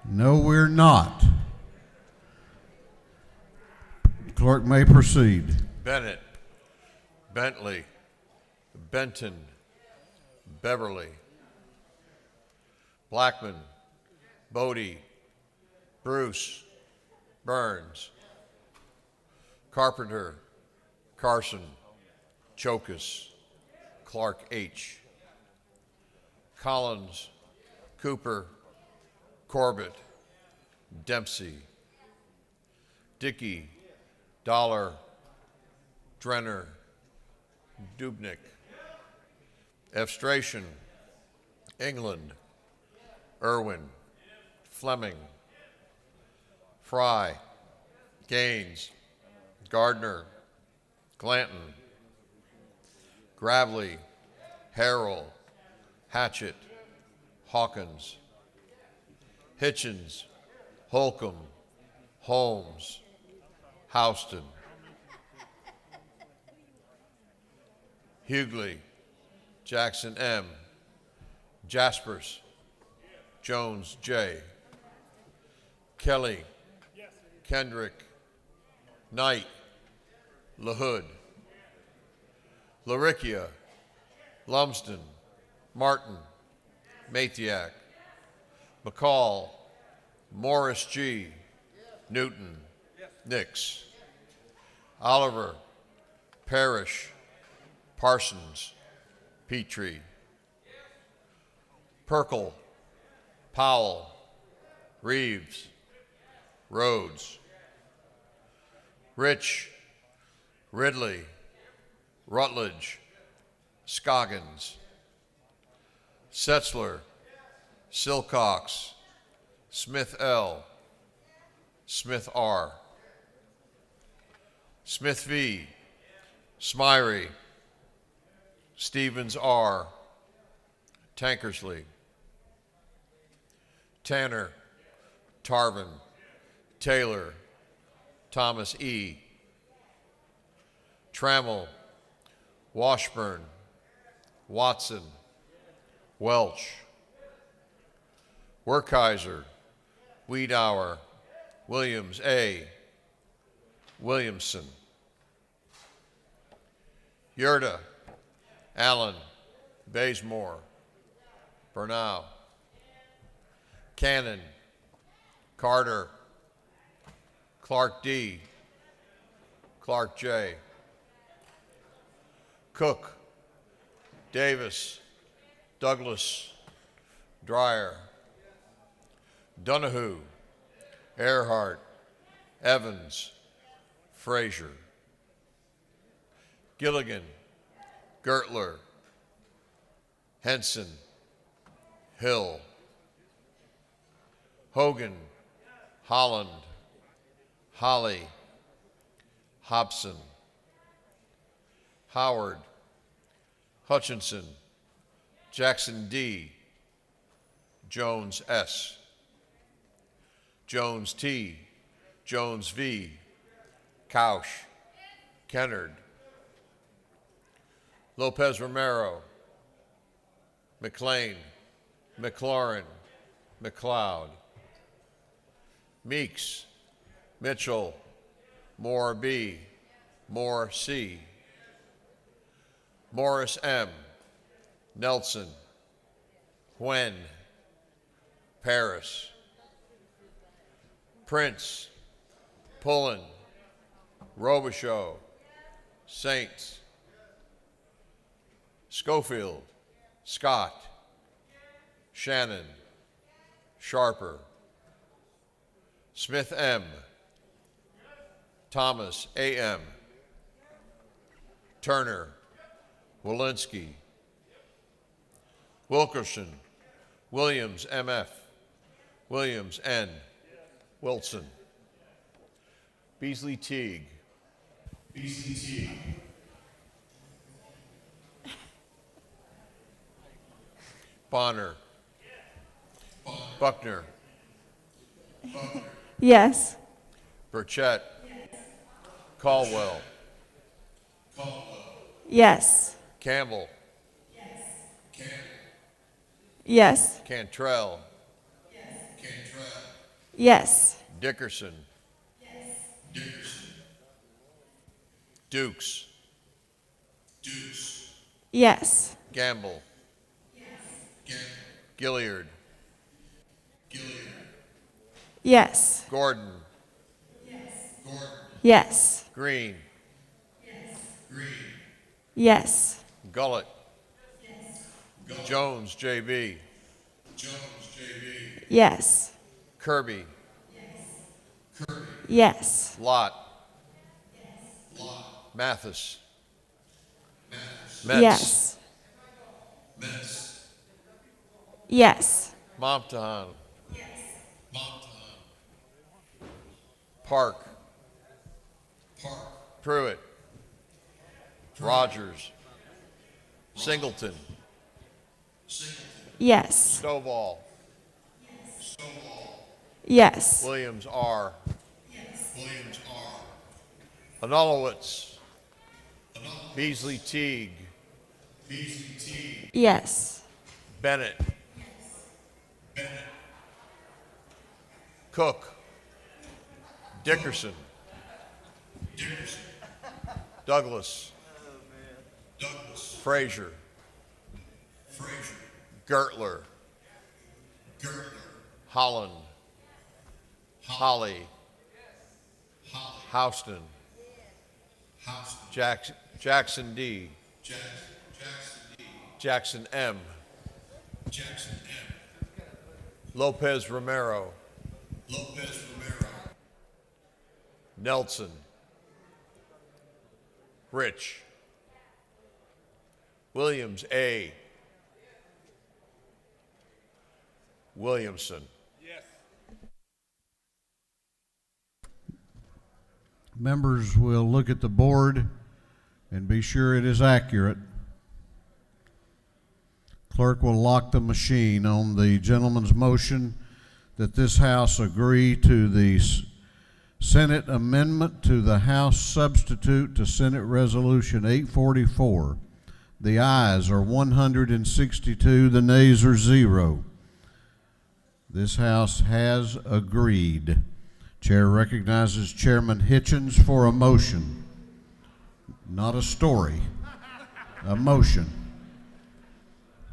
No, we're not. The clerk may proceed. Bennett, Bentley, Benton, Beverly, Blackman, Bodie, Bruce, Burns, Carpenter, Carson, Chokus, Clark H., Collins, Cooper, Corbett, Dempsey, Dickey, Dollar, Drenner, Dubnik, Efstration, England, Irwin, Fleming, Fry, Gaines, Gardner, Glanton, Gravely, Harrell, Hatchett, Hawkins, Hitchens, Holcomb, Holmes, Houston, Hughley, Jackson M., Jaspers, Jones J., Kelly, Kendrick, Knight, LaHood, Laricchia, Lumsden, Martin, Matiak, McCall, Morris G., Newton, Nix, Oliver, Parrish, Parsons, Petrie, Perkel, Powell, Reeves, Rhodes, Rich, Ridley, Rutledge, Scoggins, Setzler, Silcox, Smith L., Smith R., Smith V., Smyrie, Stevens R., Tankersley, Tanner, Tarvin, Taylor, Thomas E., Trammell, Washburn, Watson, Welch, Werkheiser, Wiedauer, Williams A., Williamson, Yerda, Allen, Bazemore, Bernau, Cannon, Carter, Clark D., Clark J., Cook, Davis, Douglas, Dreyer, Donahue, Earhart, Evans, Frazier, Gilligan, Gertler, Henson, Hill, Hogan, Holland, Holly, Hobson, Howard, Hutchinson, Jackson D., Jones S., Jones T., Jones V., Couch, Kennard, Lopez Romero, McLean, McLaurin, McLeod, Meeks, Mitchell, Moore B., Moore C., Morris M., Nelson, Huen, Paris, Prince, Pullen, Robichaud, Saints, Schofield, Scott, Shannon, Sharper, Smith M., Thomas A.M., Turner, Walensky, Wilkerson, Williams M.F., Williams N., Wilson, Beasley Teague, Bonner, Buckner, Yes. Burchett, Caldwell, Yes. Campbell, Yes. Cantrell, Yes. Dickerson, Dukes, Yes. Gamble. Gilliard. Yes. Gordon. Yes. Green. Yes. Gullett. Jones, JB. Yes. Kirby. Yes. Lott. Mathis. Metz. Yes. Yes. Montahan. Park. Pruitt. Rogers. Singleton. Yes. Stovall. Yes. Williams, R. Anulowitz. Beasley Teague. Yes. Bennett. Cook. Dickerson. Douglas. Frazier. Gertler. Holland. Holly. Houston. Jackson D. Jackson M. Lopez Romero. Nelson. Rich. Williams A. Williamson. Members will look at the board and be sure it is accurate. Clerk will lock the machine on the gentleman's motion that this House agree to the Senate amendment to the House substitute to Senate Resolution 844. The ayes are 162, the nays are 0. This House has agreed. Chair recognizes Chairman Hitchens for a motion. Not a story, a motion.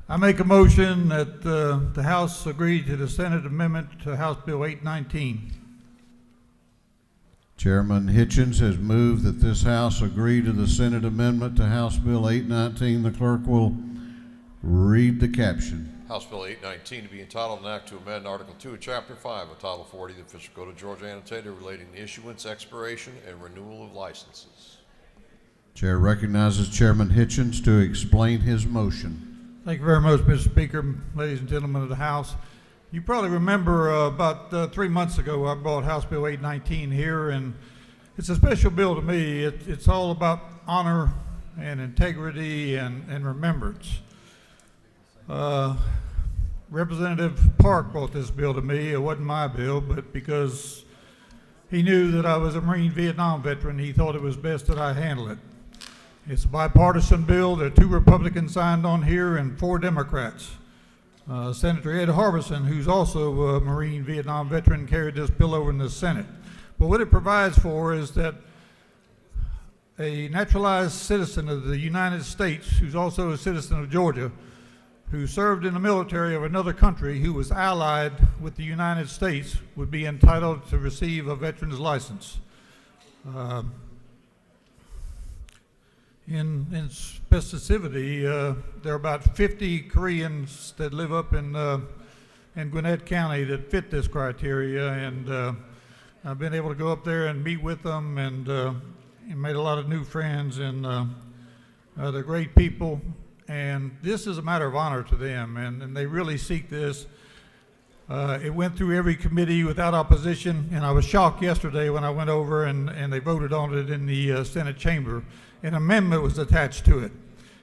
I make a motion that the House agree to the Senate amendment to House Bill 819. Chairman Hitchens has moved that this House agree to the Senate amendment to House Bill 819. The clerk will read the caption. House Bill 819 to be entitled an act to amend Article 2 of Chapter 5 of Title 40 of the Official Code of Georgia annotated relating to issuance, expiration, and renewal of licenses. Chair recognizes Chairman Hitchens to explain his motion. Thank you very much, Mr. Speaker, ladies and gentlemen of the House. You probably remember about 3 months ago I brought House Bill 819 here, and it's a special bill to me. It's all about honor and integrity and remembrance. Representative Park brought this bill to me. It wasn't my bill, but because he knew that I was a Marine Vietnam veteran, he thought it was best that I handle it. It's a bipartisan bill. There are 2 Republicans signed on here and 4 Democrats. Senator Ed Harbison, who's also a Marine Vietnam veteran, carried this bill over in the Senate. But what it provides for is that a naturalized citizen of the United States, who's also a citizen of Georgia, who served in the military of another country who was allied with the United States, would be entitled to receive a veteran's license. In specificity, there are about 50 Koreans that live up in Gwinnett County that fit this criteria, and I've been able to go up there and meet with them and made a lot of new friends, and they're great people, and this is a matter of honor to them, and they really seek this. It went through every committee without opposition, and I was shocked yesterday when I went over and they voted on it in the Senate chamber. An amendment was attached to it.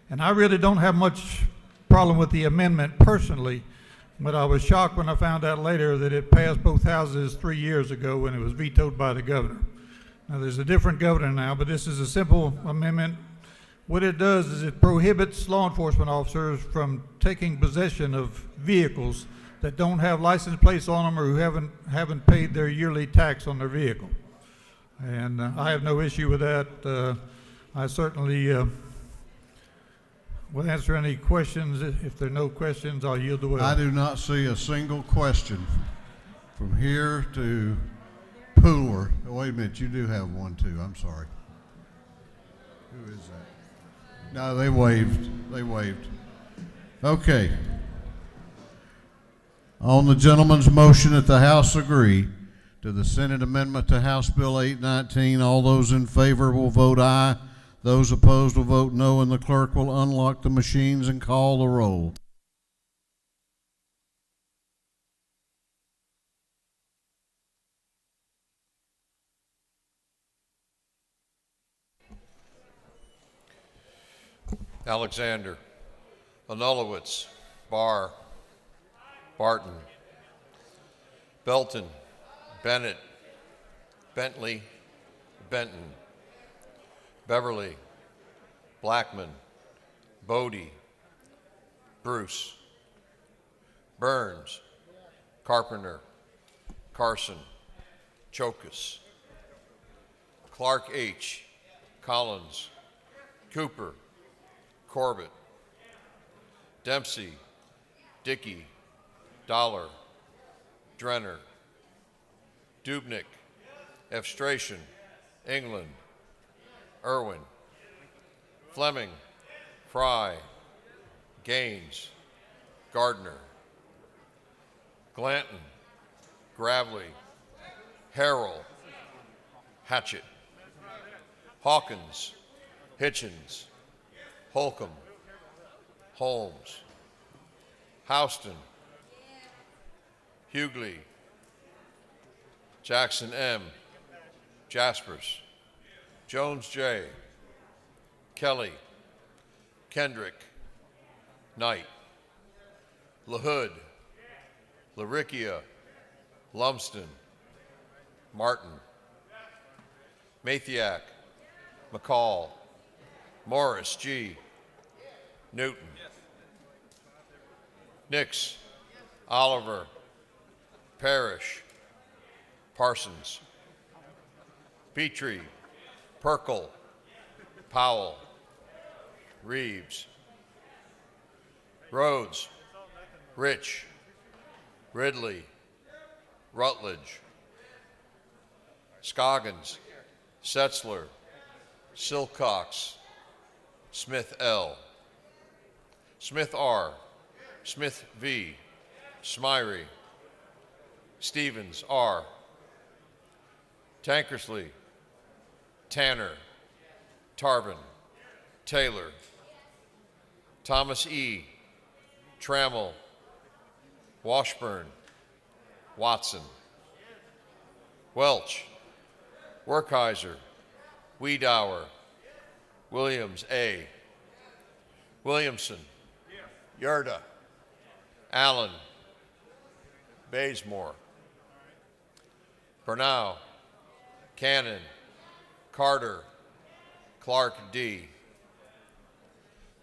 And I really don't have much problem with the amendment personally, but I was shocked when I found out later that it passed both houses 3 years ago when it was vetoed by the governor. Now there's a different governor now, but this is a simple amendment. What it does is it prohibits law enforcement officers from taking possession of vehicles that don't have license plates on them or who haven't paid their yearly tax on their vehicle. And I have no issue with that. I certainly We'll answer any questions. If there are no questions, I'll yield the will. I do not see a single question from here to Pooler. Oh, wait a minute, you do have one too. I'm sorry. Who is that? No, they waved. They waved. Okay. On the gentleman's motion that the House agree to the Senate amendment to House Bill 819, all those in favor will vote aye. Those opposed will vote no, and the clerk will unlock the machines and call the roll. Alexander, Anulowitz, Barr, Barton, Belton, Bennett, Bentley, Benton, Beverly, Blackman, Bodie, Bruce, Burns, Carpenter, Carson, Chokus, Clark H., Collins, Cooper, Corbett, Dempsey, Dickey, Dollar, Drenner, Dubnik, Efstration, England, Irwin, Fleming, Fry, Gaines, Gardner, Glanton, Gravely, Harrell, Hatchett, Hawkins, Hitchens, Holcomb, Holmes, Houston, Hughley, Jackson M., Jaspers, Jones J., Kelly, Kendrick, Knight, LaHood, LaRicchia, Lumsden, Martin, Mathiak, McCall, Morris G., Newton, Nix, Oliver, Parrish, Parsons, Petrie, Perkel, Powell, Reeves, Rhodes, Rich, Ridley, Rutledge, Scoggins, Setzler, Silcox, Smith L., Smith R., Smith V., Smyrie, Stevens R., Tankersley, Tanner, Tarvin, Taylor, Thomas E., Trammell, Washburn, Watson, Welch, Werkheiser, Wiedauer, Williams A., Williamson, Yerda, Allen, Bazemore, Bernau, Cannon, Carter, Clark D.,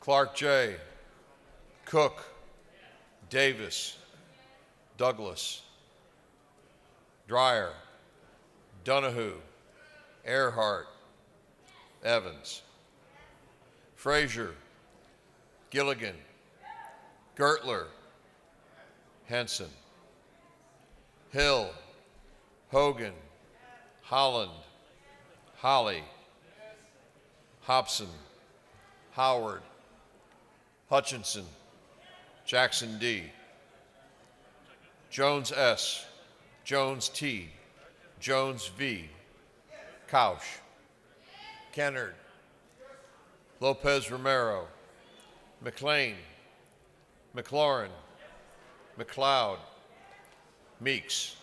Clark J., Cook, Davis, Douglas, Dreyer, Donahue, Earhart, Evans, Frazier, Gilligan, Gertler, Henson, Hill, Hogan, Holland, Holly, Hobson, Howard, Hutchinson, Jackson D., Jones S., Jones T., Jones V., Couch, Kennard, Lopez Romero, McLean, McLaurin, McLeod, Meeks,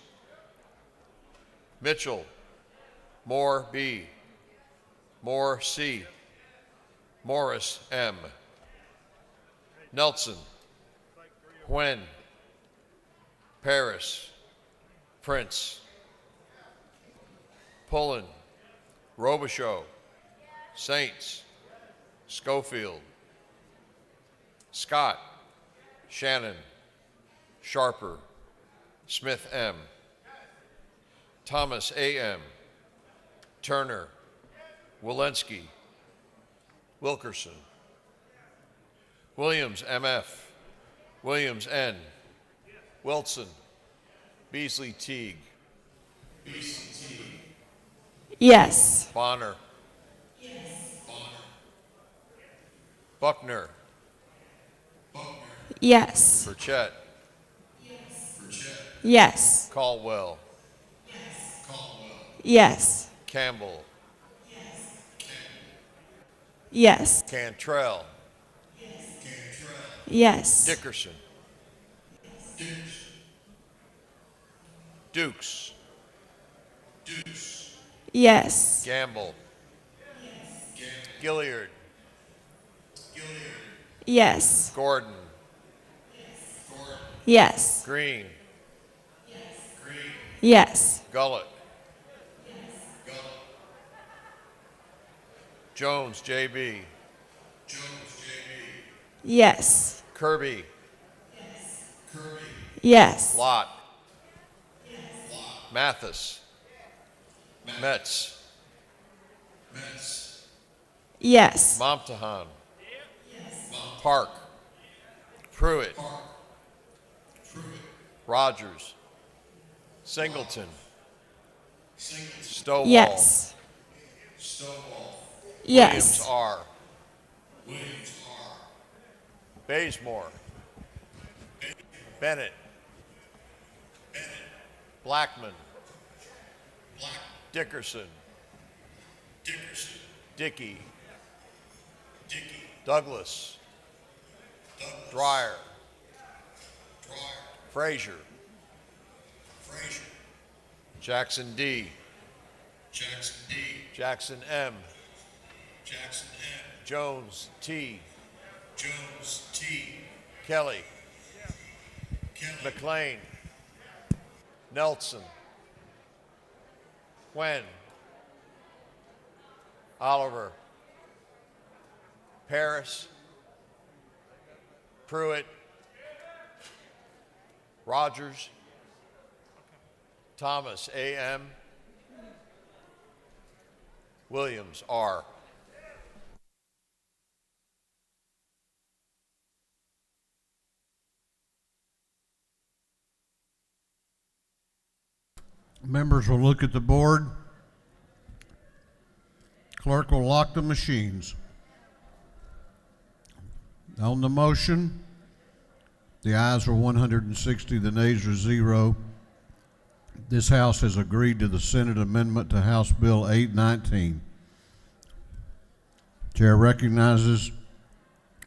Mitchell, Moore B., Moore C., Morris M., Nelson, Huen, Paris, Prince, Pullen, Robichaux, Saints, Schofield, Scott, Shannon, Sharper, Smith M., Thomas A.M., Turner, Walensky, Wilkerson, Williams, MF. Williams, N. Wilson. Beasley, Teague. Yes. Bonner. Buckner. Yes. Burchett. Yes. Caldwell. Yes. Campbell. Yes. Cantrell. Yes. Dickerson. Dukes. Yes. Gamble. Gilliard. Yes. Gordon. Yes. Green. Yes. Gullett. Jones, JB. Yes. Kirby. Yes. Lott. Mathis. Metz. Yes. Momtahan. Park. Pruitt. Rogers. Singleton. Stovall. Yes. Williams, Yes. R. Bazemore. Bennett. Blackman. Dickerson. Dickey. Douglas. Dreyer. Frazier. Jackson D. Jackson M. Jones T. Kelly. McLean. Nelson. Quinn. Oliver. Paris. Pruitt. Rogers. Thomas, A.M. Williams, R. Members will look at the board. Clerk will lock the machines. On the motion, the ayes are 160, the nays are 0. This House has agreed to the Senate amendment to House Bill 819. Chair recognizes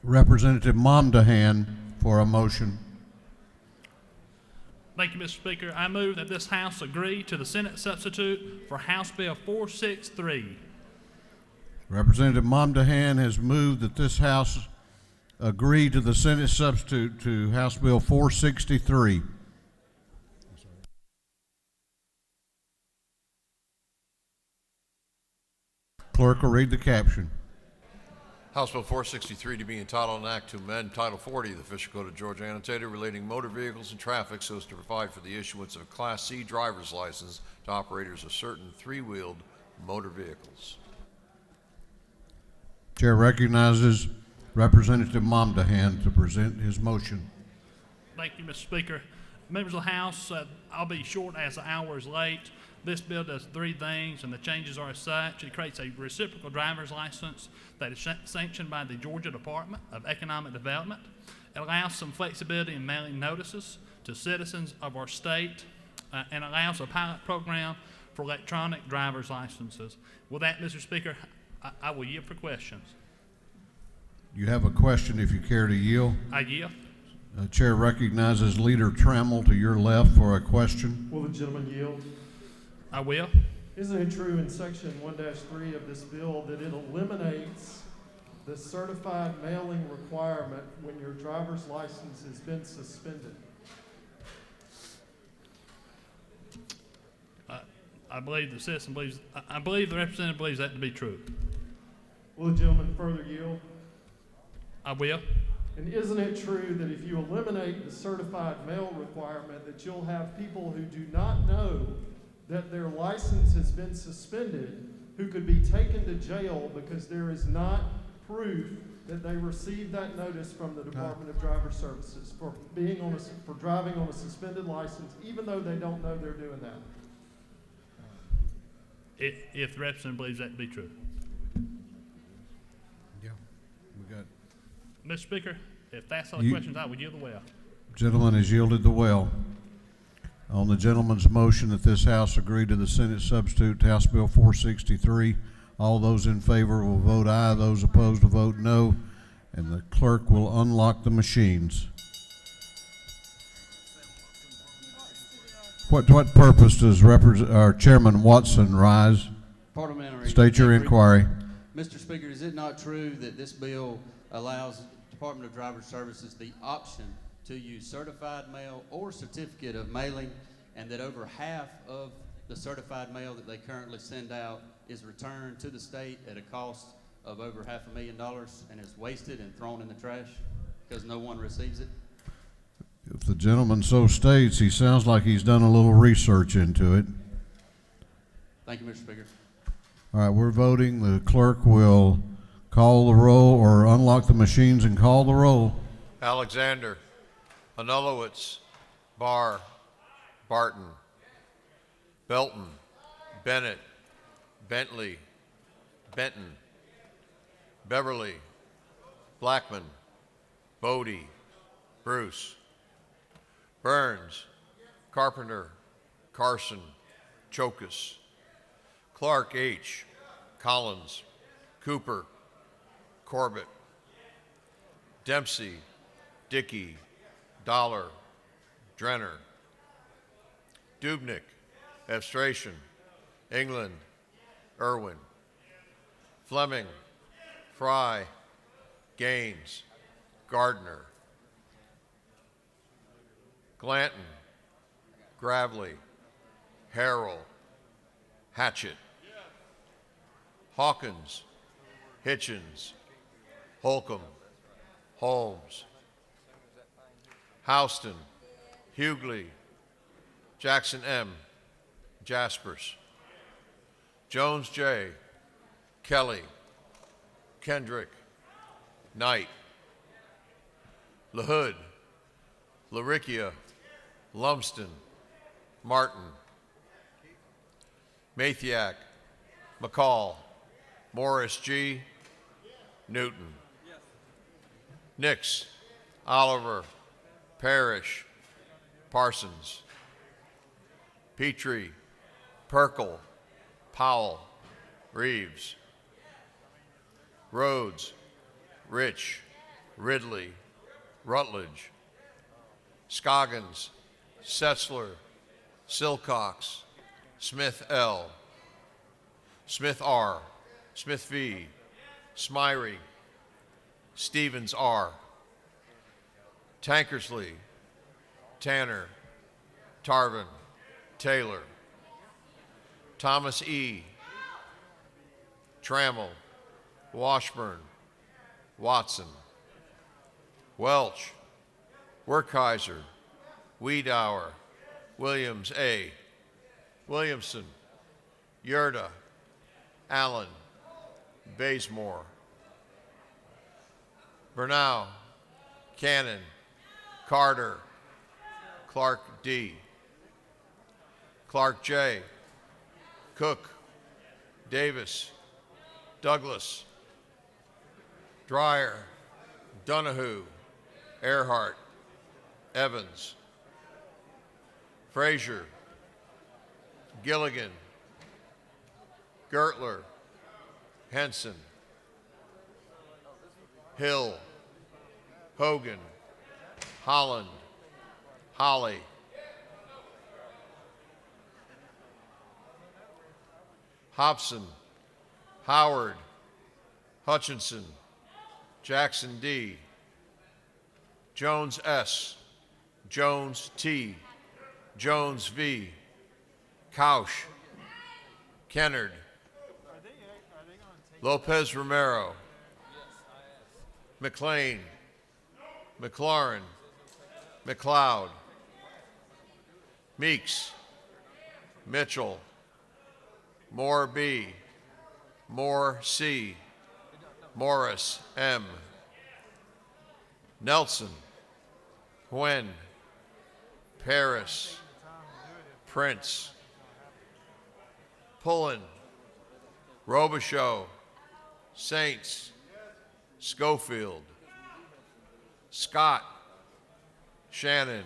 Representative Momdahan for a motion. Thank you, Mr. Speaker. I move that this House agree to the Senate substitute for House Bill 463. Representative Momdahan has moved that this House agree to the Senate substitute to House Bill 463. Clerk will read the caption. House Bill 463 to be entitled an act to amend Title 40 of the Official Code of Georgia annotated relating motor vehicles and traffic so as to provide for the issuance of a Class C driver's license to operators of certain three-wheeled motor vehicles. Chair recognizes Representative Momdahan to present his motion. Thank you, Mr. Speaker. Members of the House, I'll be short as the hour is late. This bill does three things, and the changes are as such. It creates a reciprocal driver's license that is sanctioned by the Georgia Department of Economic Development. It allows some flexibility in mailing notices to citizens of our state and allows a pilot program for electronic driver's licenses. With that, Mr. Speaker, I will yield for questions. You have a question if you care to yield. I yield. Chair recognizes Leader Trammell to your left for a question. Will the gentleman yield? I will. Isn't it true in section 1-3 of this bill that it eliminates the certified mailing requirement when your driver's license has been suspended? I believe the citizen believes, I believe the representative believes that to be true. Will the gentleman further yield? I will. And isn't it true that if you eliminate the certified mail requirement that you'll have people who do not know that their license has been suspended who could be taken to jail because there is not proof that they received that notice from the Department of Driver Services for being on for driving on a suspended license, even though they don't know they're doing that? If the representative believes that to be true. Yeah, we got. Mr. Speaker, if that's all the questions, I would yield the well. Gentleman has yielded the well. On the gentleman's motion that this House agree to the Senate substitute to House Bill 463, all those in favor will vote aye. Those opposed will vote no. And the clerk will unlock the machines. What purpose does Chairman Watson rise? Parliamentary. State your inquiry. Mr. Speaker, is it not true that this bill allows Department of Driver Services the option to use certified mail or certificate of mailing, and that over half of the certified mail that they currently send out is returned to the state at a cost of over $500,000 and is wasted and thrown in the trash because no one receives it? If the gentleman so states, he sounds like he's done a little research into it. Thank you, Mr. Speaker. All right, we're voting. The clerk will call the roll or unlock the machines and call the roll. Alexander, Anulowitz, Barr, Barton, Belton, Bennett, Bentley, Benton, Beverly, Blackman, Bodie, Bruce, Burns, Carpenter, Carson, Chokus, Clark H., Collins, Cooper, Corbett, Dempsey, Dickey, Dollar, Drenner, Dubnik, Abstration, England, Irwin, Fleming, Fry, Gaines, Gardner, Glanton, Gravely, Harrell, Hatchett, Hawkins, Hitchens, Holcomb, Holmes, Houston, Hughley, Jackson M., Jaspers, Jones J., Kelly, Kendrick, Knight, LaHood, Laricchia, Lumsden, Martin, Mathiak, McCall, Morris G., Newton, Nix, Oliver, Parrish, Parsons, Petrie, Perkel, Powell, Reeves, Rhodes, Rich, Ridley, Rutledge, Scoggins, Setzler, Silcox, Smith L., Smith R., Smith V., Smyrie, Stevens R., Tankersley, Tanner, Tarvin, Taylor, Thomas E., Trammell, Washburn, Watson, Welch, Werkheiser, Wiedauer, Williams A., Williamson, Yerda, Allen, Bazemore, Bernau, Cannon, Carter, Clark D., Clark J., Cook, Davis, Douglas, Dreyer, Donahue, Earhart, Evans, Frazier, Gilligan, Gertler, Henson, Hill, Hogan, Holland, Holly, Hobson, Howard, Hutchinson, Jackson D., Jones S., Jones T., Jones V., Kausch, Kennard, Lopez Romero, McLean, McLaurin, McLeod, Meeks, Mitchell, Moore B., Moore C., Morris M., Nelson, Nguyen, Paris, Prince, Pullen, Robichaud, Saints, Schofield, Scott, Shannon,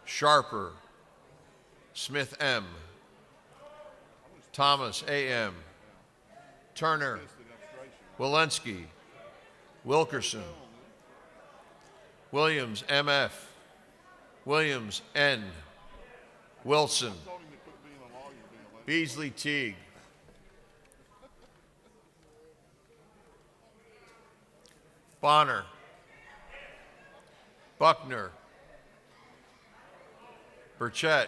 Sharper, Smith M, Thomas A.M., Turner, Walensky, Wilkerson, Williams M.F., Williams N., Wilson, Beasley Teague, Bonner, Buckner, Burchett,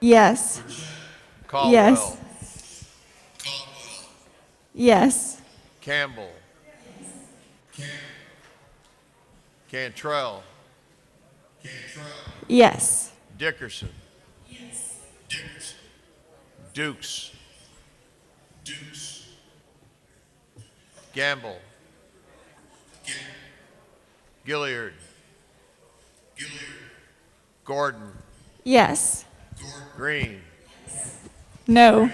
Yes. Caldwell, Yes. Yes. Campbell, Cantrell, Yes. Dickerson, Dukes, Gamble, Gilliard, Gordon, Yes. Green, No.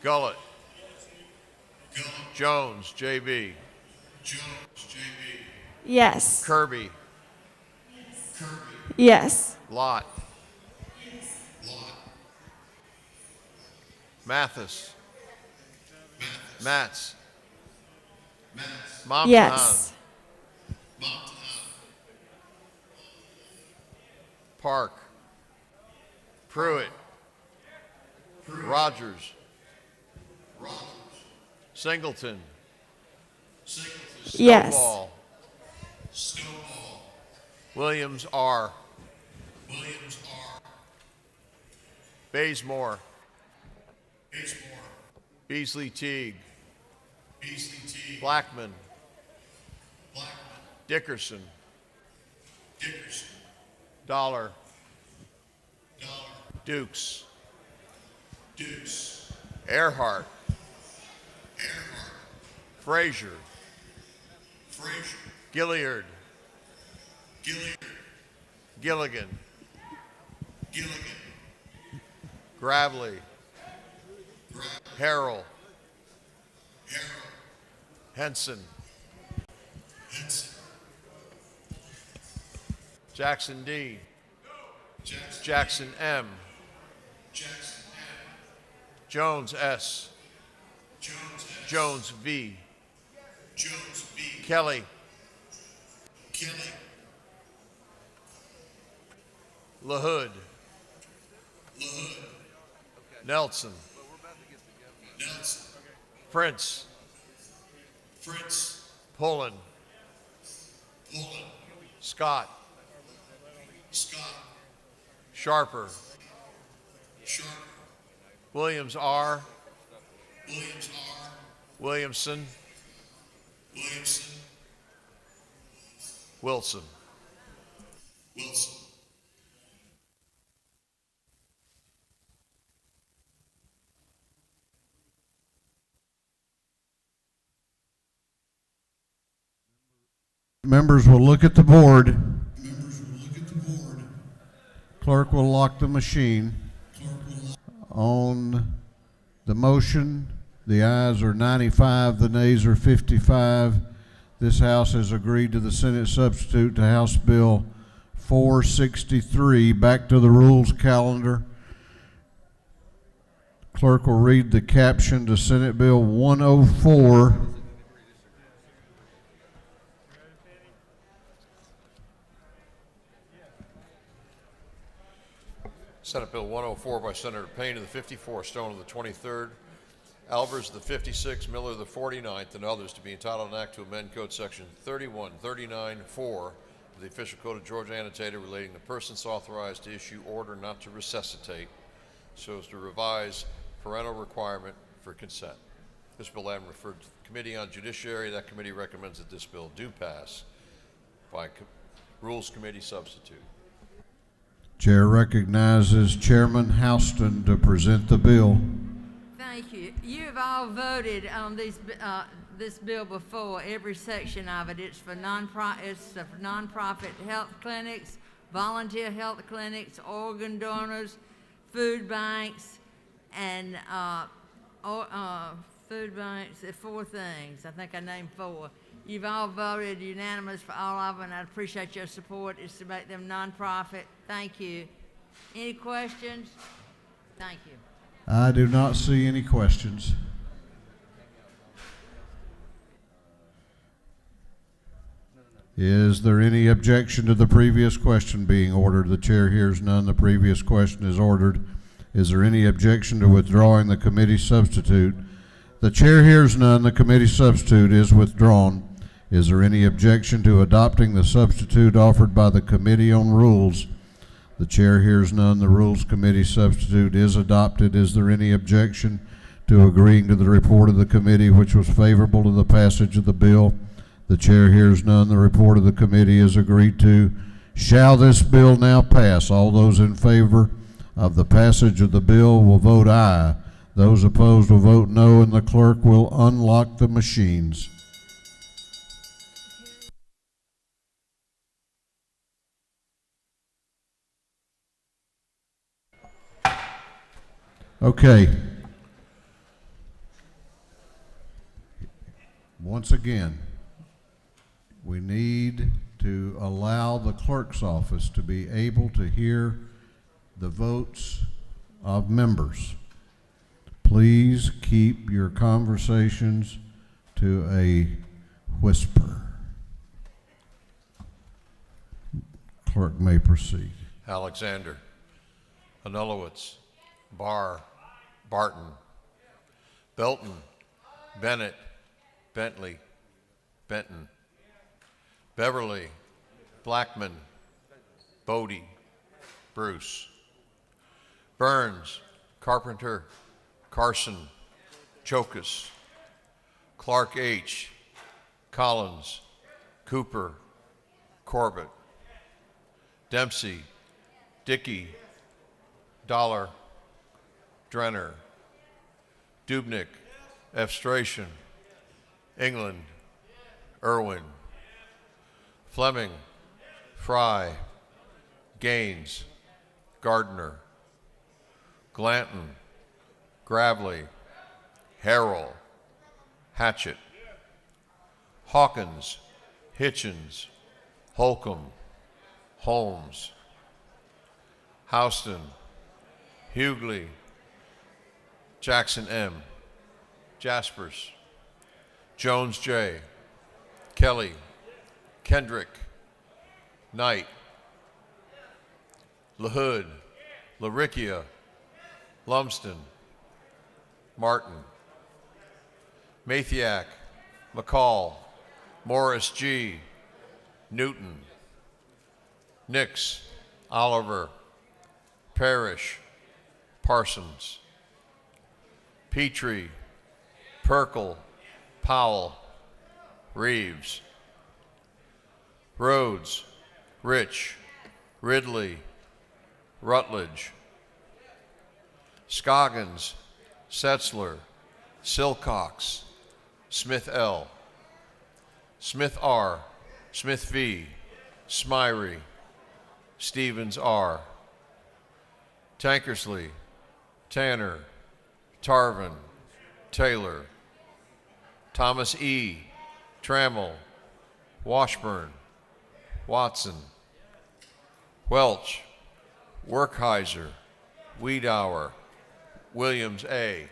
Gullett, Jones, J.B., Yes. Kirby, Yes. Lott, Mathis, Matz, Momtahan, Yes. Park, Pruitt, Rogers, Singleton, Yes. Snowball, Williams R, Bazemore, Beasley Teague, Blackman, Dickerson, Dollar, Dukes, Earhart, Frazier, Gilliard, Gilligan, Gravely, Harrell, Henson, Jackson D, Jackson M, Jones S, Jones V, Kelly, LaHood, Nelson, Prince, Pullen, Scott, Sharper, Williams R, Williamson, Wilson. Members will look at the board. Clerk will lock the machine. On the motion, the ayes are 95, the nays are 55. This House has agreed to the Senate substitute to House Bill 463. Back to the rules calendar. Clerk will read the caption to Senate Bill 104. Senate Bill 104 by Senator Payne of the 54th, Stone of the 23rd, Albers of the 56th, Miller of the 49th, and others to be entitled an act to amend Code Section 3139-4 of the Official Code of Georgia Annotated relating to persons authorized to issue order not to resuscitate so as to revise parental requirement for consent. This bill item referred to the Committee on Judiciary. That committee recommends that this bill do pass by Rules Committee substitute. Chair recognizes Chairman Houston to present the bill. Thank Thank you. You have all voted on this bill before, every section of it. It's for nonprofit health clinics, volunteer health clinics, organ donors, food banks, and food banks. There are 4 things. I think I named 4. You've all voted unanimous for all of them, and I appreciate your support. It's to make them nonprofit. Thank you. Any questions? Thank you. I do not see any questions. Is there any objection to the previous question being ordered? The chair hears none. The previous question is ordered. Is there any objection to withdrawing the committee substitute? The chair hears none. The committee substitute is withdrawn. Is there any objection to adopting the substitute offered by the Committee on Rules? The chair hears none. The Rules Committee substitute is adopted. Is there any objection to agreeing to the report of the committee, which was favorable to the passage of the bill? The chair hears none. The report of the committee is agreed to. Shall this bill now pass? All those in favor of the passage of the bill will vote aye. Those opposed will vote no, and the clerk will unlock the machines. Okay. Once again, we need to allow the clerk's office to be able to hear the votes of members. Please keep your conversations to a whisper. Clerk may proceed. Alexander, Anulowitz, Barr, Barton, Belton, Bennett, Bentley, Benton, Beverly, Blackman, Bodie, Bruce, Burns, Carpenter, Carson, Chokus, Clark H., Collins, Cooper, Corbett, Dempsey, Dickey, Dollar, Drenner, Dubnik, Efstration, England, Irwin, Fleming, Fry, Gaines, Gardner, Glanton, Gravely, Harrell, Hatchett, Hawkins, Hitchens, Holcomb, Holmes, Houston, Hughley, Jackson M., Jaspers, Jones J., Kelly, Kendrick, Knight, LaHood, LaRicchia, Lumsden, Martin, Mathiak, McCall, Morris G., Newton, Nix, Oliver, Parrish, Parsons, Petrie, Perkel, Powell, Reeves, Rhodes, Rich, Ridley, Rutledge, Scoggins, Setzler, Silcox, Smith L., Smith R., Smith V., Smyrie, Stevens R., Tankersley, Tanner, Tarvin, Taylor, Thomas E., Trammell, Washburn, Watson, Welch, Werkheiser, Wiedauer, Williams A.,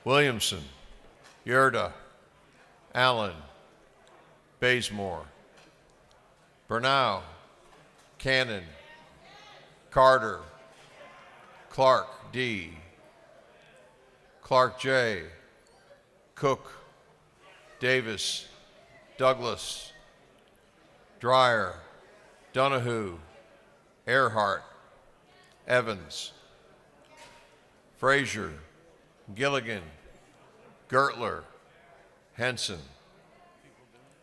Williamson, Yerda, Allen, Bazemore, Bernau, Cannon, Carter, Clark D., Clark J., Cook, Davis, Douglas, Dreyer, Donahue, Earhart, Evans, Frazier, Gilligan, Gertler, Henson,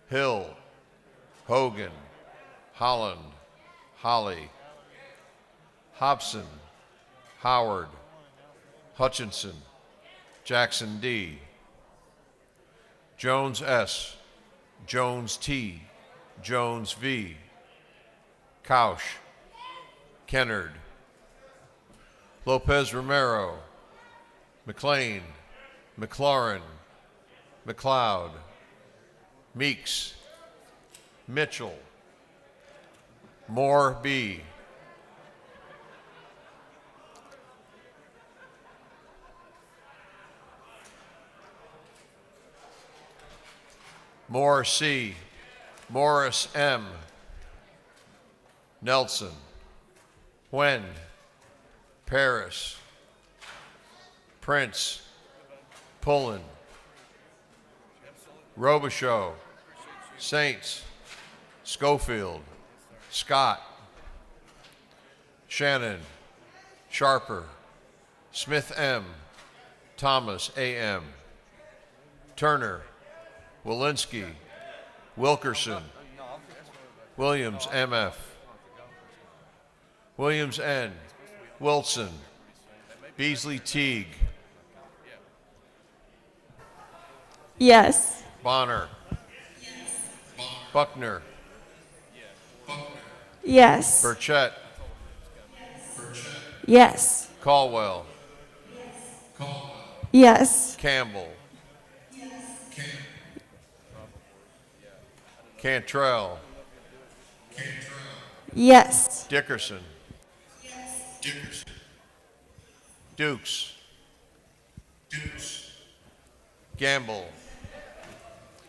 Hill, Hogan, Holland, Holly, Hobson, Howard, Hutchinson, Jackson D. Jones S. Jones T. Jones V. Couch. Kennard. Lopez Romero. McLean. McLaurin. McLeod. Meeks. Mitchell. Moore B. Moore C. Morris M. Nelson. Wend. Paris. Prince. Pullen. Robichaud. Saints. Schofield. Scott. Shannon. Sharper. Smith M. Thomas A.M. Turner. Walensky. Wilkerson. Williams M.F. Williams N. Wilson. Beasley Teague. Yes. Bonner. Buckner. Yes. Burchett. Yes. Caldwell. Yes. Campbell. Cantrell. Yes. Dickerson. Dukes. Gamble.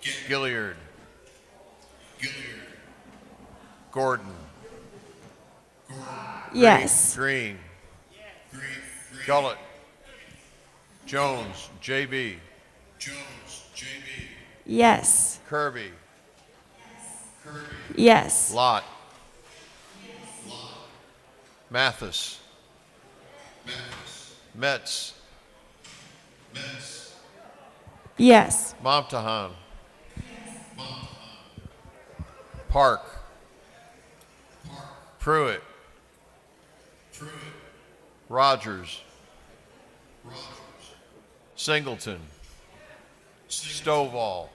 Gilliard. Gordon. Yes. Green. Gullett. Jones, J.B. Yes. Kirby. Yes. Lott. Mathis. Metz. Yes. Momtahan. Park. Pruitt. Rogers. Singleton. Stovall.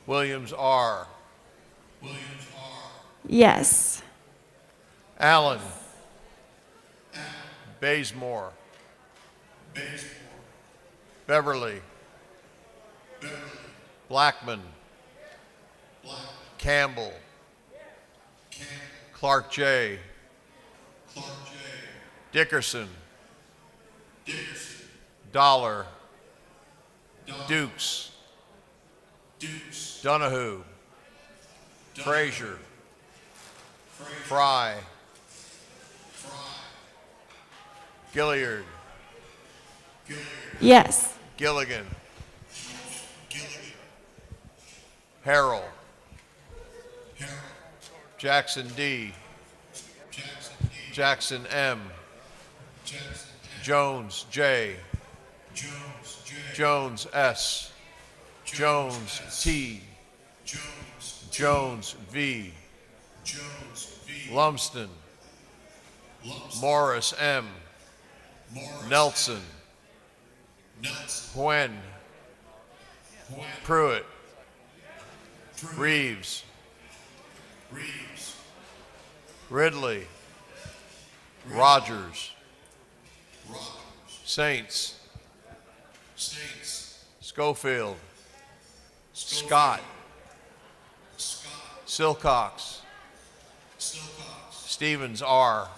Williams R. Yes. Allen. Bazemore. Beverly. Blackman. Campbell. Clark J. Dickerson. Dollar. Dukes. Donahue. Frazier. Fry. Gilliard. Yes. Gilligan. Harrell. Jackson D. Jackson M. Jones J. Jones S. Jones T. Jones V. Lumsden. Morris M. Nelson. Huen. Pruitt. Reeves. Ridley. Rogers. Saints. Schofield. Scott. Silcox. Stevens R.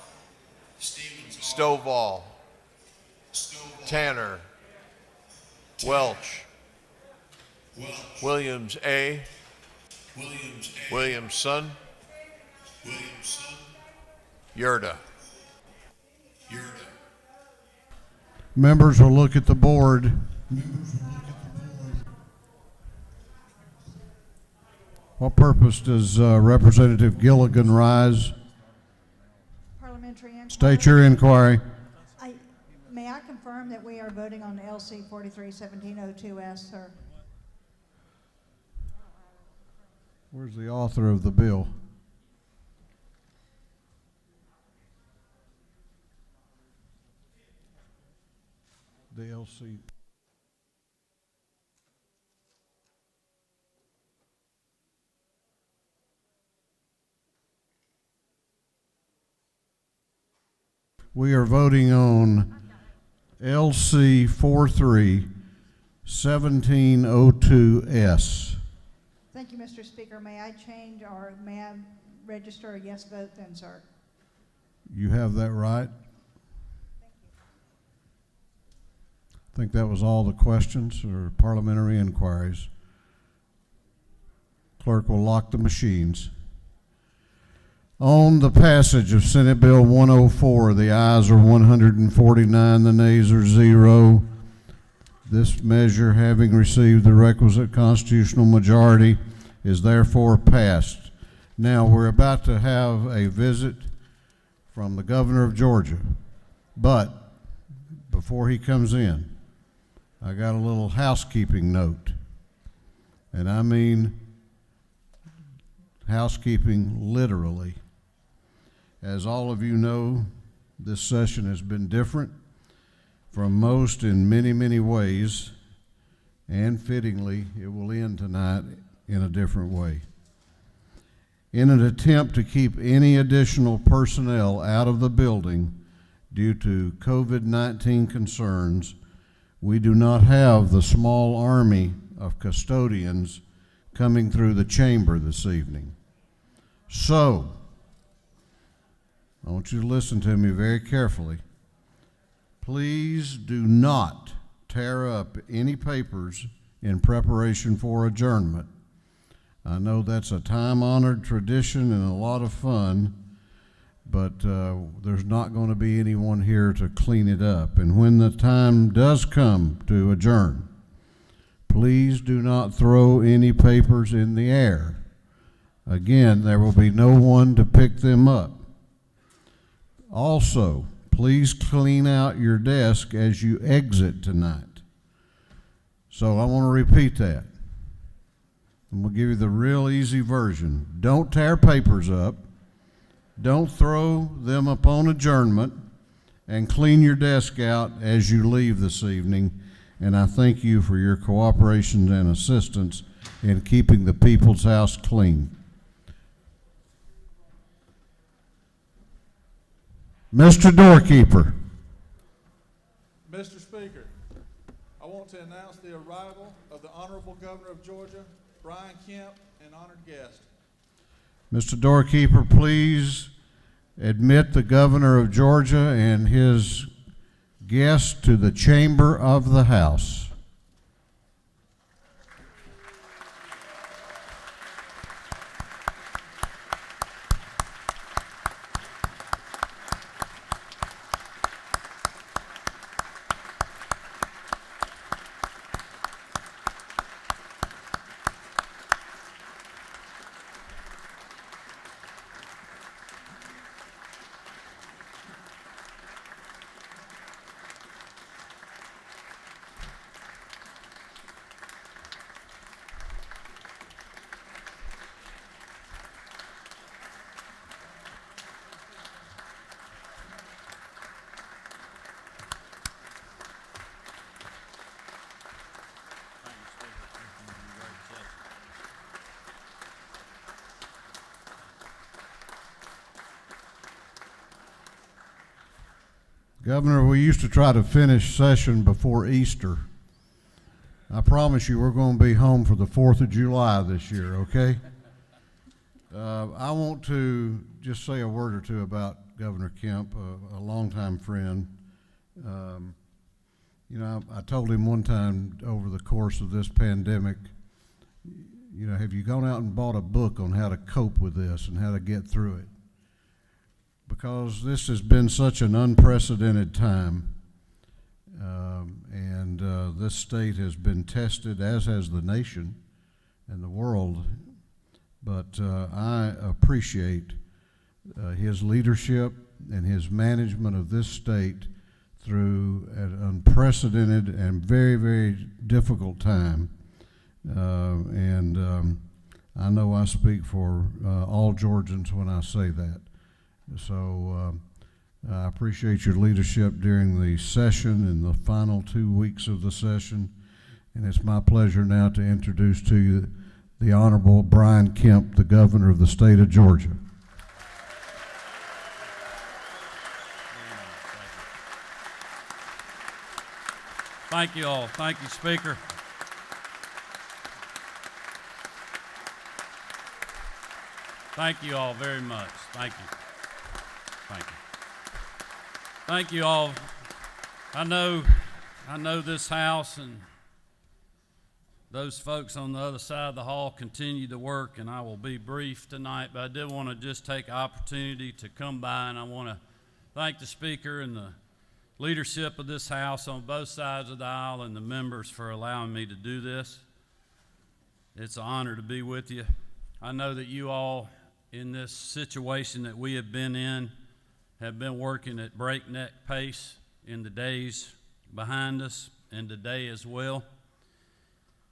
Stovall. Tanner. Welch. Williams A. Williamson. Yurda. Members will look at the board. What purpose does Representative Gilligan rise? Parliamentary inquiry. State your inquiry. May I confirm that we are voting on the LC 431702S, sir? Where's the author of the bill? the LC. We are voting on LC 43-1702S. Thank you, Mr. Speaker. May I change or may I register a yes vote then, sir? You have that right? I think that was all the questions or parliamentary inquiries. Clerk will lock the machines. On the passage of Senate Bill 104, the ayes are 149, the nays are 0. This measure, having received the requisite constitutional majority, is therefore passed. Now, we're about to have a visit from the governor of Georgia, but before he comes in, I got a little housekeeping note, and I mean housekeeping literally. As all of you know, this session has been different from most in many, many ways, and fittingly, it will end tonight in a different way. In an attempt to keep any additional personnel out of the building due to COVID-19 concerns, we do not have the small army of custodians coming through the chamber this evening. So, I want you to listen to me very carefully. Please do not tear up any papers in preparation for adjournment. I know that's a time-honored tradition and a lot of fun, but there's not going to be anyone here to clean it up. And when the time does come to adjourn, please do not throw any papers in the air. Again, there will be no one to pick them up. Also, please clean out your desk as you exit tonight. So I want to repeat that. I'm going to give you the real easy version. Don't tear papers up. Don't throw them upon adjournment, and clean your desk out as you leave this evening. And I thank you for your cooperation and assistance in keeping the people's house clean. Mr. Doorkeeper. Mr. Speaker, I want to announce the arrival of the Honorable Governor of Georgia, Brian Kemp, and honored guest. Mr. Doorkeeper, please admit the Governor of Georgia and his guest to the chamber of the House. Governor, we used to try to finish session before Easter. I promise you we're going to be home for the 4th of July this year, okay? I want to just say a word or two about Governor Kemp, a longtime friend. You know, I told him one time over the course of this pandemic, you know, have you gone out and bought a book on how to cope with this and how to get through it? Because this has been such an unprecedented time, and this state has been tested, as has the nation and the world. But I appreciate his leadership and his management of this state through an unprecedented and very, very difficult time. I know I speak for all Georgians when I say that. So I appreciate your leadership during the session and the final 2 weeks of the session. And it's my pleasure now to introduce to you the Honorable Brian Kemp, the Governor of the state of Georgia. Thank you all. Thank you, Speaker. Thank you all very much. Thank you. Thank you. Thank you all. I know this House and those folks on the other side of the hall continue to work, and I will be brief tonight, but I did want to just take the opportunity to come by, and I want to thank the Speaker and the leadership of this House on both sides of the aisle and the members for allowing me to do this. It's an honor to be with you. I know that you all, in this situation that we have been working at breakneck pace in the days behind us and today as well.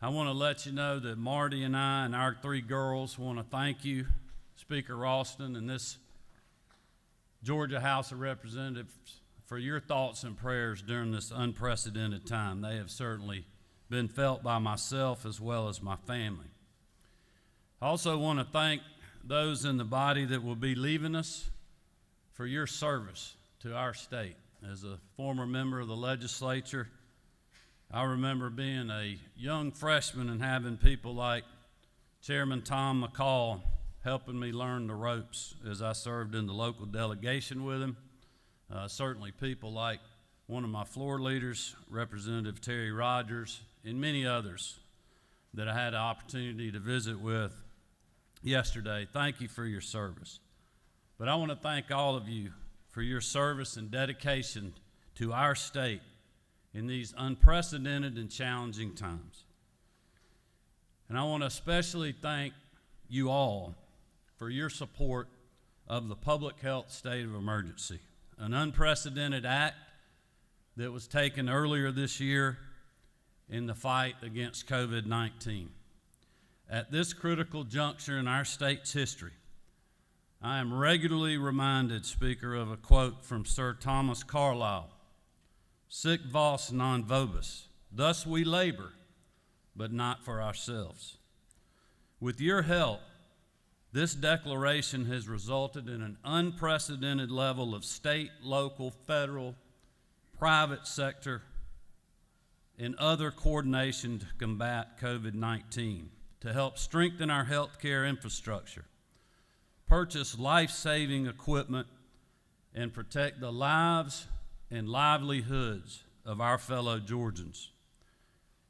I want to let you know that Marty and I and our 3 girls want to thank you, Speaker Ralston, and this Georgia House of Representatives for your thoughts and prayers during this unprecedented time. They have certainly been felt by myself as well as my family. I also want to thank those in the body that will be leaving us for your service to our state. As a former member of the legislature, I remember being a young freshman and having people like Chairman Tom McCall helping me learn the ropes as I served in the local delegation with him. Certainly people like one of my floor leaders, Representative Terry Rogers, and many others that I had the opportunity to visit with yesterday. Thank you for your service. But I want to thank all of you for your service and dedication to our state in these unprecedented and challenging times. And I want to especially thank you all for your support of the public health state of emergency, an unprecedented act that was taken earlier this year in the fight against COVID-19. At this critical juncture in our state's history, I am regularly reminded, Speaker, of a quote from Sir Thomas Carlyle: "Sic vos non vobis," thus we labor, but not for ourselves. With your help, this declaration has resulted in an unprecedented level of state, local, federal, private sector, and other coordination to combat COVID-19, to help strengthen our healthcare infrastructure, purchase life-saving equipment, and protect the lives and livelihoods of our fellow Georgians.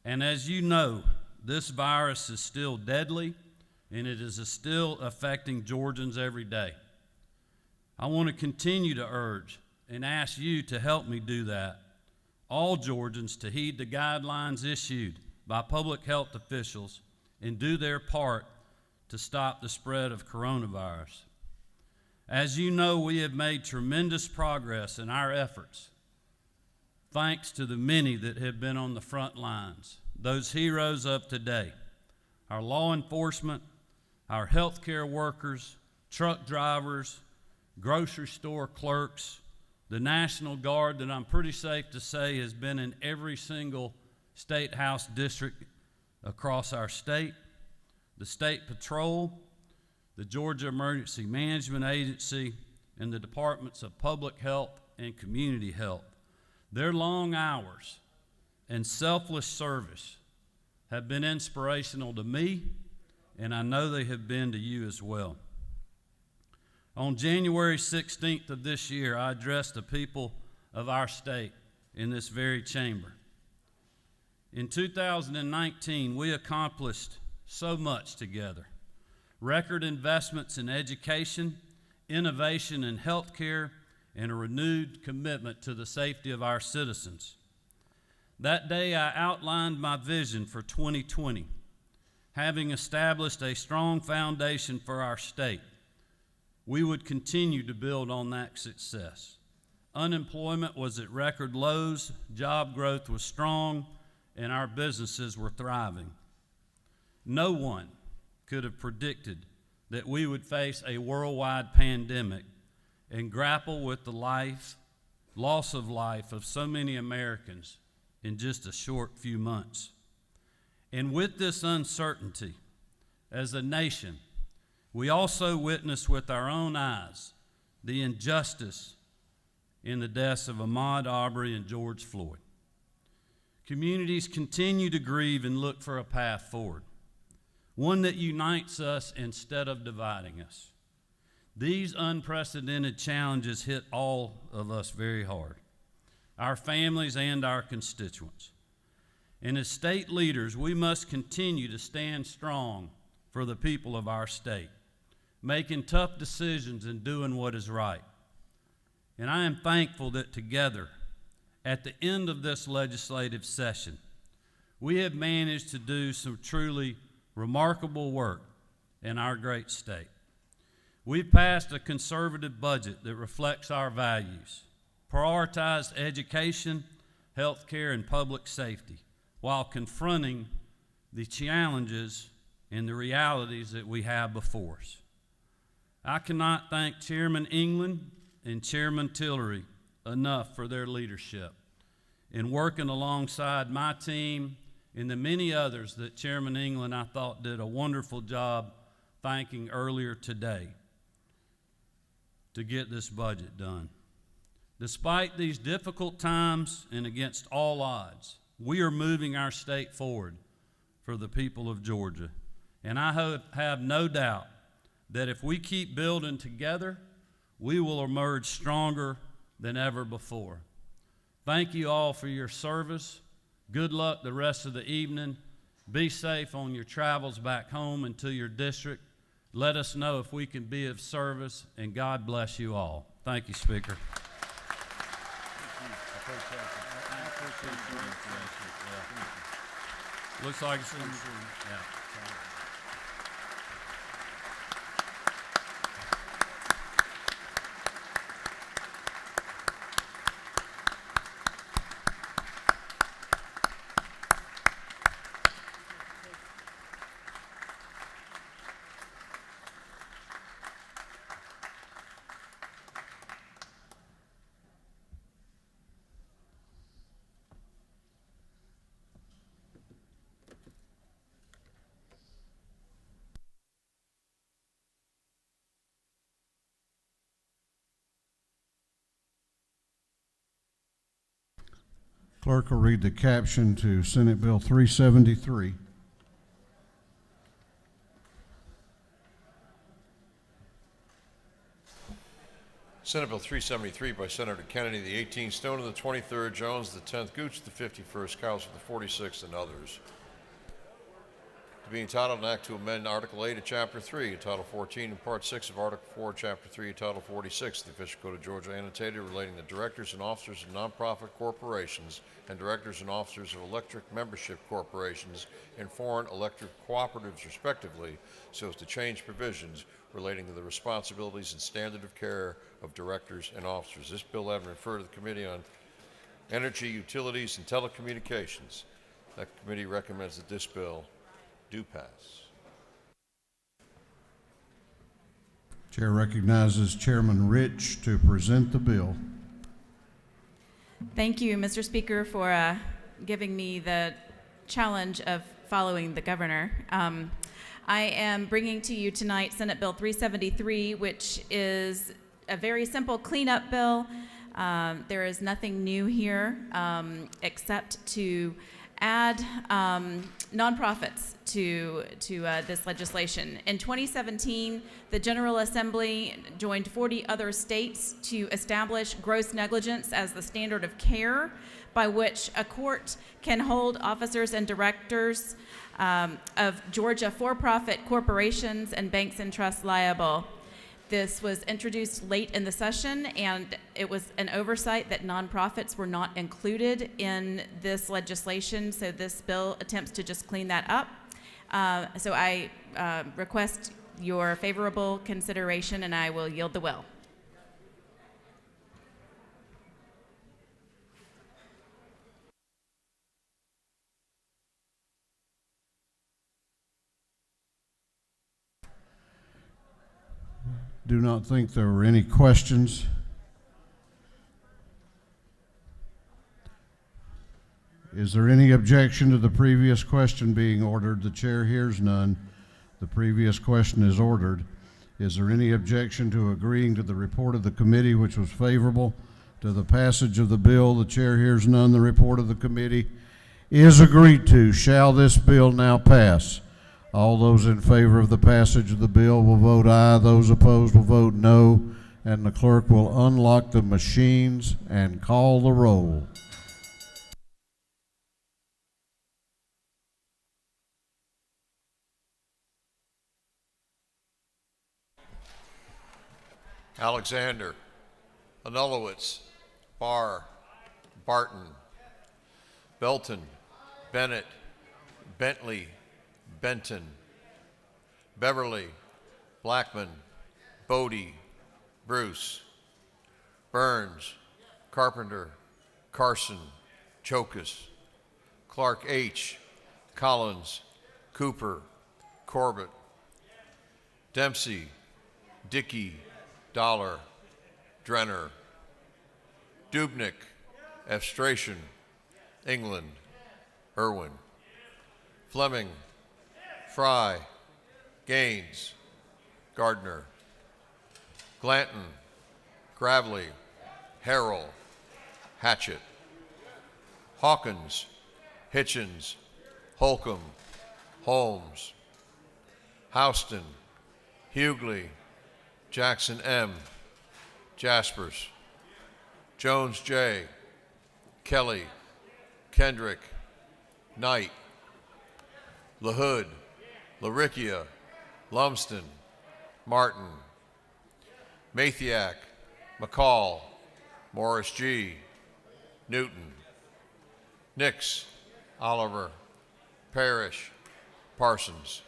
And as you know, this virus is still deadly, and it is still affecting Georgians every day. I want to continue to urge and ask you to help me do that, all Georgians to heed the guidelines issued by public health officials and do their part to stop the spread of coronavirus. As you know, we have made tremendous progress in our efforts, thanks to the many that have been on the front lines, those heroes of today, our law enforcement, our healthcare workers, truck drivers, grocery store clerks, the National Guard that I'm pretty safe to say has been in every single state house district across our state, the State Patrol, the Georgia Emergency Management Agency, and the Departments of Public Health and Community Health. Their long hours and selfless service have been inspirational to me, and I know they have been to you as well. On January 16th of this year, I addressed the people of our state in this very chamber. In 2019, we accomplished so much together. Record investments in education, innovation in healthcare, and a renewed commitment to the safety of our citizens. That day, I outlined my vision for 2020, having established a strong foundation for our state. We would continue to build on that success. Unemployment was at record lows, job growth was strong, and our businesses were thriving. No one could have predicted that we would face a worldwide pandemic and grapple with the loss of life of so many Americans in just a short few months. And with this uncertainty, as a nation, we also witness with our own eyes the injustice in the deaths of Ahmaud Arbery and George Floyd. Communities continue to grieve and look for a path forward, one that unites us instead of dividing us. These unprecedented challenges hit all of us very hard, our families and our constituents. And as state leaders, we must continue to stand strong for the people of our state, making tough decisions and doing what is right. And I am thankful that together, at the end of this legislative session, we have managed to do some truly remarkable work in our great state. We've passed a conservative budget that reflects our values, prioritized education, health care, and public safety, while confronting the challenges and the realities that we have before us. I cannot thank Chairman England and Chairman Tillery enough for their leadership in working alongside my team and the many others that Chairman England, I thought, did a wonderful job thanking earlier today to get this budget done. Despite these difficult times and against all odds, we are moving our state forward for the people of Georgia. And I have no doubt that if we keep building together, we will emerge stronger than ever before. Thank you all for your service. Good luck the rest of the evening. Be safe on your travels back home and to your district. Let us know if we can be of service, and God bless you all. Thank you, Speaker. Looks like it's yeah. Clerk will read the caption to Senate Bill 373. Senate Bill 373 by Senator Kennedy, the 18th Stone of the 23rd, Jones, the 10th, Gooch, the 51st, Cowles, the 46th, and others. To be entitled an act to amend Article 8 of Chapter 3, Title 14, and Part 6 of Article 4, Chapter 3, Title 46 of the Official Code of Georgia, annotated, relating to directors and officers of nonprofit corporations and directors and officers of electric membership corporations and foreign electric cooperatives, respectively, so as to change provisions relating to the responsibilities and standard of care of directors and officers. This bill having referred to the Committee on Energy, Utilities, and Telecommunications. That committee recommends that this bill do pass. Chair recognizes Chairman Rich to present the bill. Thank you, Mr. Speaker, for giving me the challenge of following the governor. I am bringing to you tonight Senate Bill 373, which is a very simple cleanup bill. There is nothing new here except to add nonprofits to this legislation. In 2017, the General Assembly joined 40 other states to establish gross negligence as the standard of care by which a court can hold officers and directors of Georgia for-profit corporations and banks and trusts liable. This was introduced late in the session, and it was an oversight that nonprofits were not included in this legislation, so this bill attempts to just clean that up. So I request your favorable consideration, and I will yield the will. do not think there were any questions. Is there any objection to the previous question being ordered? The chair hears none. The previous question is ordered. Is there any objection to agreeing to the report of the committee, which was favorable to the passage of the bill? The chair hears none. The report of the committee is agreed to. Shall this bill now pass? All those in favor of the passage of the bill will vote aye. Those opposed will vote no. And the clerk will unlock the machines and call the roll. Alexander, Anulowitz, Barr, Barton, Belton, Bennett, Bentley, Benton, Beverly, Blackman, Bodie, Bruce, Burns, Carpenter, Carson, Chokus, Clark H., Collins, Cooper, Corbett, Dempsey, Dickey, Dollar, Drenner, Dubnik, Efstration, England, Irwin, Fleming, Fry, Gaines, Gardner, Glanton, Gravely, Harrell, Hatchett, Hawkins, Hitchens, Holcomb, Holmes, Houston, Hughley, Jackson M., Jaspers, Jones J., Kelly, Kendrick, Knight, LaHood, LaRicchia, Lumsden, Martin, Mathiak, McCall, Morris G., Newton, Nix, Oliver, Parrish, Parsons,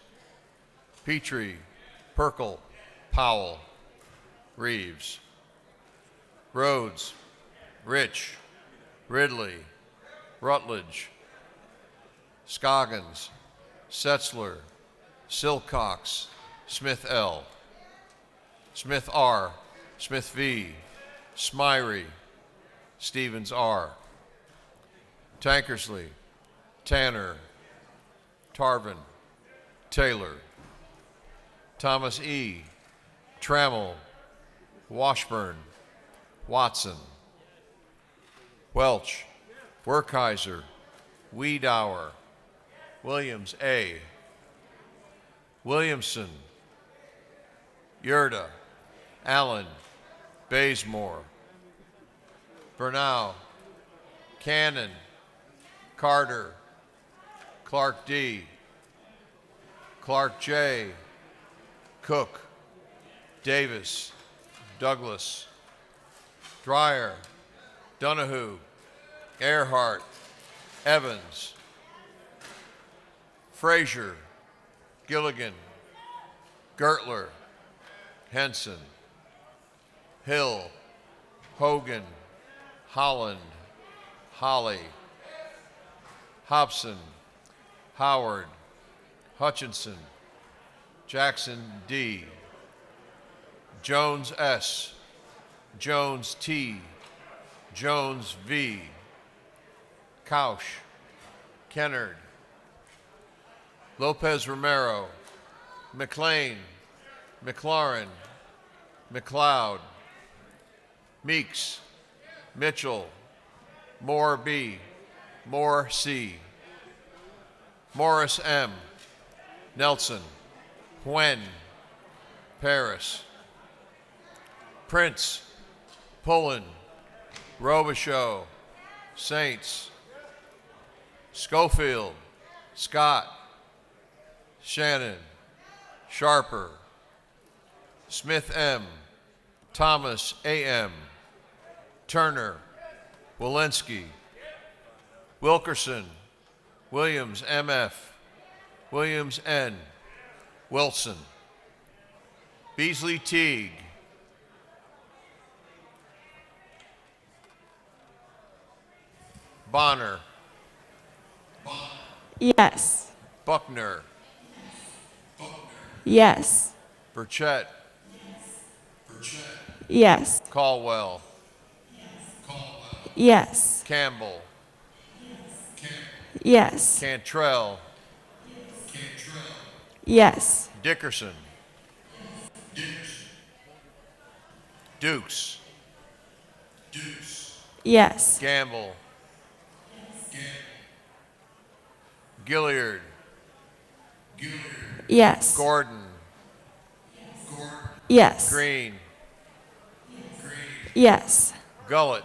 Petrie, Perkel, Powell, Reeves, Rhodes, Rich, Ridley, Rutledge, Scoggins, Setzler, Silcox, Smith L., Smith R., Smith V., Smyrie, Stevens R., Tankersley, Tanner, Tarvin, Taylor, Thomas E., Trammell, Washburn, Watson, Welch, Werkheiser, Wiedauer, Williams A., Williamson, Yerda, Allen, Bazemore, Bernal, Cannon, Carter, Clark D., Clark J., Cook, Davis, Douglas, Dreyer, Donahue, Earhart, Evans, Frazier, Gilligan, Gertler, Henson, Hill, Hogan, Holland, Holly, Hobson, Howard, Hutchinson, Jackson D., Jones S., Jones T., Jones V., Couch, Kennard, Lopez Romero, McLean, McLaurin, McLeod, Meeks, Mitchell, Moore B., Moore C., Morris M., Nelson, Huen, Paris, Prince, Pullen, Robichaux, Saints, Schofield, Scott, Shannon, Sharper, Smith M., Thomas A.M., Turner, Walensky, Wilkerson, Williams M.F., Williams N., Wilson, Beasley Teague, Bonner, Yes. Buckner, Yes. Burchett, Yes. Caldwell. Yes. Campbell. Yes. Cantrell. Yes. Dickerson. Dukes. Yes. Gamble. Gilliard. Yes. Gordon. Yes. Green. Yes. Gullett.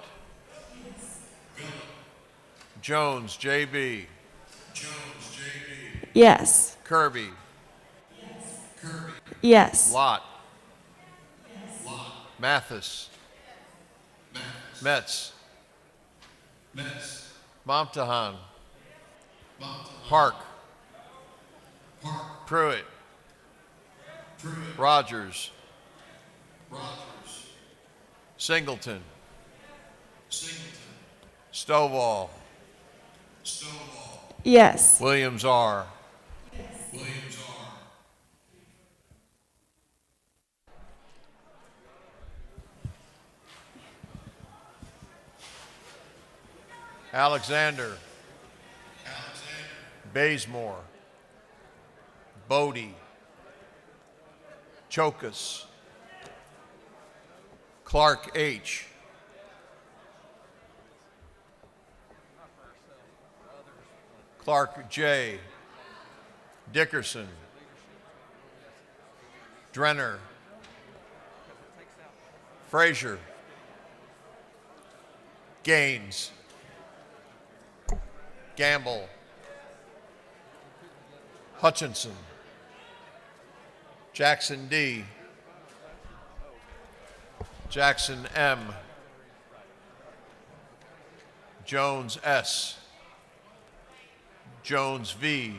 Jones, J.B. Yes. Kirby. Yes. Lott. Mathis. Metz. Momtahan. Park. Pruitt. Rogers. Singleton. Stovall. Yes. Williams R. Alexander. Bazemore. Bodie. Chokas. Clark H. Clark J. Dickerson. Drenner. Frazier. Gaines. Gamble. Hutchinson. Jackson D. Jackson M. Jones S. Jones V.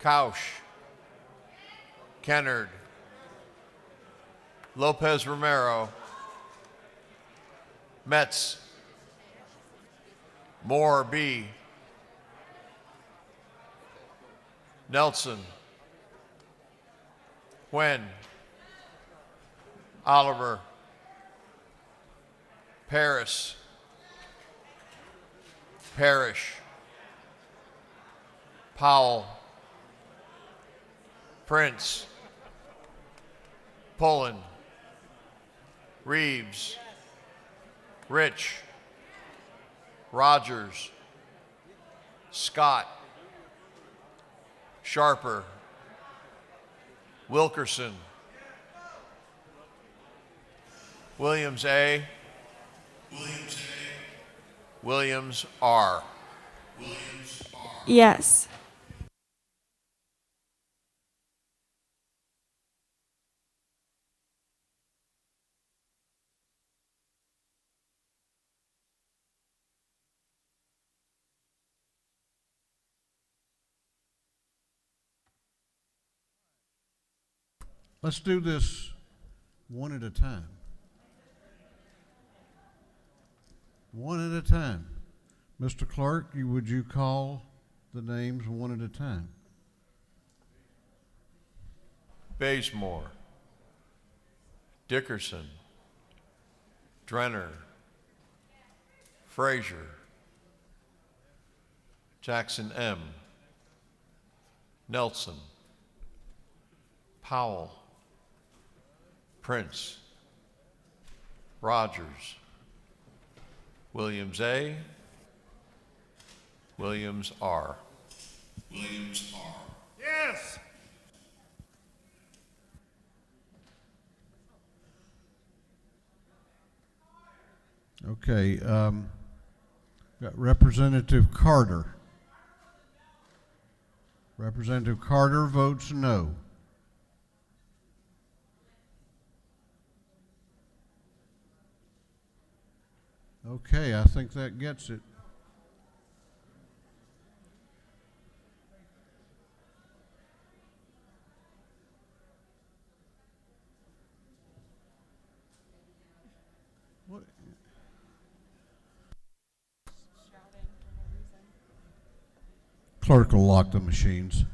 Kausch. Kennard. Lopez Romero. Metz. Moore B. Nelson. Nguyen. Oliver. Parrish. Powell. Prince. Pullen. Reeves. Rich. Rogers. Scott. Sharper. Wilkerson. Williams A. Williams R. Yes. Let's do this one at a time. One at a time. Mr. Clerk, would you call the names one at a time? Bazemore. Dickerson. Drenner. Frazier. Jackson M. Nelson. Powell. Prince. Rogers. Williams A. Williams R. Yes. Okay, got Representative Carter. Representative Carter votes no. Okay, I think that gets it. What? Clerk will lock the machines.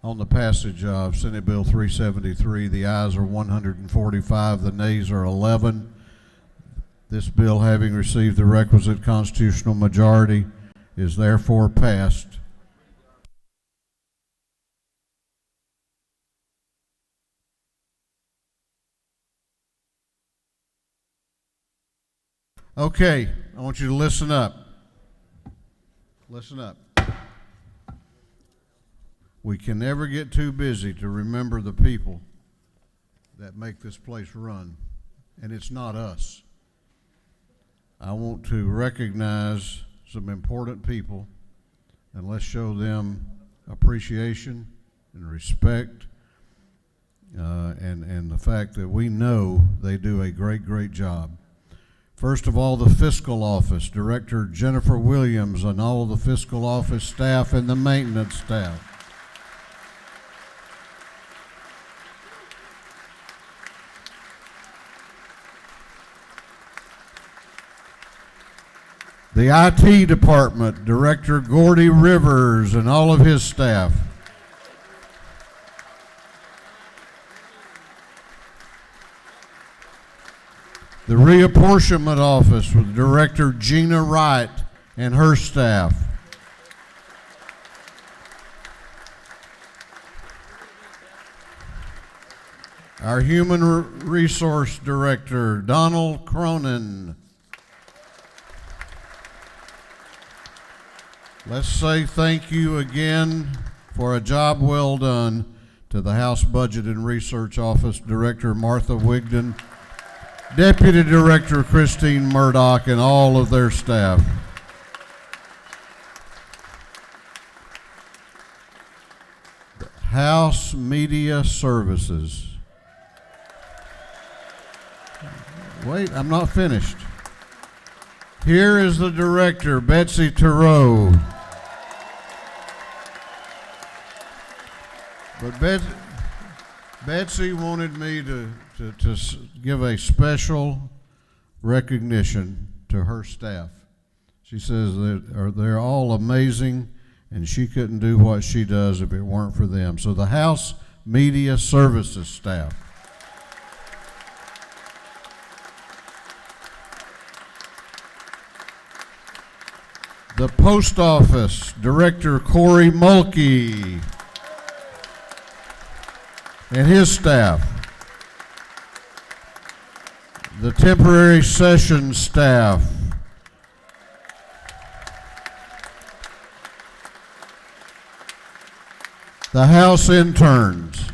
on the passage of Senate Bill 373. The ayes are 145, the nays are 11. This bill, having received the requisite constitutional majority, is therefore passed. Okay, I want you to listen up. Listen up. We can never get too busy to remember the people that make this place run, and it's not us. I want to recognize some important people, and let's show them appreciation and respect, and the fact that we know they do a great job. First of all, the Fiscal Office, Director Jennifer Williams, and all of the Fiscal Office staff and the maintenance staff. The IT Department, Director Gordy Rivers and all of his staff. The Reapportionment Office with Director Gina Wright and her staff. Our Human Resource Director, Donald Cronin. Let's say thank you again for a job well done to the House Budget and Research Office Director, Martha Wigden, Deputy Director Christine Murdoch, and all of their staff. House Media Services. Wait, I'm not finished. Here is the director, Betsy Thoreau. But Betsy wanted me to give a special recognition to her staff. She says that they're all amazing, and she couldn't do what she does if it weren't for them. So the House Media Services staff. The Post Office, Director Corey Mulkey and his staff. The Temporary Session staff. The House interns.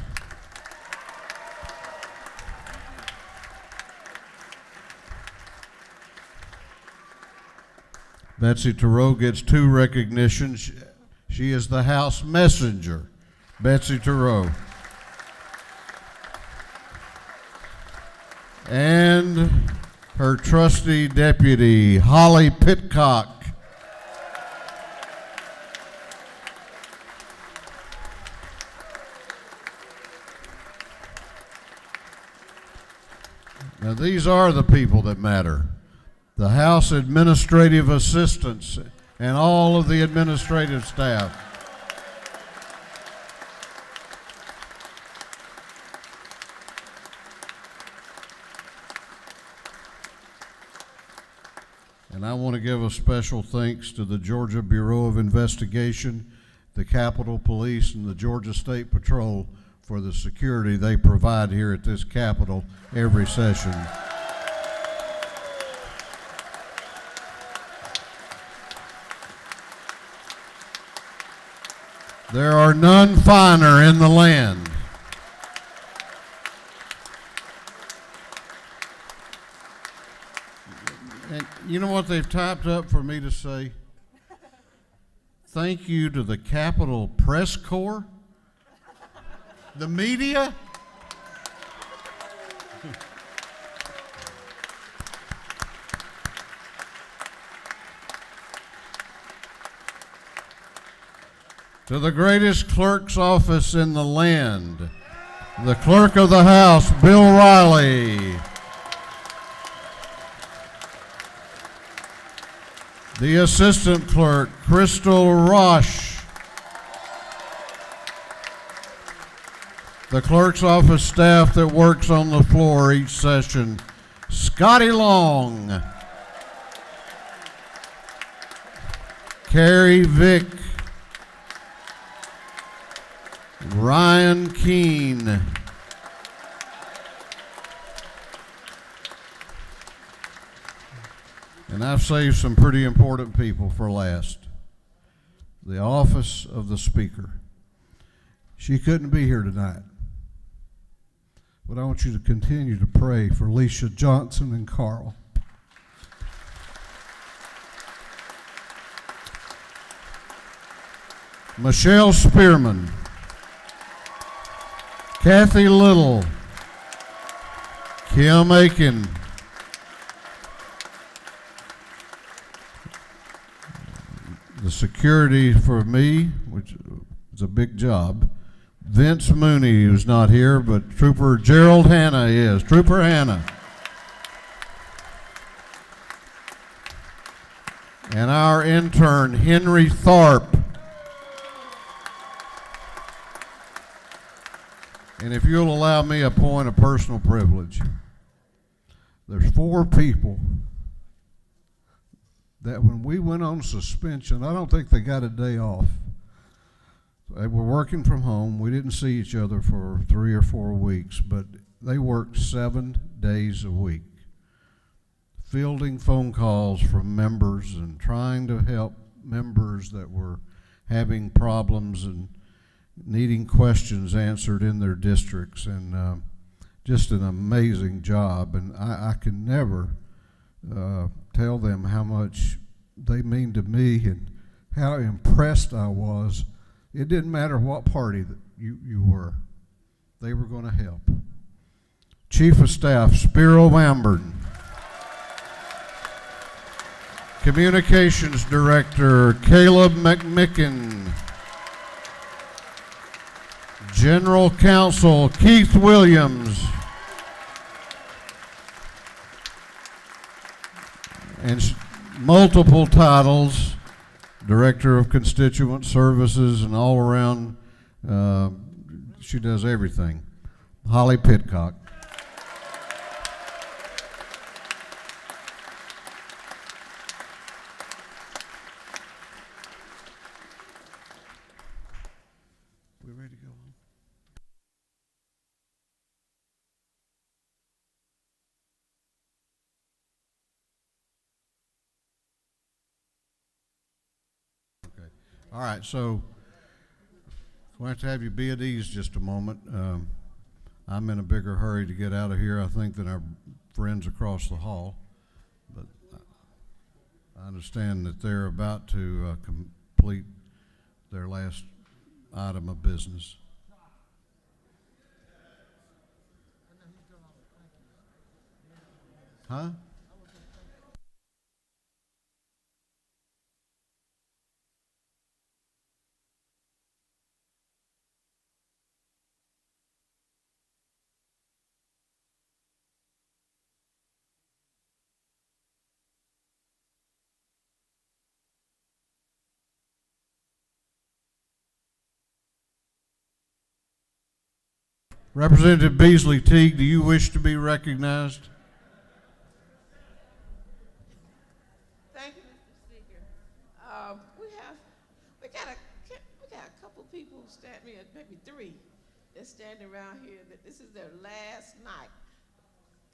Betsy Thoreau gets 2 recognitions. She is the House Messenger, Betsy Thoreau. And her trusty deputy, Holly Pitcock. Now these are the people that matter. The House administrative assistants and all of the administrative staff. And I want to give a special thanks to the Georgia Bureau of Investigation, the Capitol Police, and the Georgia State Patrol for the security they provide here at this Capitol every session. There are none finer in the land. And you know what they've typed up for me to say? Thank you to the Capitol Press Corps, the media. To the greatest clerk's office in the land, the Clerk of the House, Bill Riley. The Assistant Clerk, Crystal Rosh. the clerk's office staff that works on the floor each session, Scotty Long, Carrie Vick, Ryan Keene, and I've saved some pretty important people for last. The office of the Speaker. She couldn't be here tonight, but I want you to continue to pray for Leisha Johnson and Carl. Michelle Spearman, Kathy Little, Kim Aiken, the security for me, which is a big job. Vince Mooney, who's not here, but Trooper Gerald Hanna is. Trooper Hanna. And our intern, Henry Tharp. And if you'll allow me a point of personal privilege, there's 4 people that when we went on suspension, I don't think they got a day off. They were working from home. We didn't see each other for 3 or 4 weeks, but they worked 7 days a week, fielding phone calls from members and trying to help members that were having problems and needing questions answered in their districts, and just an amazing job. And I can never tell them how much they mean to me and how impressed I was. It didn't matter what party that you were. They were going to help. Chief of Staff, Spiro Wamburn. Communications Director, Caleb McMicken. General Counsel, Keith Williams. And multiple titles, Director of Constituent Services, and all around, she does everything. Holly Pitcock. We ready to go home? All right, so we'll have to have you be at ease just a moment. I'm in a bigger hurry to get out of here, I think, than our friends across the hall. But I understand that they're about to complete their last item of business. Huh? Representative Beasley Teague, do you wish to be recognized? Thank you, Mr. Speaker. We got a couple people standing, maybe 3, that's standing around here that this is their last night.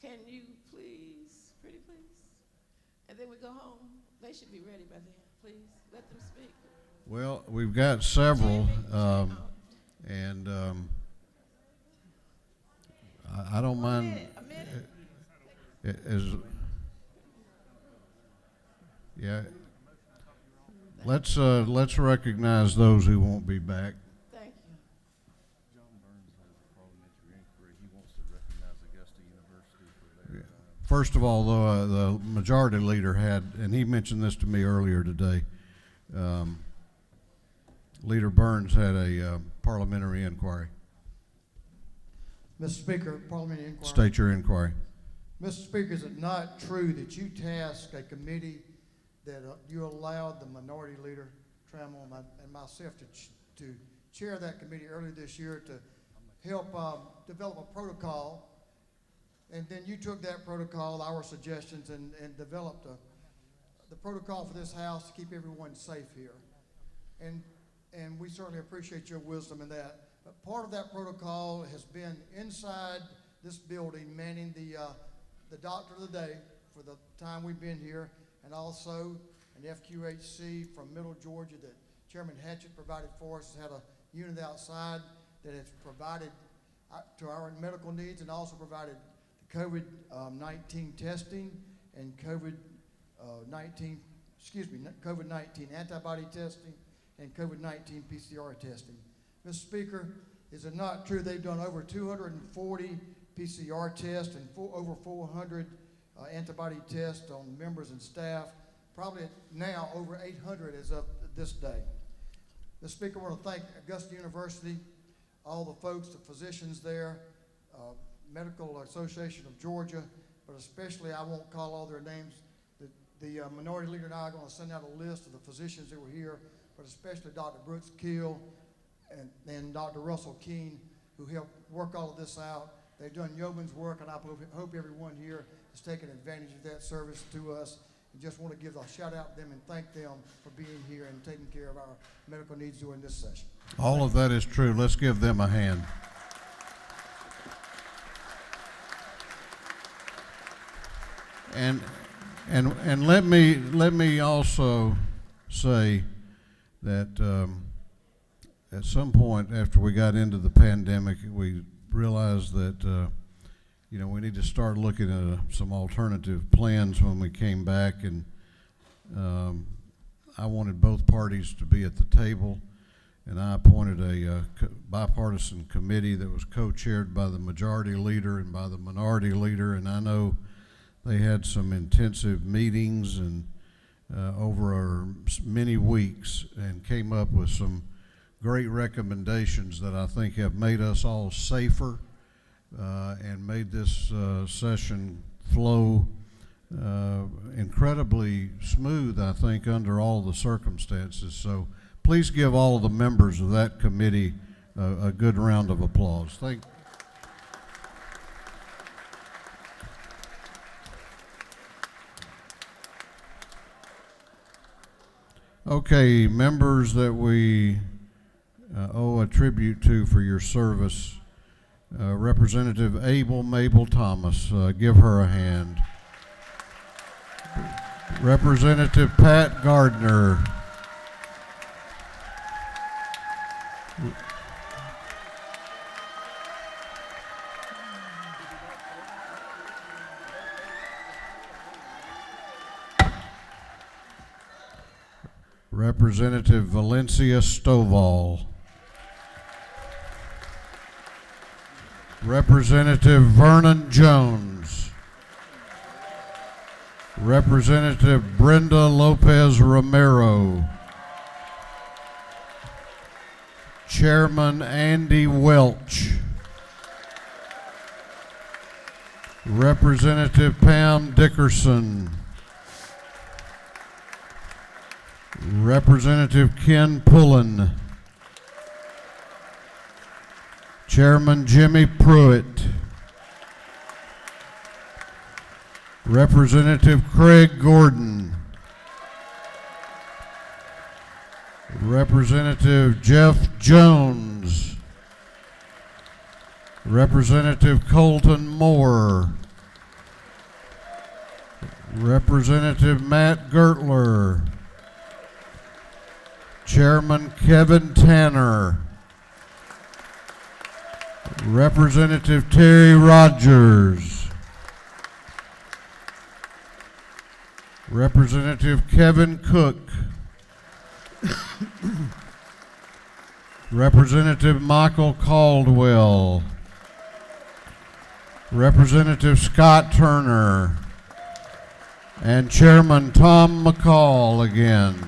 Can you please, pretty please? And then we go home. They should be ready by then. Please let them speak. Well, we've got several, and I don't mind. Yeah. Let's recognize those who won't be back. Thank you. John Burns has a parliamentary inquiry. He wants to recognize Augusta University for their. First of all, though, the majority leader had, and he mentioned this to me earlier today. Leader Burns had a parliamentary inquiry. Mr. Speaker, parliamentary inquiry. State your inquiry. Mr. Speaker, is it not true that you tasked a committee that you allowed the minority leader, Trammell, and myself to chair that committee earlier this year to help develop a protocol. And then you took that protocol, our suggestions, and developed the protocol for this house to keep everyone safe here. And we certainly appreciate your wisdom in that. But part of that protocol has been inside this building, manning the doctor of the day for the time we've been here, and also an FQHC from Middle Georgia that Chairman Hatchett provided for us. Has had a unit outside that has provided to our medical needs, and also provided COVID-19 testing and COVID-19 antibody testing and COVID-19 PCR testing. Mr. Speaker, is it not true they've done over 240 PCR tests and over 400 antibody tests on members and staff, probably now over 800 as of this day. Mr. Speaker, I want to thank Augusta University, all the folks, the physicians there, Medical Association of Georgia, but especially, I won't call all their names, the minority leader and I are going to send out a list of the physicians that were here, but especially Dr. Brooks Keel and Dr. Russell Keene, who helped work all of this out. They've done yeoman's work, and I hope everyone here has taken advantage of that service to us. And just want to give a shout out to them and thank them for being here and taking care of our medical needs during this session. All of that is true. Let's give them a hand. And let me also say that at some point after we got into the pandemic, we realized that we need to start looking at some alternative plans when we came back, and I wanted both parties to be at the table, and I appointed a bipartisan committee that was co-chaired by the majority leader and by the minority leader, and I know they had some intensive meetings and over many weeks, and came up with some great recommendations that I think have made us all safer and made this session flow incredibly smooth, I think, under all the circumstances. So please give all of the members of that committee a good round of applause. Thank you. Okay, members that we owe a tribute to for your service, Representative Mabel Thomas, give her a hand. Representative Pat Gardner. Representative Valencia Stovall. Representative Vernon Jones. Representative Brenda Lopez Romero. Chairman Andy Welch. Representative Pam Dickerson. Representative Ken Pullen. Chairman Jimmy Pruitt. Representative Craig Gordon. Representative Jeff Jones. Representative Colton Moore. Representative Matt Gertler. Chairman Kevin Tanner. Representative Terry Rogers. Representative Kevin Cook. Representative Michael Caldwell. Representative Scott Turner. And Chairman Tom McCall again.